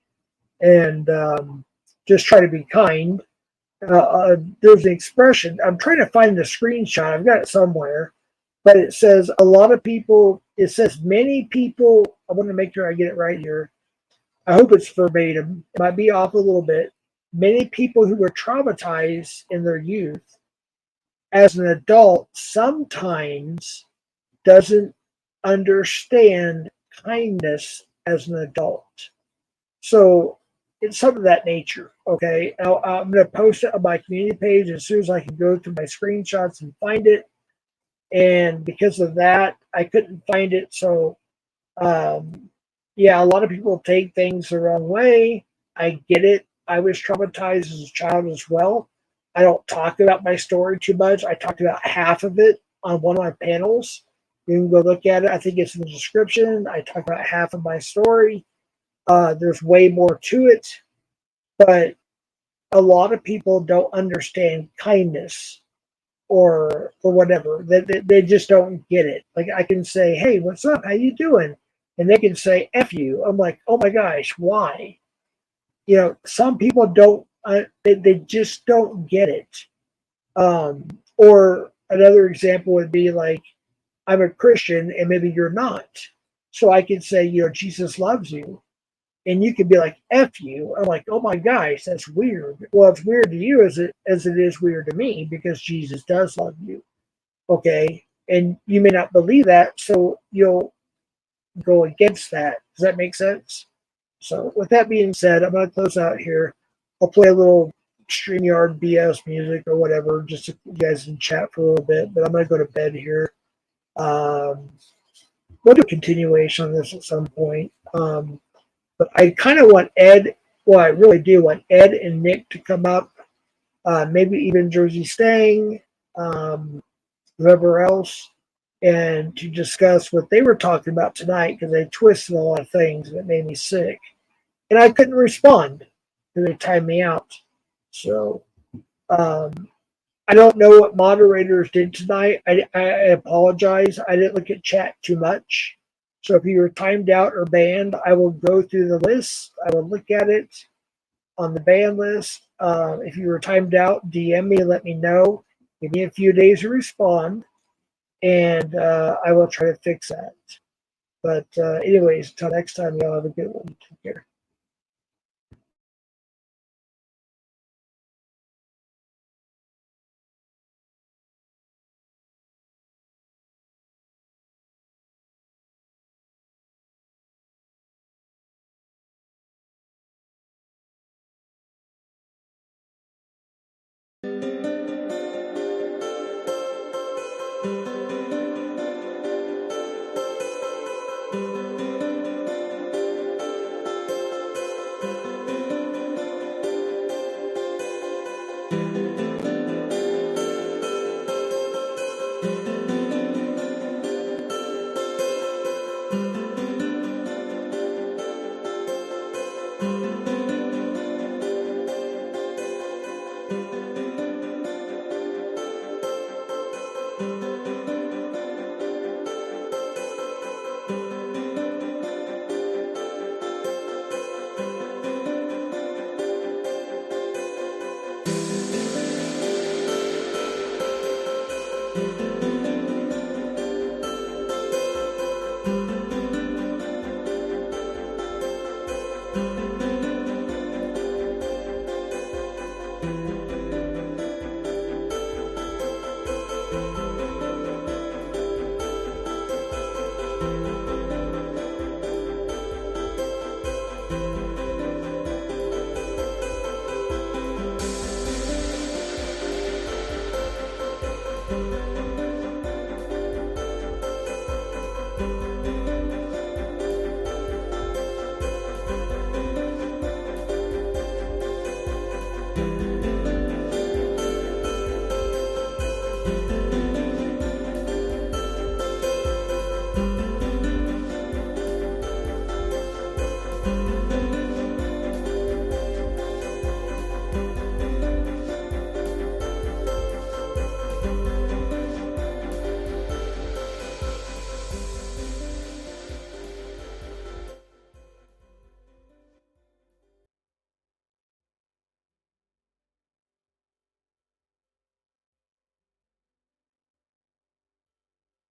and just try to be kind. There's an expression. I'm trying to find the screenshot. I've got it somewhere, but it says a lot of people. It says many people. I want to make sure I get it right here. I hope it's verbatim. It might be off a little bit. Many people who were traumatized in their youth, as an adult, sometimes doesn't understand kindness as an adult. So it's something of that nature. Okay. Now, I'm going to post it on my community page as soon as I can go through my screenshots and find it. And because of that, I couldn't find it. So, yeah, a lot of people take things the wrong way. I get it. I was traumatized as a child as well. I don't talk about my story too much. I talked about half of it on one of my panels. You can go look at it. I think it's in the description. I talk about half of my story. There's way more to it, but a lot of people don't understand kindness or whatever. They just don't get it. Like I can say, "Hey, what's up? How you doing?" And they can say "F you." I'm like, "Oh my gosh, why?" You know, some people don't. They just don't get it. Or another example would be like, I'm a Christian and maybe you're not. So I can say, you know, Jesus loves you. And you could be like, F you. I'm like, oh my gosh, that's weird. Well, it's weird to you as it is weird to me because Jesus does love you. Okay. And you may not believe that, so you'll go against that. Does that make sense? So with that being said, I'm gonna close out here. I'll play a little StreamYard BS music or whatever, just so you guys can chat for a little bit, but I'm gonna go to bed here. We'll do a continuation on this at some point. But I kind of want Ed, well, I really do want Ed and Nick to come up, maybe even Jersey Stang, whoever else. and to discuss what they were talking about tonight because they twisted a lot of things that made me sick. And I couldn't respond because they timed me out. So I don't know what moderators did tonight. I apologize. I didn't look at chat too much. So if you were timed out or banned, I will go through the list. I will look at it on the ban list. If you were timed out, DM me and let me know. Give me a few days to respond, and I will try to fix that. But anyways, until next time, y'all have a good one. Take care.